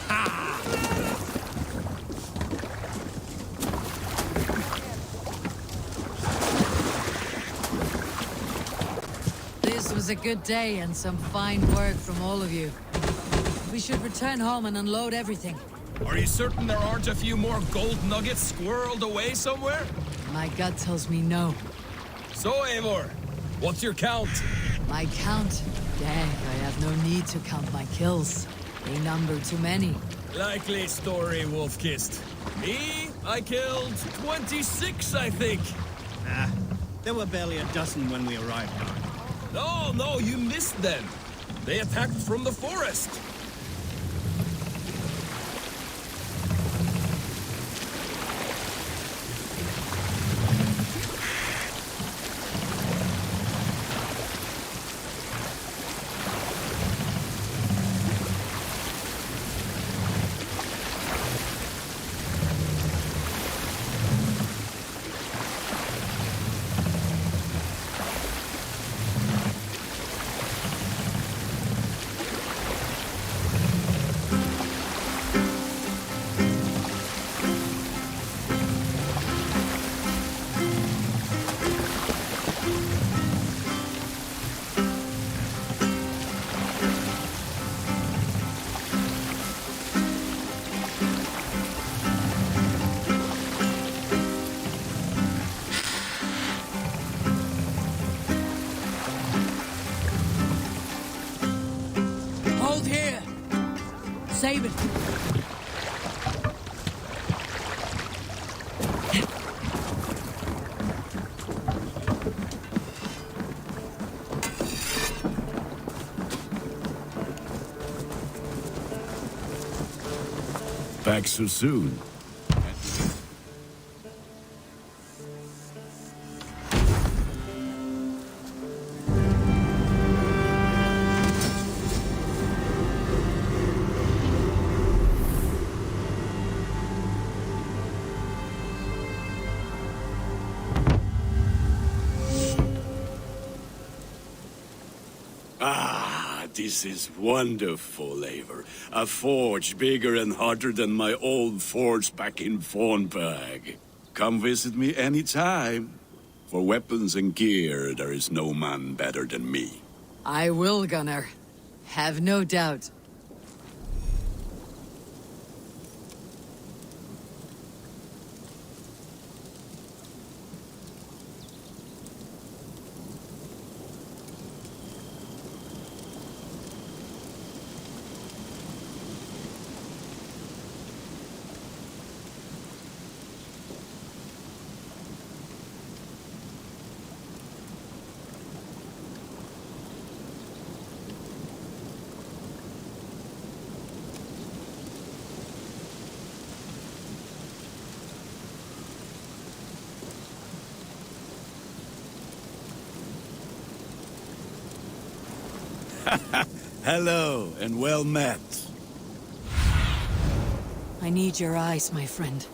This was a good day and some fine work from all of you. We should return home and unload everything. Are you certain there aren't a few more gold nuggets squirreled away somewhere? My gut tells me no. So, Eivor, what's your count? My count? Dang, I have no need to count my kills. They number too many. Likely story, Wolf-Kissed. Me? I killed 26, I think. Nah, there were barely a dozen when we arrived. No, you missed them. They attacked from the forest. Save it. Back so soon. This is wonderful, Eivor. A forge bigger and hotter than my old forge back in Fornberg. Come visit me anytime. For weapons and gear, there is no man better than me. I will, Gunnar. Have no doubt. Hello, and well met. I need your eyes, my friend.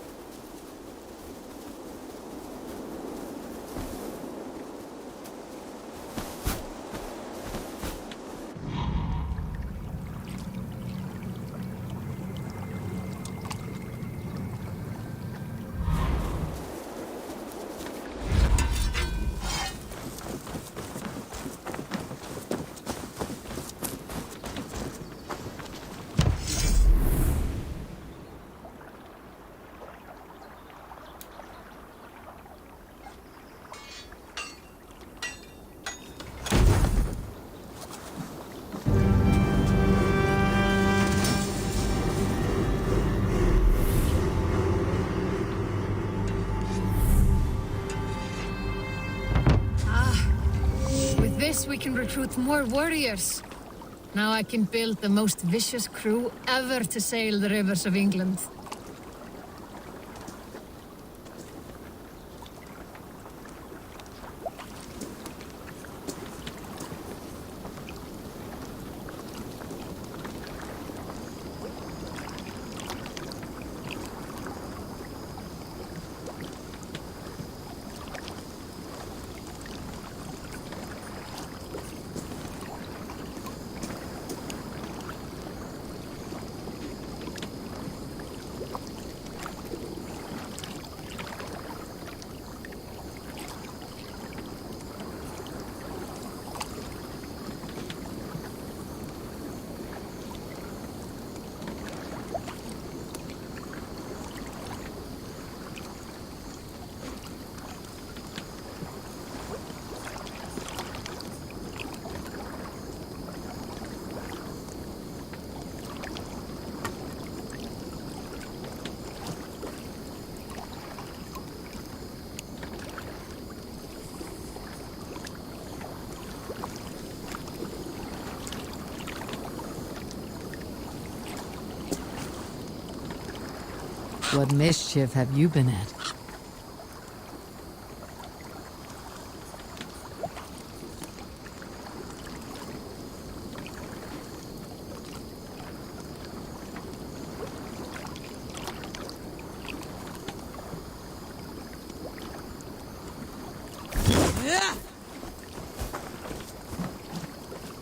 We can recruit more warriors. Now I can build the most vicious crew ever to sail the rivers of England. What mischief have you been at?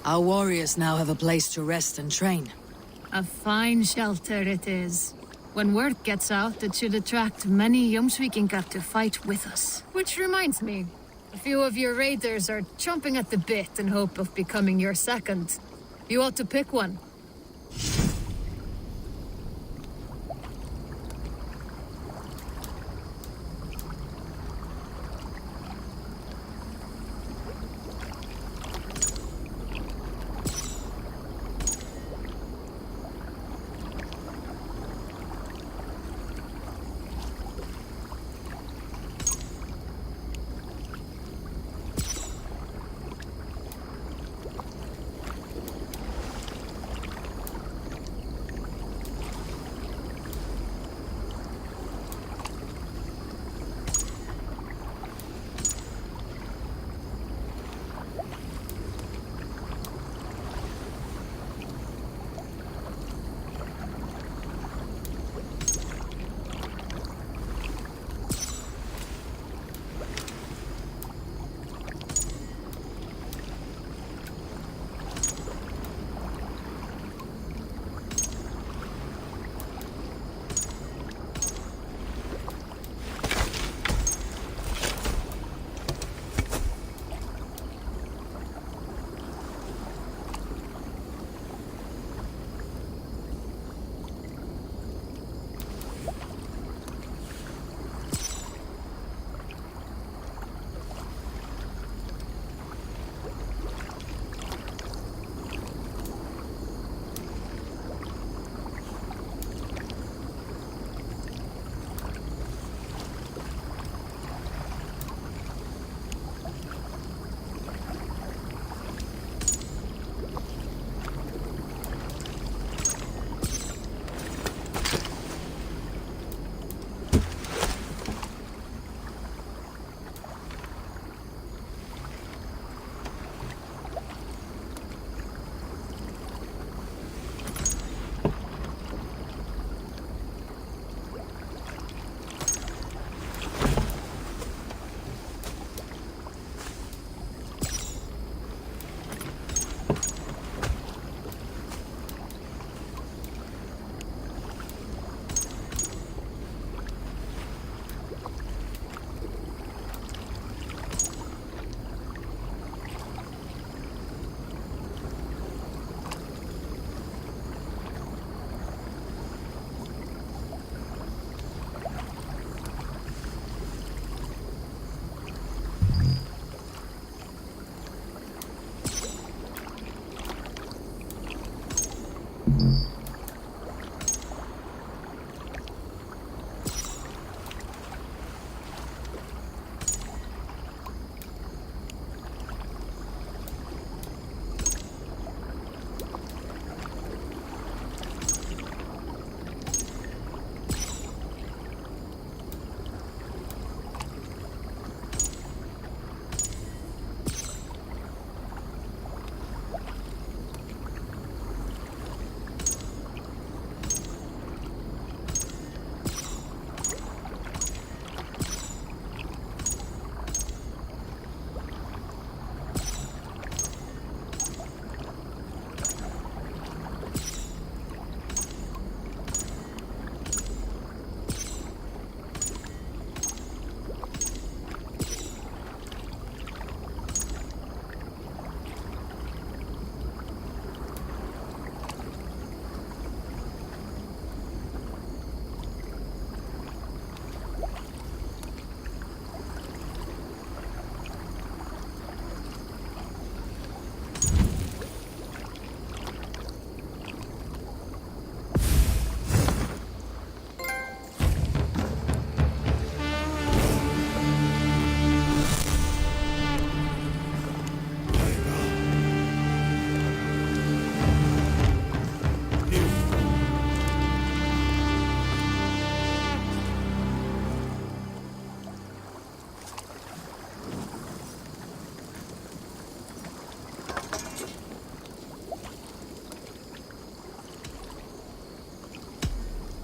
Our warriors now have a place to rest and train. A fine shelter it is. When word gets out, it should attract many Jomsvikingar to fight with us. Which reminds me, a few of your raiders are chomping at the bit in hope of becoming your second. You ought to pick one.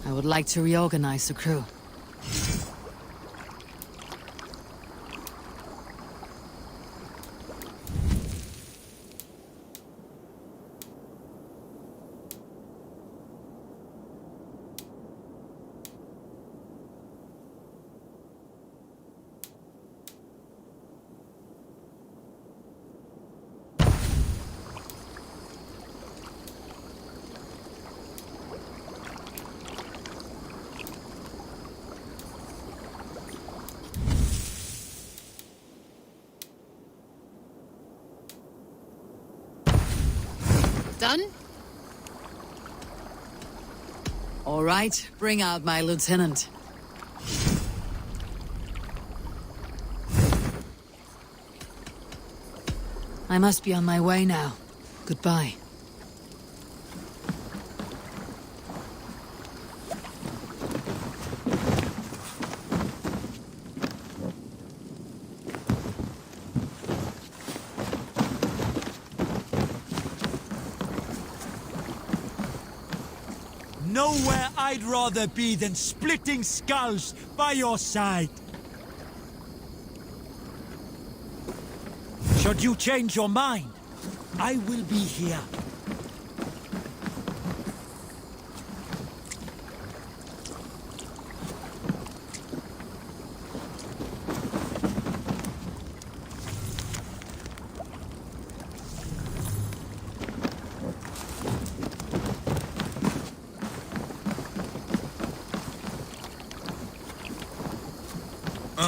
I would like to reorganize the crew. Done? All right, bring out my lieutenant. I must be on my way now. Goodbye. Nowhere I'd rather be than splitting skulls by your side. Should you change your mind, I will be here.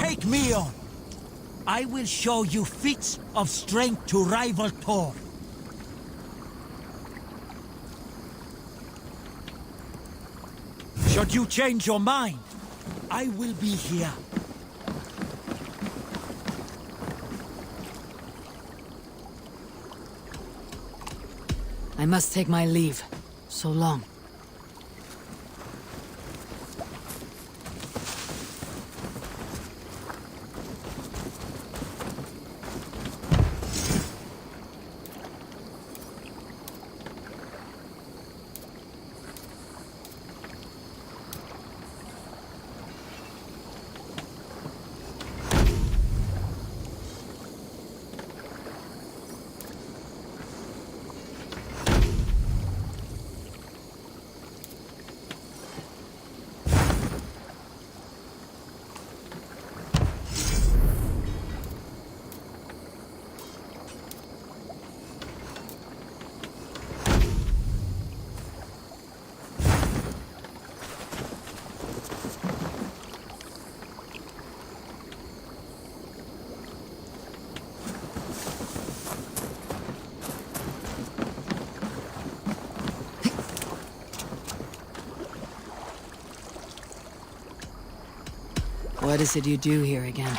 Take me on. I will show you feats of strength to rival Thor. Should you change your mind, I will be here. I must take my leave. So long. What is it you do here again?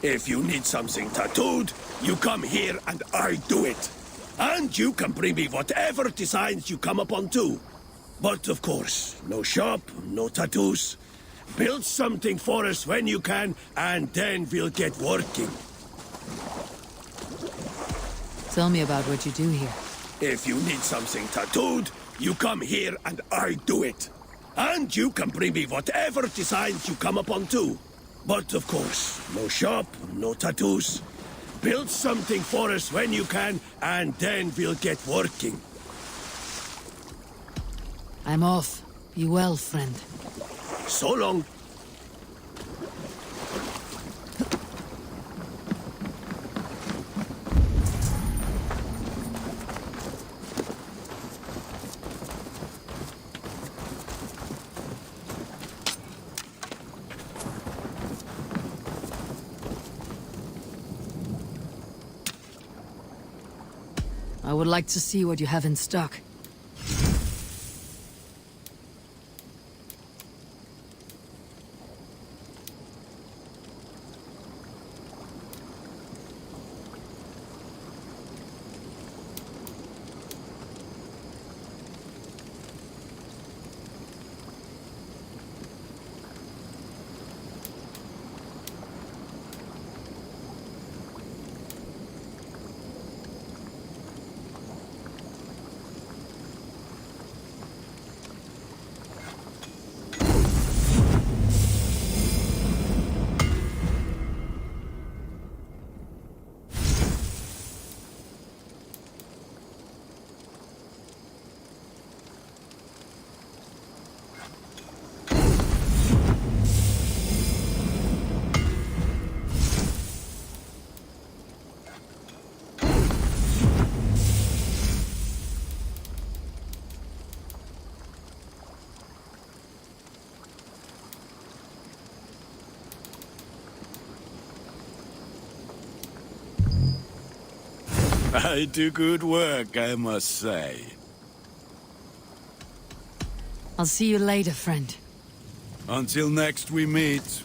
If you need something tattooed, you come here and I do it. And you can bring me whatever designs you come upon too. But of course, no shop, no tattoos. Build something for us when you can, and then we'll get working. Tell me about what you do here. If you need something tattooed, you come here and I do it. And you can bring me whatever designs you come upon too. But of course, no shop, no tattoos. Build something for us when you can, and then we'll get working. I'm off. Be well, friend. So long. I would like to see what you have in stock. I do good work, I must say. I'll see you later, friend. Until next we meet.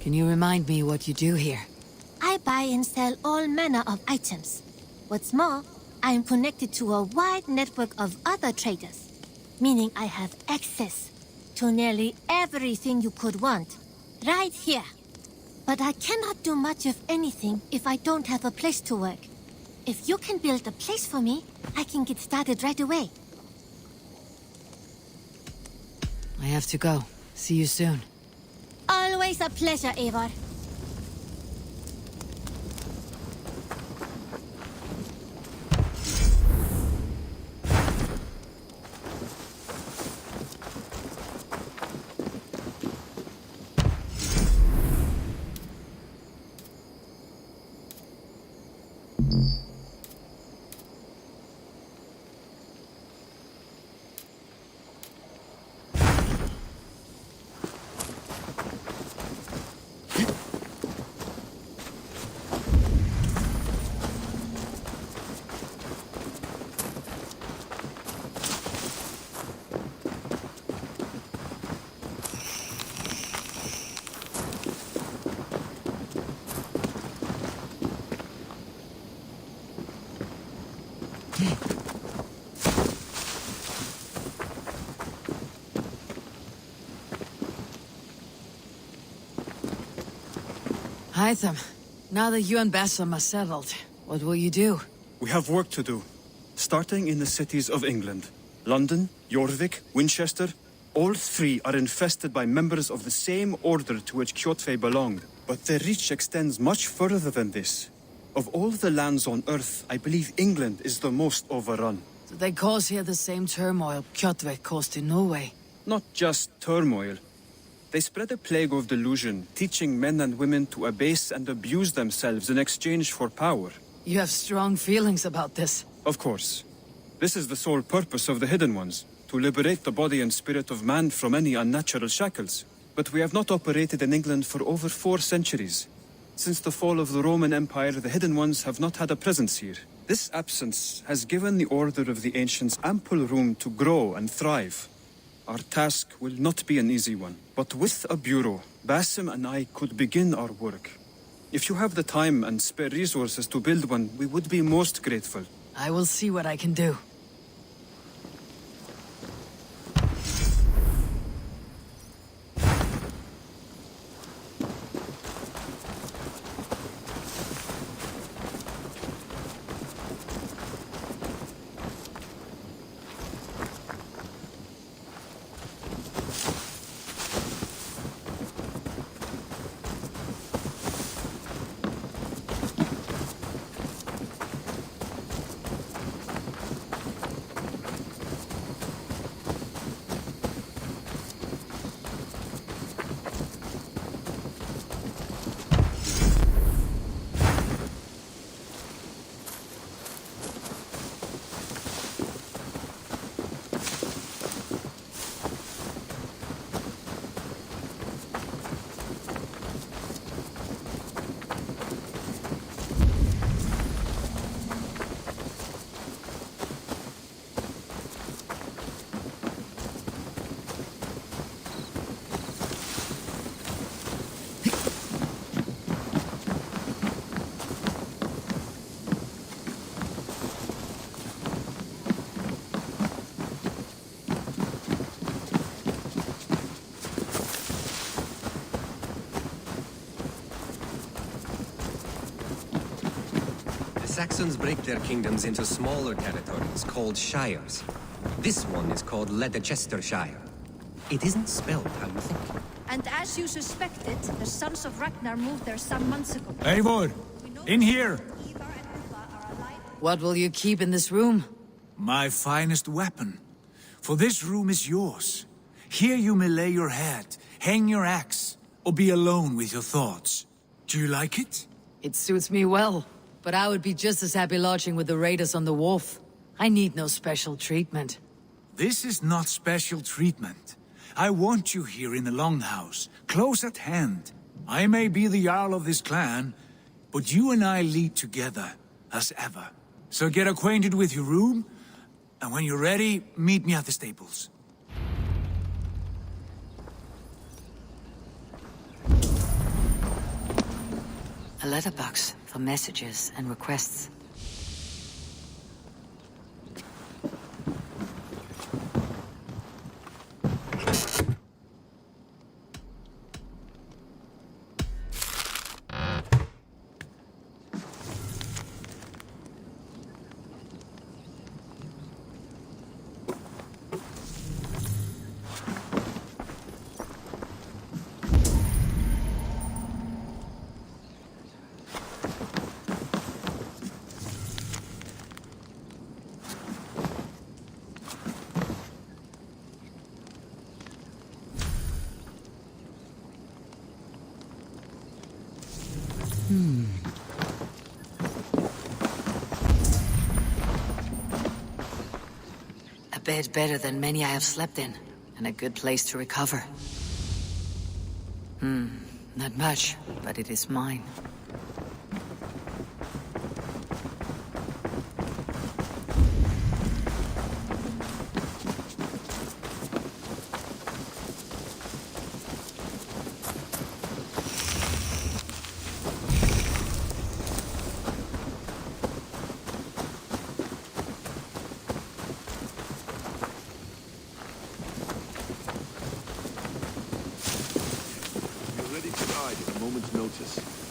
Can you remind me what you do here? I buy and sell all manner of items. What's more, I am connected to a wide network of other traders, meaning I have access to nearly everything you could want, right here. But I cannot do much of anything if I don't have a place to work. If you can build a place for me, I can get started right away. I have to go. See you soon. Always a pleasure, Eivor. Hytham, now that you and Bassam are settled, what will you do? We have work to do, starting in the cities of England. London, Jorvik, Winchester, all three are infested by members of the same order to which Kjotve belonged. But their reach extends much further than this. Of all the lands on Earth, I believe England is the most overrun. So they cause here the same turmoil Kjotve caused in Norway? Not just turmoil. They spread a plague of delusion, teaching men and women to abase and abuse themselves in exchange for power. You have strong feelings about this. Of course. This is the sole purpose of the Hidden Ones, to liberate the body and spirit of man from any unnatural shackles. But we have not operated in England for over 4 centuries. Since the fall of the Roman Empire, the Hidden Ones have not had a presence here. This absence has given the Order of the Ancients ample room to grow and thrive. Our task will not be an easy one, but with a bureau, Basim and I could begin our work. If you have the time and spare resources to build one, we would be most grateful. I will see what I can do. Saxons break their kingdoms into smaller territories called shires. This one is called Leicestershire. It isn't spelled how you think. And as you suspected, the sons of Ragnar moved there some months ago. Eivor! In here! What will you keep in this room? My finest weapon. For this room is yours. Here you may lay your head, hang your axe, or be alone with your thoughts. Do you like it? It suits me well, but I would be just as happy lodging with the raiders on the wharf. I need no special treatment. This is not special treatment. I want you here in the Longhouse, close at hand. I may be the Jarl of this clan, but you and I lead together, as ever. So get acquainted with your room, and when you're ready, meet me at the stables. A letterbox for messages and requests. A bed better than many I have slept in, and a good place to recover. Not much, but it is mine.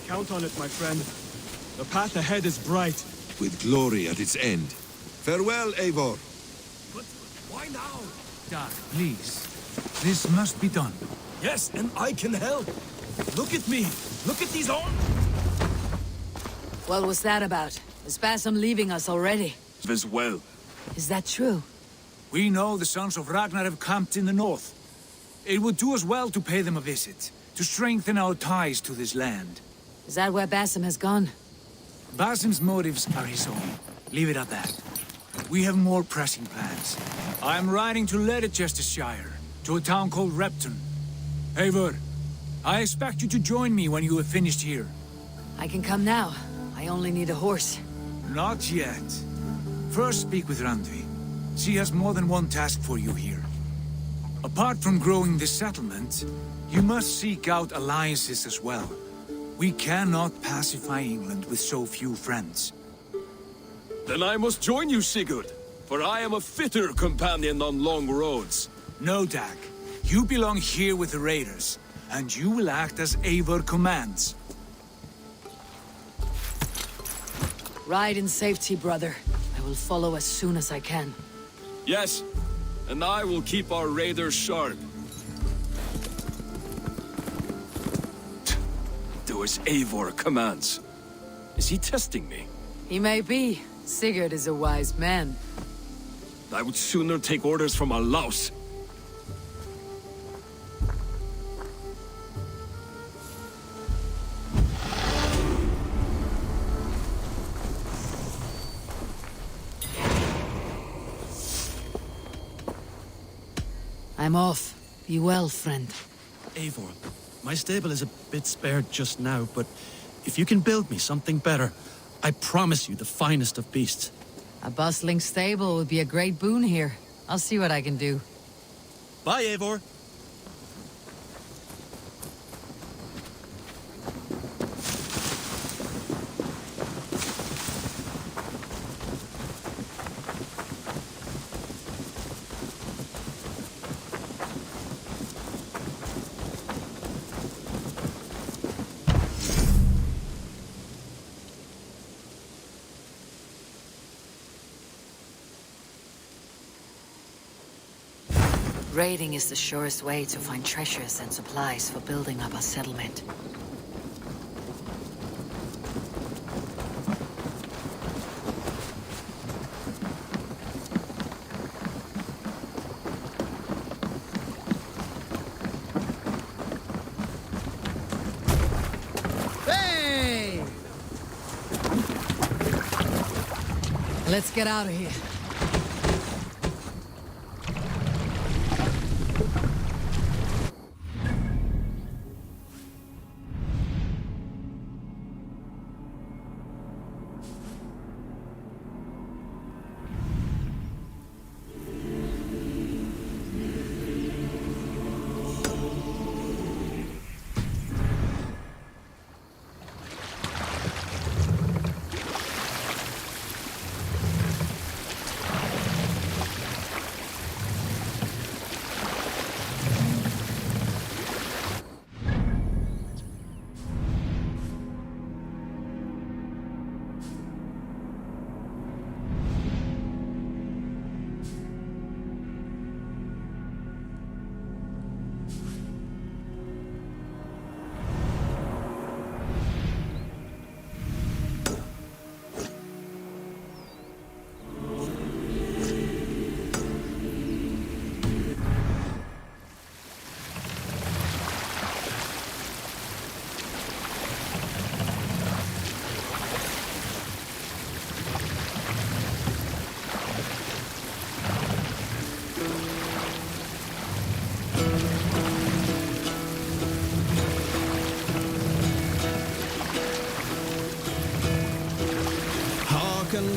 Count on it, my friend. The path ahead is bright. With glory at its end. Farewell, Eivor. But why now? Dag, please. This must be done. Yes, and I can help. Look at me. Look at these arms. What was that about? Is Basim leaving us already? As well. Is that true? We know the sons of Ragnar have camped in the north. It would do us well to pay them a visit, to strengthen our ties to this land. Is that where Basim has gone? Basim's motives are his own. Leave it at that. We have more pressing plans. I am riding to Leicestershire, to a town called Repton. Eivor, I expect you to join me when you have finished here. I can come now. I only need a horse. Not yet. First speak with Randvi. She has more than one task for you here. Apart from growing this settlement, you must seek out alliances as well. We cannot pacify England with so few friends. Then I must join you, Sigurd, for I am a fitter companion on long roads. No, Dag. You belong here with the raiders, and you will act as Eivor commands. Ride in safety, brother. I will follow as soon as I can. Yes, and I will keep our raiders sharp. Do as Eivor commands. Is he testing me? He may be. Sigurd is a wise man. I would sooner take orders from a louse. I'm off. Be well, friend. Eivor, my stable is a bit spared just now, but if you can build me something better, I promise you the finest of beasts. A bustling stable would be a great boon here. I'll see what I can do. Bye, Eivor. Raiding is the surest way to find treasures and supplies for building up our settlement. Hey! Let's get out of here.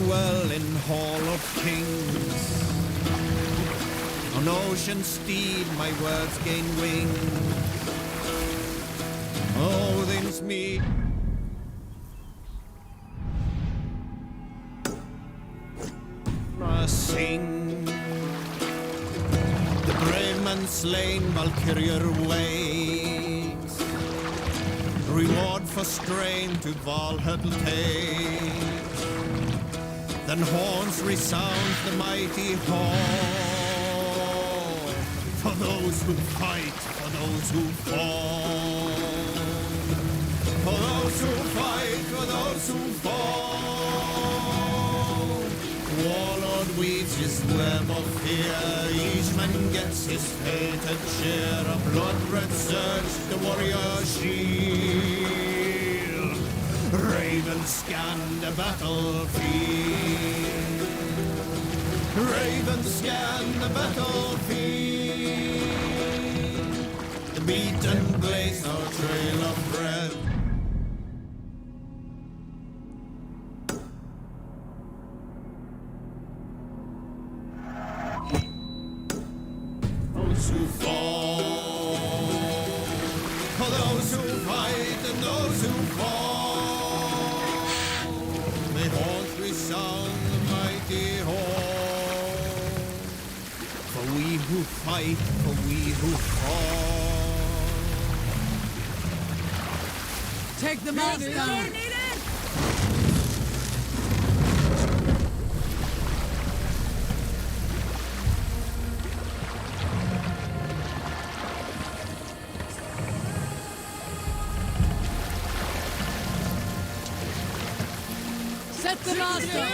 Well in Hall of Kings, on ocean steed my words gain wing. Odin's meat sing. The brave man slain, Valkyrier waits. Reward for strain to Valhall take. Then horns resound the mighty hall. For those who fight, for those who fall. For those who fight, for those who fall. Warlord weaves his web of fear. Each man gets his fated share. A blood-red surge, the warrior shield. Ravens scan the battlefield. Ravens scan the battlefield. The beaten blaze our trail of red. Those who fall, for those who fight and those who fall. May horns resound the mighty hall. For we who fight, for we who fall. Take the mouse down! Set the mouse down!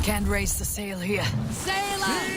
Can't raise the sail here. Sail out!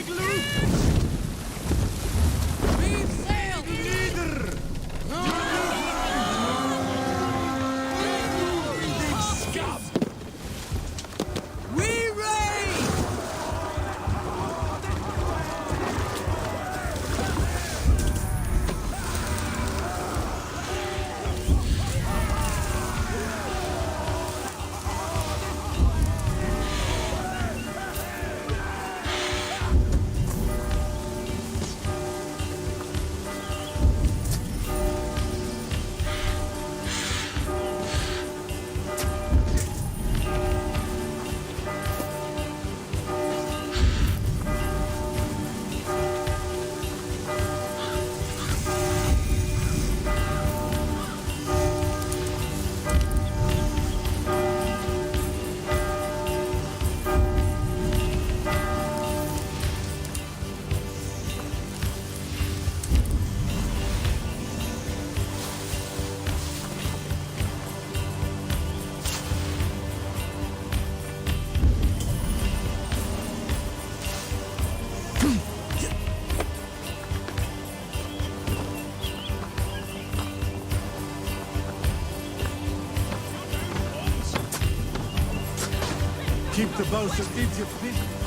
Keep the boat of Egypt busy.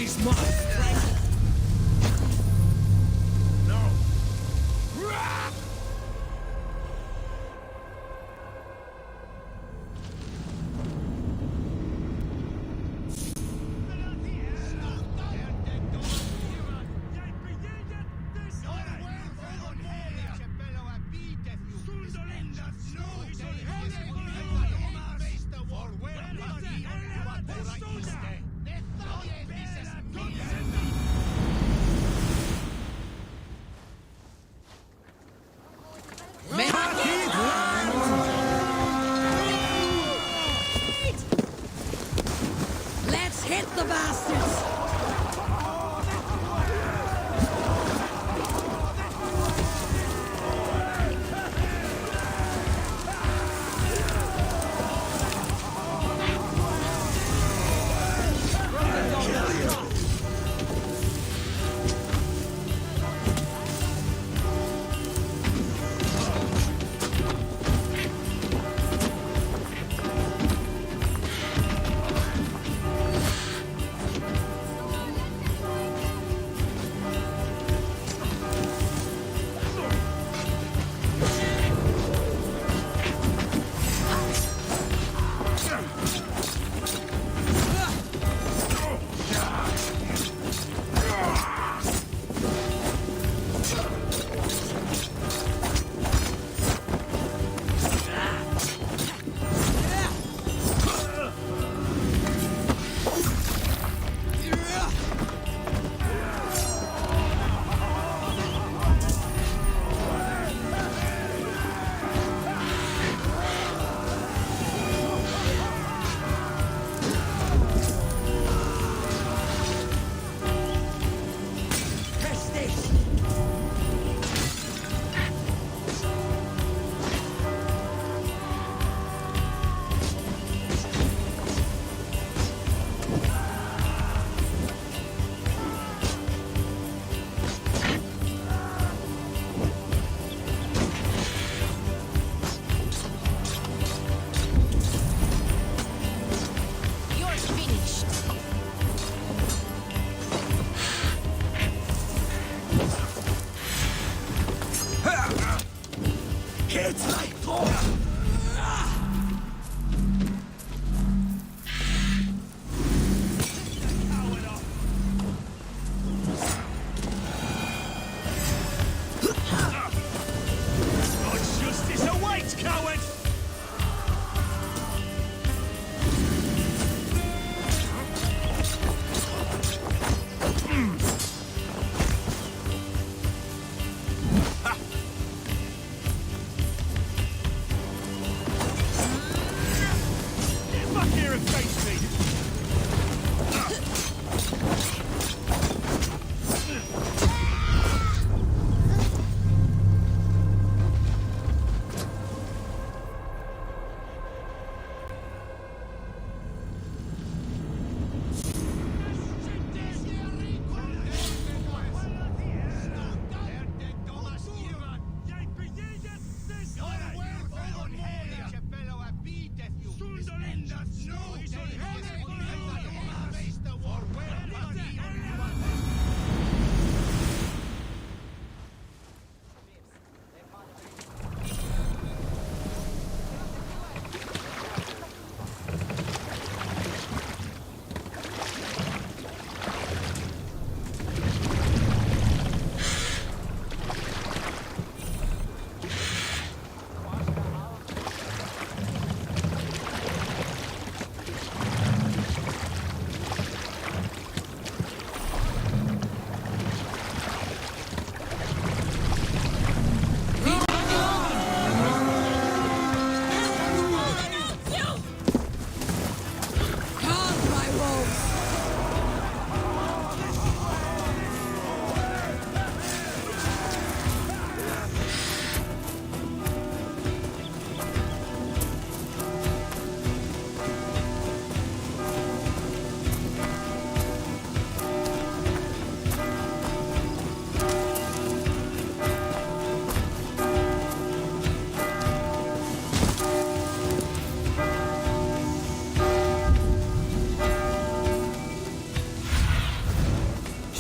Is my strength. No.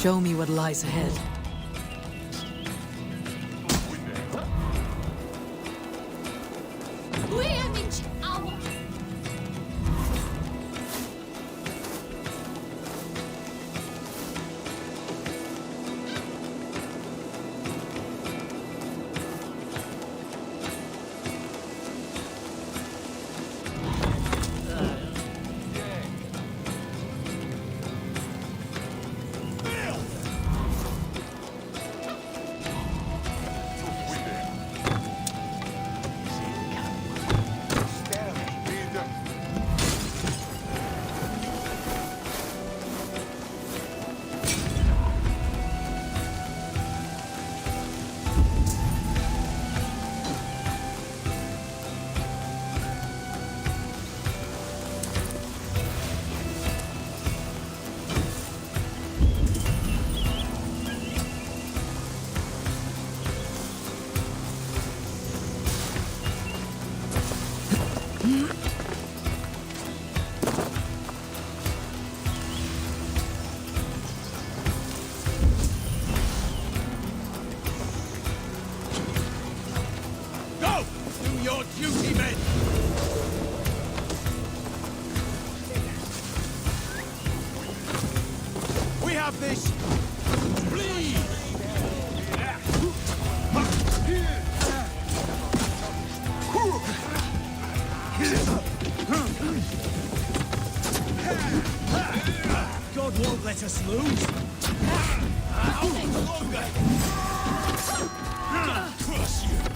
Show me what lies ahead. God won't let us lose. Crush you.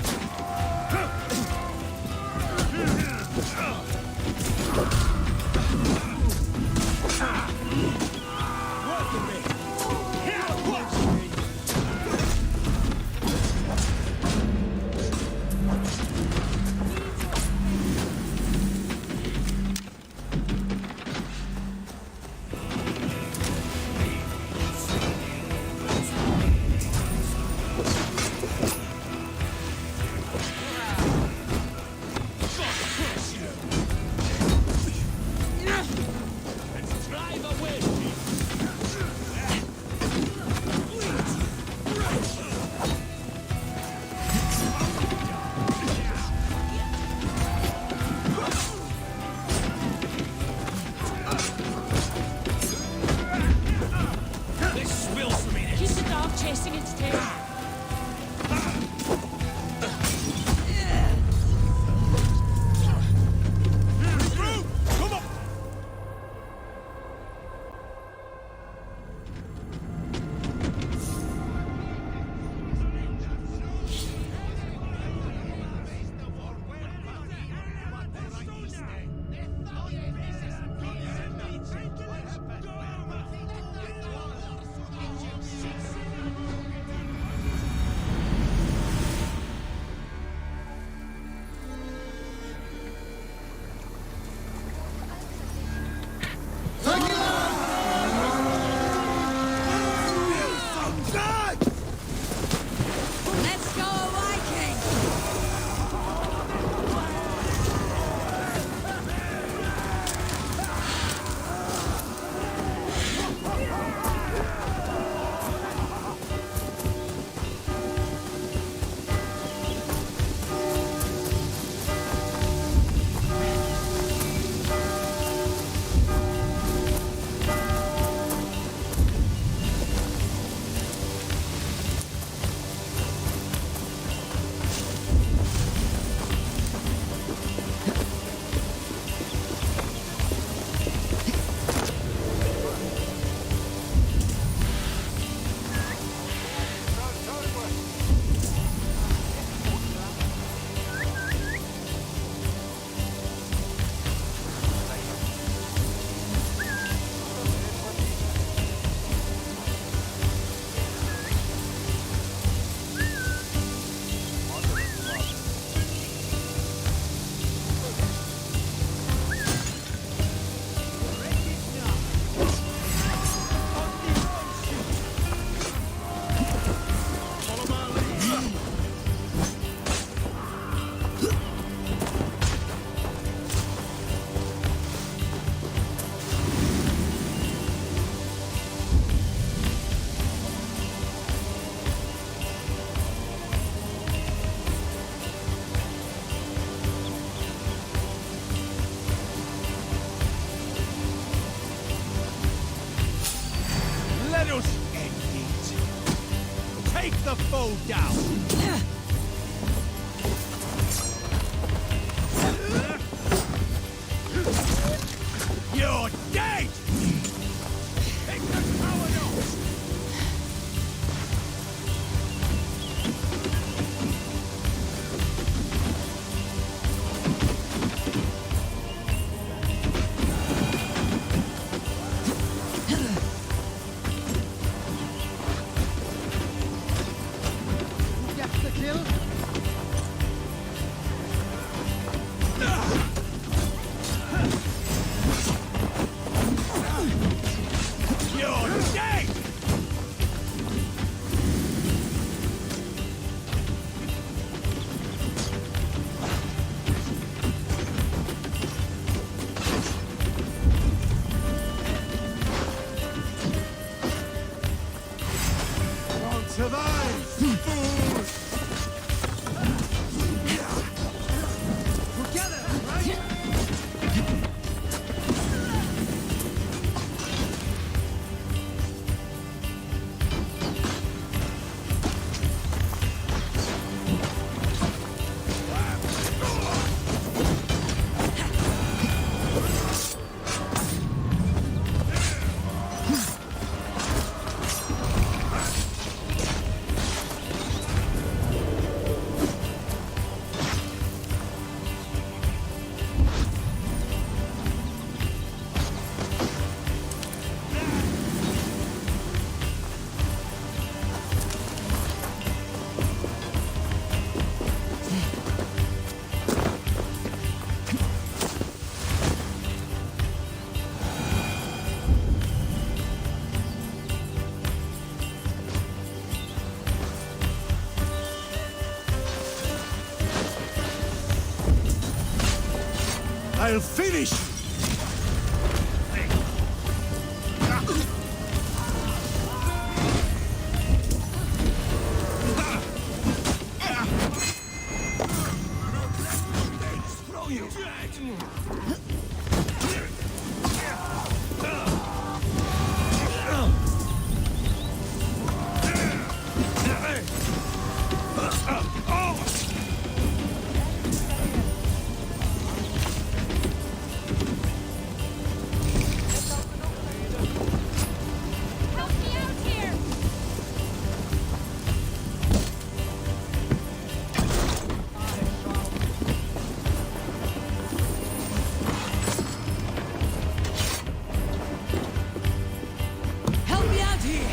Let us end it. Take the foe down. You're dead! Take the coward off! Who gets the kill? You're dead! Won't survive, fools! Together, right? I'll finish you! Throw you! Help me out here!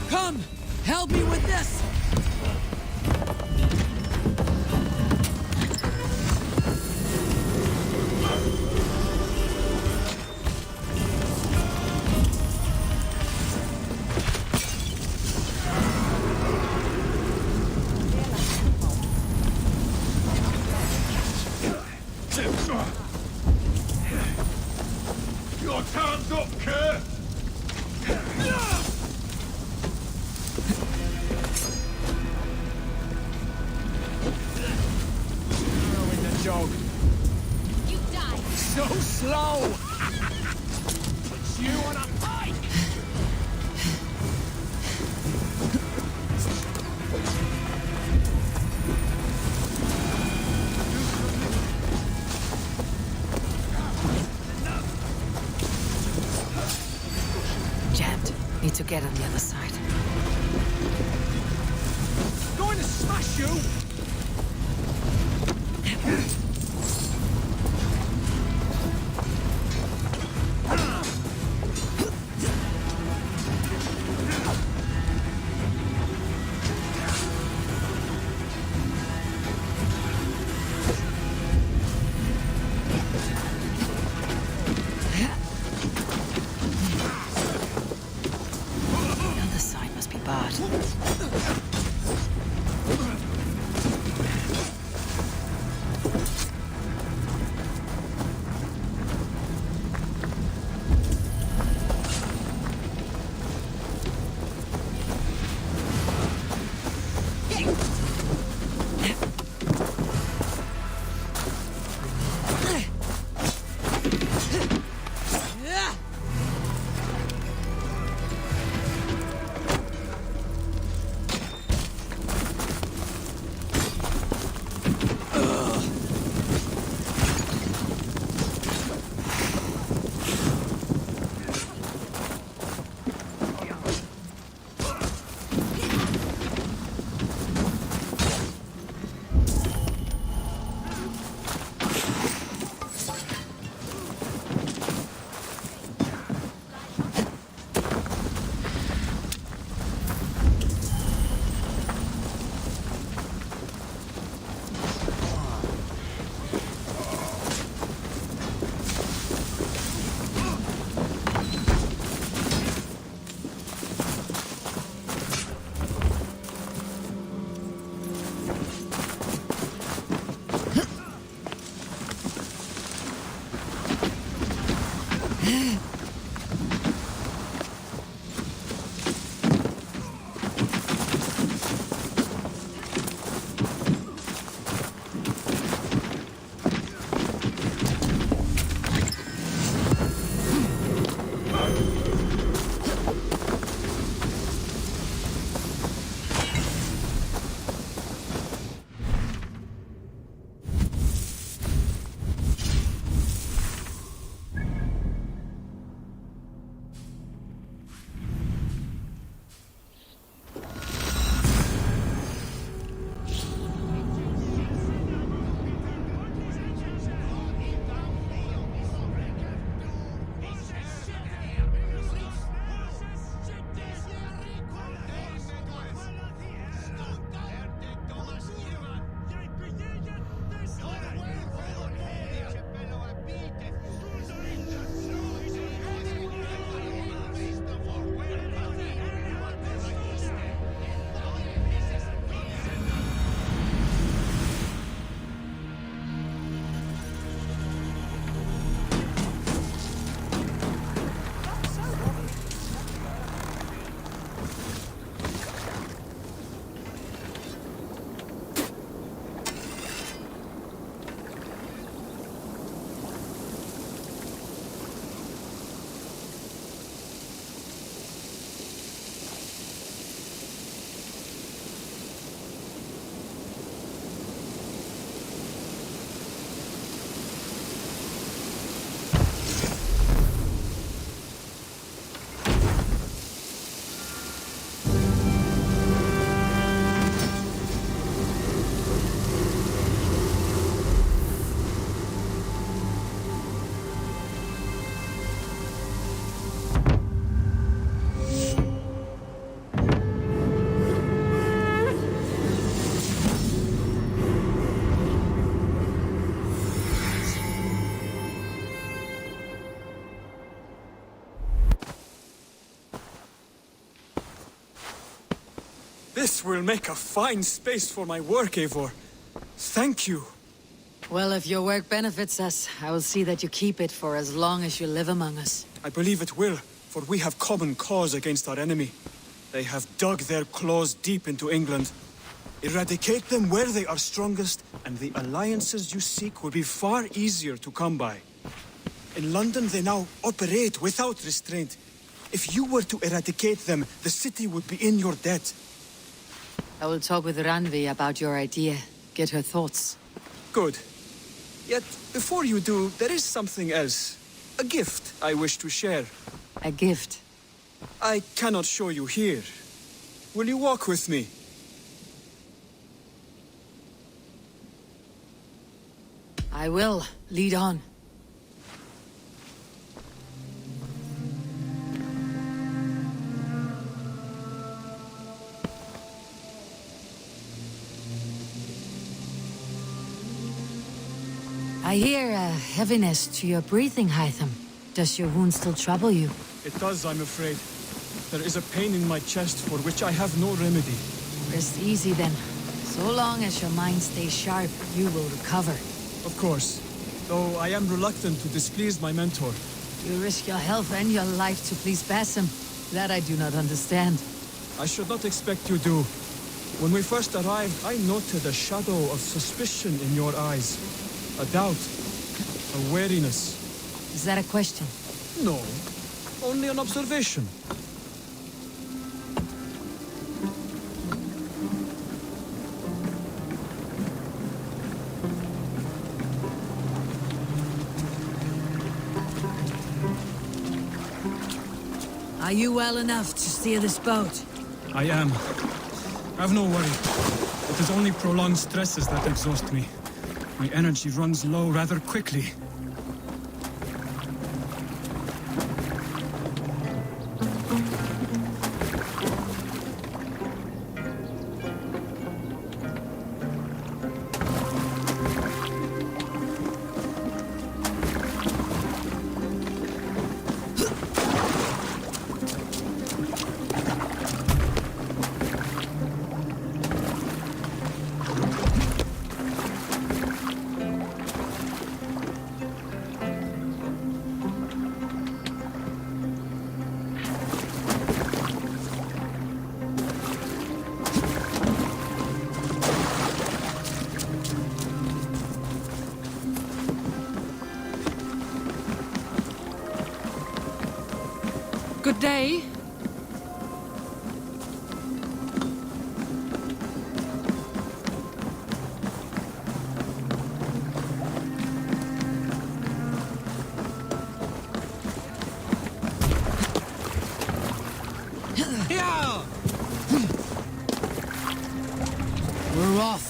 Come! Help me with this! Your time's up, Kerr! Throwing the jog. You die. So slow! Puts you on a pike! Jammed. Need to get on the other side. Going to smash you! The other side must be barred. This will make a fine space for my work, Eivor. Thank you. Well, if your work benefits us, I will see that you keep it for as long as you live among us. I believe it will, for we have common cause against our enemy. They have dug their claws deep into England. Eradicate them where they are strongest, and the alliances you seek will be far easier to come by. In London, they now operate without restraint. If you were to eradicate them, the city would be in your debt. I will talk with Ranvi about your idea. Get her thoughts. Good. Yet, before you do, there is something else. A gift I wish to share. A gift? I cannot show you here. Will you walk with me? I will. Lead on. I hear a heaviness to your breathing, Hytham. Does your wound still trouble you? It does, I'm afraid. There is a pain in my chest for which I have no remedy. Rest easy then. So long as your mind stays sharp, you will recover. Of course. Though I am reluctant to displease my mentor. You risk your health and your life to please Basim. That I do not understand. I should not expect you do. When we first arrived, I noted a shadow of suspicion in your eyes. A doubt. A wariness. Is that a question? No. Only an observation. Are you well enough to steer this boat? I am. Have no worry. It is only prolonged stresses that exhaust me. My energy runs low rather quickly. Good day. We're off.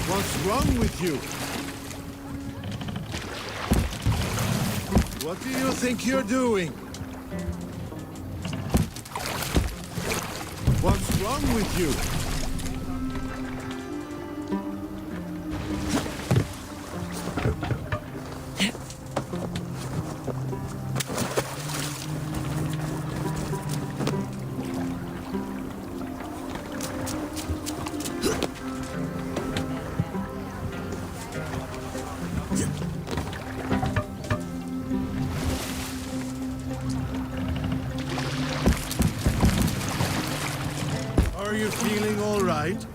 What's wrong with you? What do you think you're doing? What's wrong with you? Are you feeling all right?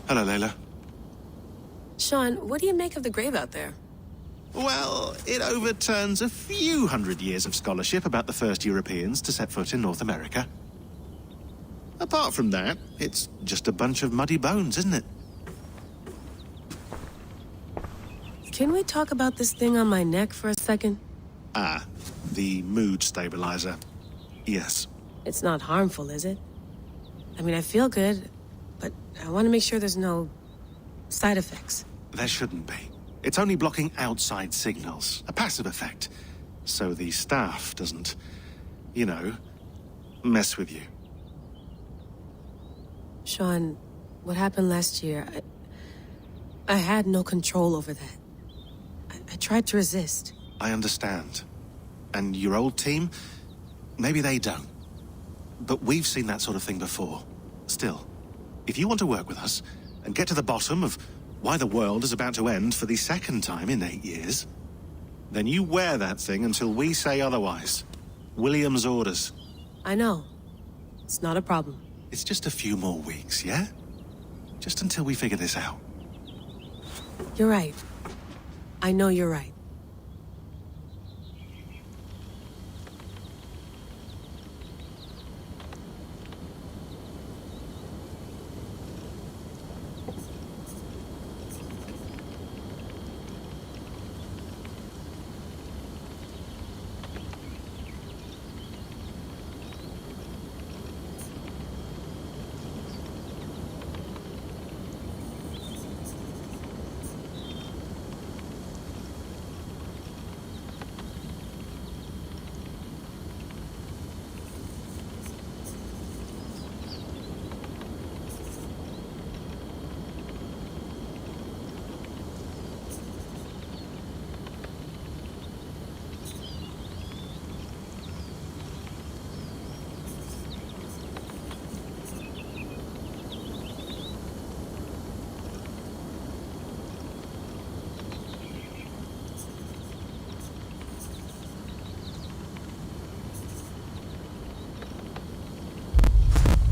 Hello, Layla. Sean, what do you make of the grave out there? Well, it overturns a few hundred years of scholarship about the first Europeans to set foot in North America. Apart from that, it's just a bunch of muddy bones, isn't it? Can we talk about this thing on my neck for a second? Ah, the mood stabilizer. Yes. It's not harmful, is it? I mean, I feel good, but I want to make sure there's no side effects. There shouldn't be. It's only blocking outside signals, a passive effect, so the staff doesn't, you know, mess with you. Sean, what happened last year, I had no control over that. I tried to resist. I understand. And your old team, maybe they don't. But we've seen that sort of thing before. Still, if you want to work with us and get to the bottom of why the world is about to end for the second time in 8 years, then you wear that thing until we say otherwise. William's orders. I know. It's not a problem. It's just a few more weeks, yeah? Just until we figure this out. You're right. I know you're right.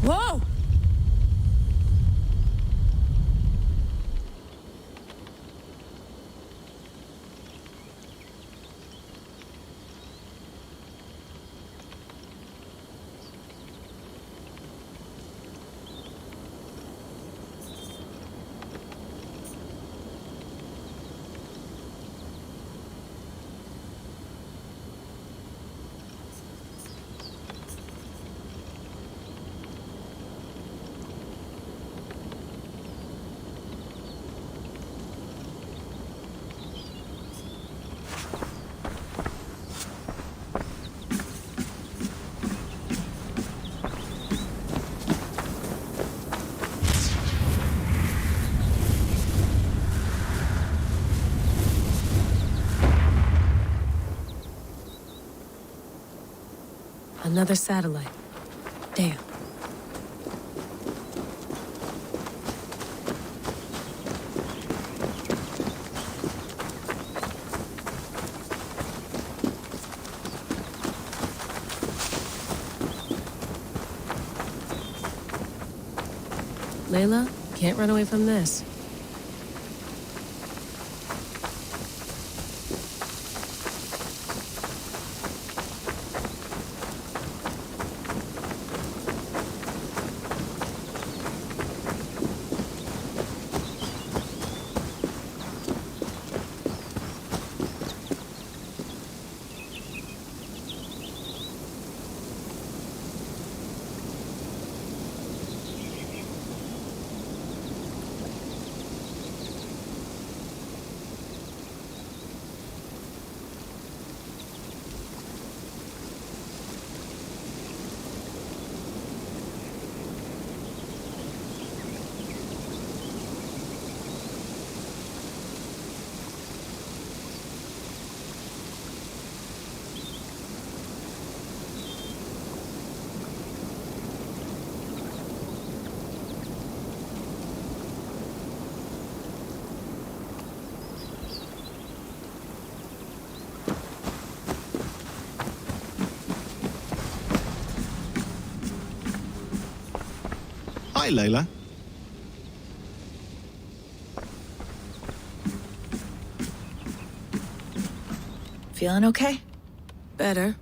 Whoa! Another satellite. Damn. Layla, can't run away from this. Hi, Layla. feeling okay? Better.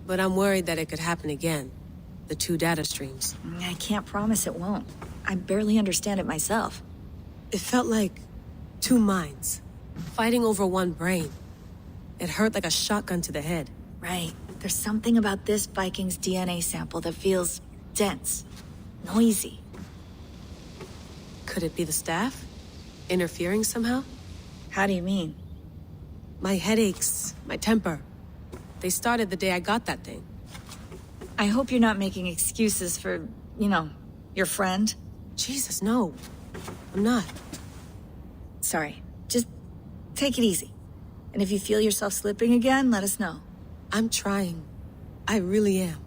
But I'm worried that it could happen again. The 2 data streams. I can't promise it won't. I barely understand it myself. It felt like 2 minds, fighting over 1 brain. It hurt like a shotgun to the head. Right. There's something about this Viking's DNA sample that feels dense, noisy. Could it be the staff? Interfering somehow? How do you mean? My headaches, my temper. They started the day I got that thing. I hope you're not making excuses for, your friend. Jesus, no. I'm not. Sorry. Just take it easy. And if you feel yourself slipping again, let us know. I'm trying. I really am.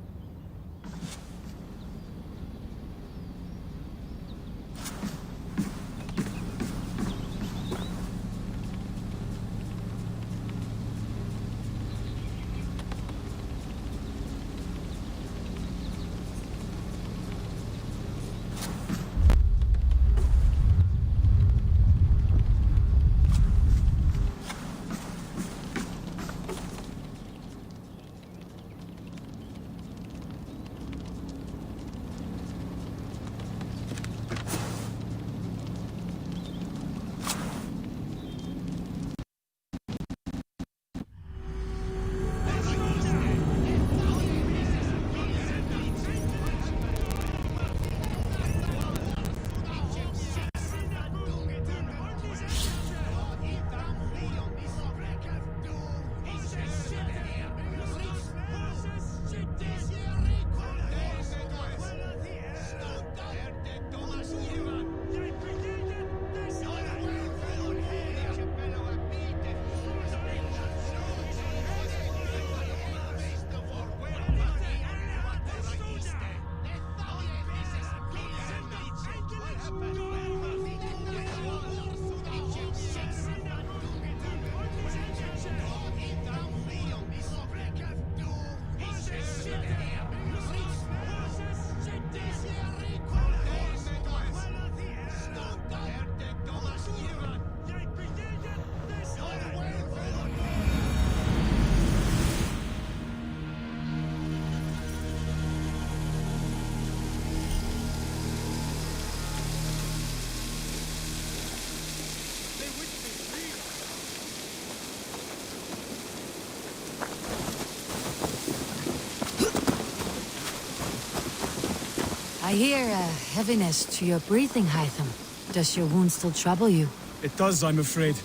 I hear a heaviness to your breathing, Hytham. Does your wound still trouble you? It does, I'm afraid.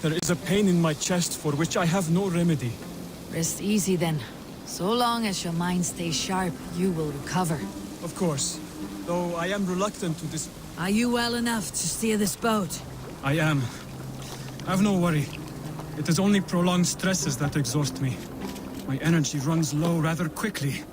There is a pain in my chest for which I have no remedy. Rest easy then. So long as your mind stays sharp, you will recover. Of course. Though I am reluctant to this... Are you well enough to steer this boat? I am. Have no worry. It is only prolonged stresses that exhaust me. My energy runs low rather quickly.